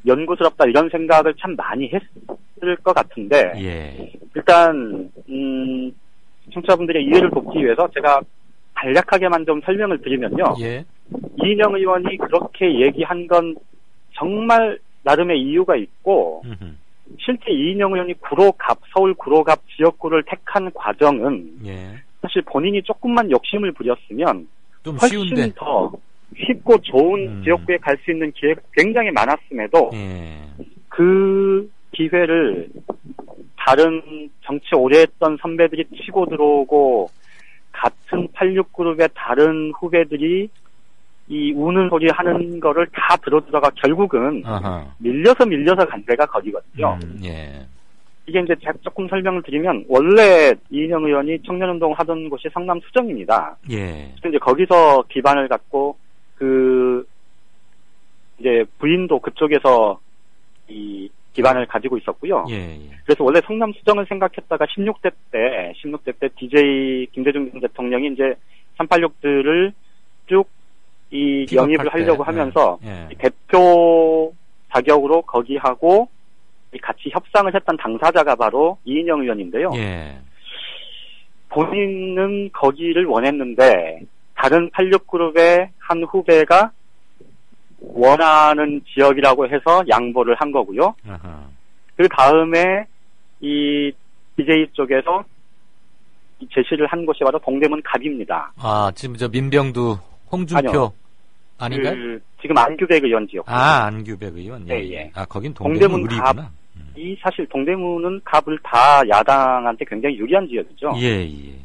연구스럽다, 이런 생각을 참 많이 했을 것 같은데, 일단 청취자분들의 이해를 돕기 위해서 제가 간략하게만 좀 설명을 드리면요. 이인영 의원이 그렇게 얘기한 건 정말 나름의 이유가 있고, 실제 이인영 의원이 서울 구로갑 지역구를 택한 과정은 사실 본인이 조금만 욕심을 부렸으면 좀 훨씬 쉬운데. 더 쉽고 좋은 지역구에 갈 수 있는 기회가 굉장히 많았음에도 그 기회를 다른 정치 오래 했던 선배들이 치고 들어오고, 같은 86그룹의 다른 후배들이 이 우는 소리 하는 거를 다 들어주다가 결국은 밀려서 간 데가 거기거든요. 이게 이제 조금 설명을 드리면, 원래 이인영 의원이 청년운동 하던 곳이 성남 수정입니다. 이제 거기서 기반을 갖고 이제 부인도 그쪽에서 이 기반을 가지고 있었고요. 그래서 원래 성남 수정을 생각했다가 16대 때 DJ 김대중 대통령이 이제 386들을 쭉 이 영입을 하려고 하면서 대표 자격으로 거기 하고 같이 협상을 했던 당사자가 바로 이인영 의원인데요. 본인은 거기를 원했는데 다른 86그룹의 한 후배가 원하는 지역이라고 해서 양보를 한 거고요. 그 다음에 이 DJ 쪽에서 제시를 한 곳이 바로 동대문 갑입니다. 지금 민병두, 홍준표. 아니요. 아닌가요? 지금 안규백 의원 지역. 안규백 의원. 예, 예. 예. 거긴 동대문 의리구나. 이 사실 동대문은 갑을 다 야당한테 굉장히 유리한 지역이죠. 예, 예.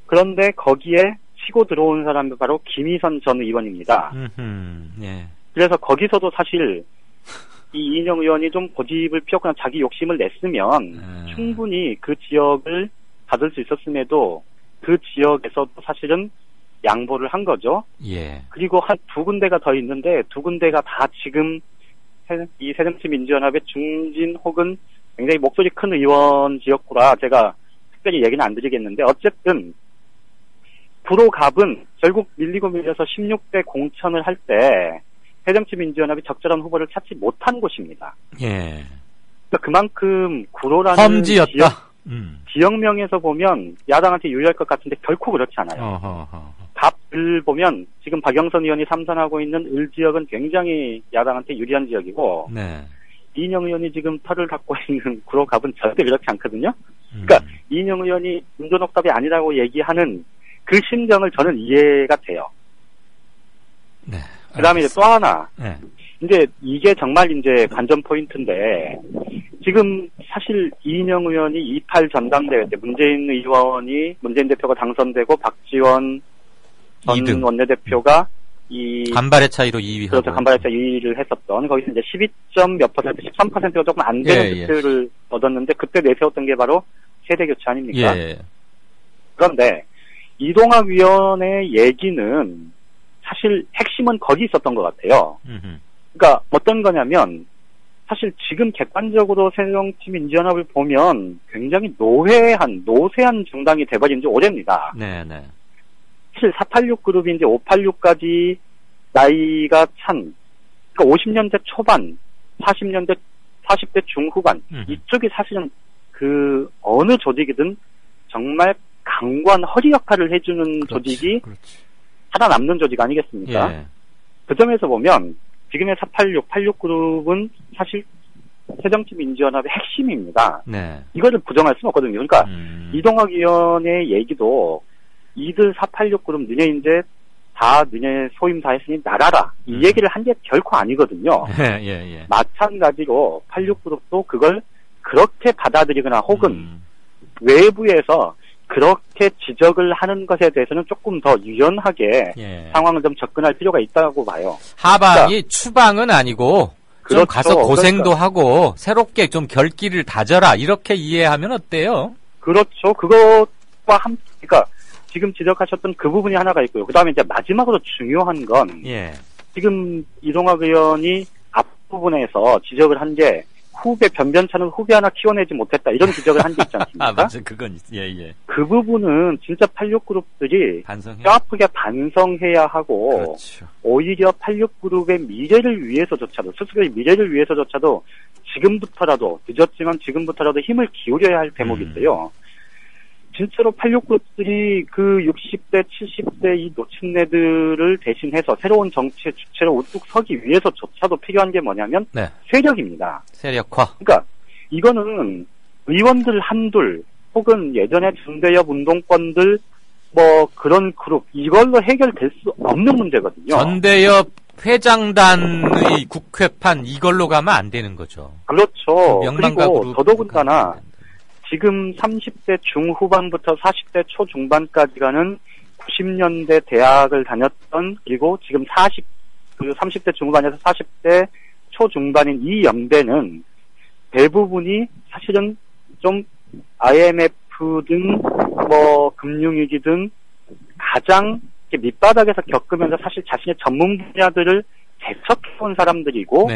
그런데 거기에 치고 들어온 사람이 바로 김희선 전 의원입니다. 예. 그래서 거기서도 사실 이 이인영 의원이 좀 고집을 피웠거나 자기 욕심을 냈으면 충분히 그 지역을 받을 수 있었음에도 그 지역에서도 사실은 양보를 한 거죠. 예. 그리고 한 두 군데가 더 있는데 두 군데가 다 지금 이 새정치민주연합의 중진 혹은 굉장히 목소리 큰 의원 지역구라 제가 특별히 얘기는 안 드리겠는데 어쨌든 구로갑은 결국 밀리고 밀려서 16대 공천을 할 때 새정치민주연합이 적절한 후보를 찾지 못한 곳입니다. 예. 그러니까 그만큼 구로라는 험지였다. 지역명에서 보면 야당한테 유리할 것 같은데 결코 그렇지 않아요. 갑을 보면 지금 박영선 의원이 삼선하고 있는 을 지역은 굉장히 야당한테 유리한 지역이고 네. 이인영 의원이 지금 털을 갖고 있는 구로갑은 절대 그렇지 않거든요. 그러니까 이인영 의원이 운전옥답이 아니라고 얘기하는 그 심정을 저는 이해가 돼요. 네. 그다음에 또 하나. 네. 이제 이게 정말 이제 관전 포인트인데 지금 사실 이인영 의원이 28 전당대회 때 문재인 대표가 당선되고 박지원 전 2등. 원내대표가 이 간발의 차이로 2위하고 그렇죠. 간발의 차이 2위를 했었던 거기서 이제 12점 몇 %, 13%가 조금 안 되는 득표를 얻었는데 그때 내세웠던 게 바로 세대 교체 아닙니까? 예. 그런데 이동학 위원의 얘기는 사실 핵심은 거기 있었던 것 같아요. 그러니까 어떤 거냐면 사실 지금 객관적으로 새정치민주연합을 보면 굉장히 노쇠한 정당이 돼버린 지 오래입니다. 네네. 사실 486 그룹이 이제 586까지 나이가 찬, 그러니까 50년대 초반, 40대 중후반, 이쪽이 사실은 그 어느 조직이든 정말 강관 허리 역할을 해주는 조직이 살아남는 조직 아니겠습니까? 예. 그 점에서 보면 지금의 486 그룹은 사실 새정치민주연합의 핵심입니다. 네. 이거를 부정할 수는 없거든요. 그러니까 이동학 의원의 얘기도 이들 486 그룹 너네 이제 다 너네 소임 다 했으니 나가라 이 얘기를 한 게 결코 아니거든요. 예. 마찬가지로 86 그룹도 그걸 그렇게 받아들이거나 혹은 외부에서 그렇게 지적을 하는 것에 대해서는 조금 더 유연하게 상황을 좀 접근할 필요가 있다고 봐요. 하방이 그러니까, 추방은 아니고 좀 가서 고생도 하고 새롭게 좀 결기를 다져라 이렇게 이해하면 어때요? 그렇죠. 그것과 함께 그러니까 지금 지적하셨던 그 부분이 하나가 있고요. 그 다음에 이제 마지막으로 중요한 건 지금 이동학 의원이 앞부분에서 지적을 한 게 변변차는 후배 하나 키워내지 못했다 이런 지적을 한 게 있지 않습니까? 맞아, 그건 예. 그 부분은 진짜 86 그룹들이 뼈 아프게 반성해야 하고 그렇죠. 오히려 86 그룹의 미래를 위해서조차도 스스로의 미래를 위해서조차도 지금부터라도 늦었지만 지금부터라도 힘을 기울여야 할 대목인데요. 진짜로 86 그룹들이 그 60대, 70대 이 노친네들을 대신해서 새로운 정치의 주체로 우뚝 서기 위해서조차도 필요한 게 뭐냐면 세력입니다. 세력화. 그러니까 이거는 의원들 한둘 혹은 예전에 중대협 운동권들 뭐 그런 그룹 이걸로 해결될 수 없는 문제거든요. 전대협 회장단의 국회판 이걸로 가면 안 되는 거죠. 그렇죠. 명망가 그리고 더더군다나 지금 30대 중후반부터 40대 초중반까지 가는 90년대 대학을 다녔던 그리고 지금 30대 중후반에서 40대 초중반인 이 연배는 대부분이 사실은 좀 IMF 등 뭐 금융위기 등 가장 밑바닥에서 겪으면서 사실 자신의 전문 분야들을 개척해온 사람들이고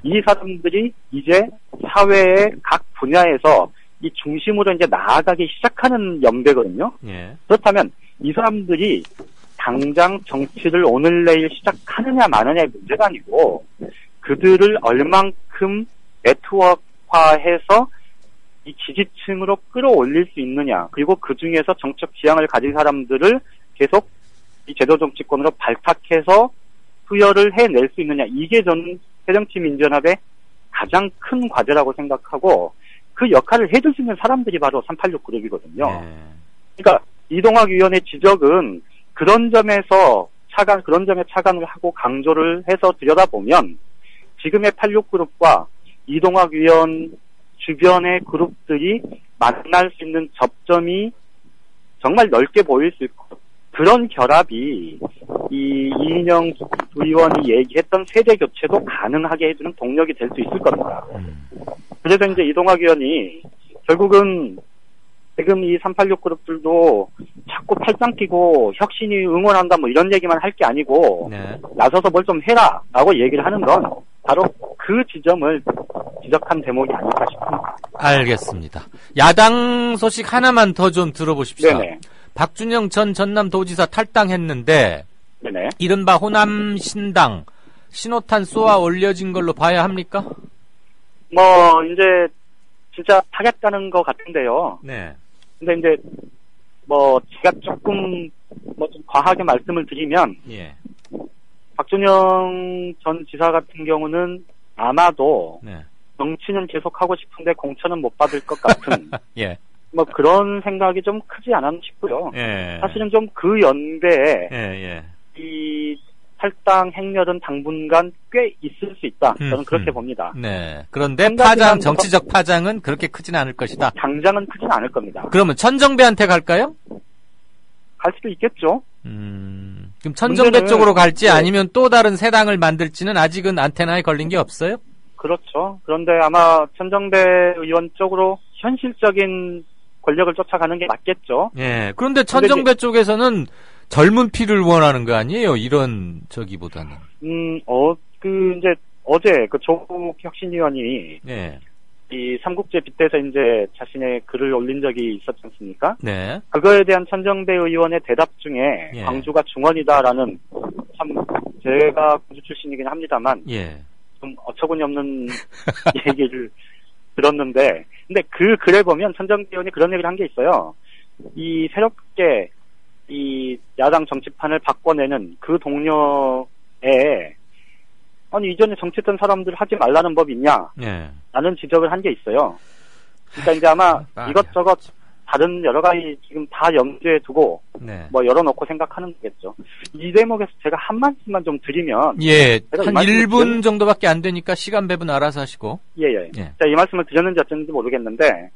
이 사람들이 이제 사회의 각 분야에서 이 중심으로 이제 나아가기 시작하는 연배거든요. 그렇다면 이 사람들이 당장 정치를 오늘 내일 시작하느냐 마느냐의 문제가 아니고 그들을 얼만큼 네트워크화해서 이 지지층으로 끌어올릴 수 있느냐 그리고 그 중에서 정책 지향을 가진 사람들을 계속 이 제도 정치권으로 발탁해서 수혈을 해낼 수 있느냐 이게 저는 새정치민주연합의 가장 큰 과제라고 생각하고 그 역할을 해줄 수 있는 사람들이 바로 386 그룹이거든요. 그러니까 이동학 위원의 지적은 그런 점에서 그런 점에 차관을 하고 강조를 해서 들여다보면 지금의 86그룹과 이동학 위원 주변의 그룹들이 만날 수 있는 접점이 정말 넓게 보일 수 있고 그런 결합이 이 이인영 의원이 얘기했던 세대 교체도 가능하게 해주는 동력이 될 수 있을 겁니다. 그래서 이제 이동학 의원이 결국은 지금 이 386 그룹들도 자꾸 팔짱 끼고 혁신이 응원한다 뭐 이런 얘기만 할 게 아니고 나서서 뭘 좀 해라라고 얘기를 하는 건 바로 그 지점을 지적한 대목이 아닐까 싶습니다. 알겠습니다. 야당 소식 하나만 더 좀 들어보십시오. 네네. 박준영 전 전남도지사 탈당했는데 네네. 이른바 호남 신당 신호탄 쏘아 올려진 걸로 봐야 합니까? 뭐 이제 진짜 하겠다는 것 같은데요. 네. 근데 이제 뭐 제가 조금 뭐 좀 과하게 말씀을 드리면 예. 박준영 전 지사 같은 경우는 아마도 네. 정치는 계속 하고 싶은데 공천은 못 받을 것 같은 예. 뭐 그런 생각이 좀 크지 않았나 싶고요. 예. 사실은 좀 그 연배에 예. 이 탈당 행렬은 당분간 꽤 있을 수 있다. 저는 그렇게 봅니다. 네. 그런데 파장, 정치적 파장은 그렇게 크진 않을 것이다. 당장은 크진 않을 겁니다. 그러면 천정배한테 갈까요? 갈 수도 있겠죠. 그럼 천정배 쪽으로 갈지 아니면 또 다른 새 당을 만들지는 아직은 안테나에 걸린 게 없어요? 그렇죠. 그런데 아마 천정배 의원 쪽으로 현실적인 권력을 쫓아가는 게 맞겠죠. 예. 그런데 천정배 쪽에서는 젊은 피를 원하는 거 아니에요? 이런 저기보다는. 이제 어제 그 조국 혁신위원이 네. 이 삼국제 빗대서 이제 자신의 글을 올린 적이 있었지 않습니까? 네. 그거에 대한 천정배 의원의 대답 중에 예. 광주가 중원이다라는 참 제가 광주 출신이긴 합니다만 예. 좀 어처구니 없는 얘기를 들었는데 근데 그 글에 보면 천정배 의원이 그런 얘기를 한 게 있어요. 이 새롭게 이 야당 정치판을 바꿔내는 그 동료에 아니 이전에 정치했던 사람들 하지 말라는 법 있냐? 네. 라는 지적을 한 게 있어요. 그러니까 이제 아마 이것저것 다른 여러 가지 지금 다 염두에 두고 네. 뭐 열어놓고 생각하는 거겠죠. 이 대목에서 제가 한 말씀만 좀 드리면 예, 한 1분 정도밖에 안 되니까 시간 배분 알아서 하시고. 예. 예. 자, 이 말씀을 드렸는지 어쩐지 모르겠는데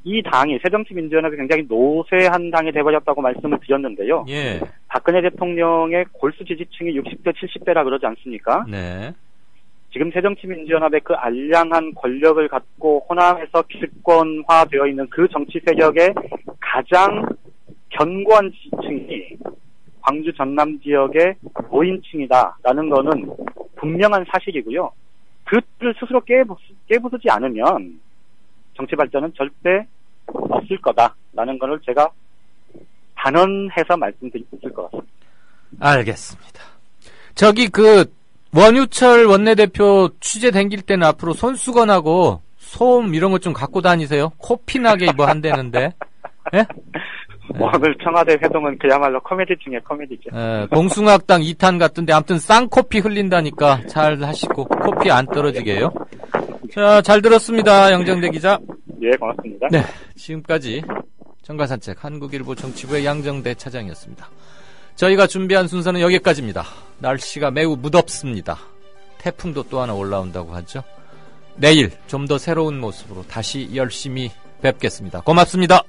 이 당이 새정치민주연합이 굉장히 노쇠한 당이 돼버렸다고 말씀을 드렸는데요. 예. 박근혜 대통령의 골수 지지층이 60대, 70대라 그러지 않습니까? 네. 지금 새정치민주연합의 그 알량한 권력을 갖고 호남에서 기득권화되어 있는 그 정치 세력의 가장 견고한 지지층이 광주 전남 지역의 노인층이다라는 거는 분명한 사실이고요. 그 틀을 스스로 깨부수지 않으면 정치 발전은 절대 없을 거다라는 것을 제가 단언해서 말씀드릴 수 있을 것 같습니다. 알겠습니다. 저기 원유철 원내대표 취재 댕길 때는 앞으로 손수건하고 솜 이런 것 좀 갖고 다니세요. 코피나게 뭐 한다는데. 예? 오늘 청와대 회동은 그야말로 코미디 중에 코미디죠. 봉숭아학당 2탄 같은데 아무튼 쌍코피 흘린다니까 잘 하시고 코피 안 떨어지게요. 자, 잘 들었습니다. 양정대 기자. 예, 고맙습니다. 네, 지금까지 정가산책 한국일보 정치부의 양정대 차장이었습니다. 저희가 준비한 순서는 여기까지입니다. 날씨가 매우 무덥습니다. 태풍도 또 하나 올라온다고 하죠. 내일 좀 더 새로운 모습으로 다시 열심히 뵙겠습니다. 고맙습니다.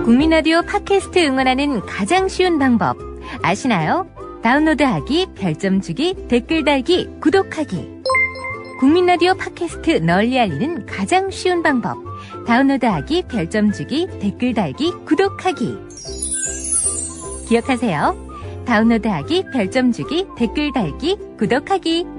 국민라디오 팟캐스트 응원하는 가장 쉬운 방법 아시나요? 다운로드하기, 별점 주기, 댓글 달기, 구독하기. 국민라디오 팟캐스트 널리 알리는 가장 쉬운 방법. 다운로드하기, 별점 주기, 댓글 달기, 구독하기. 기억하세요. 다운로드하기, 별점 주기, 댓글 달기, 구독하기.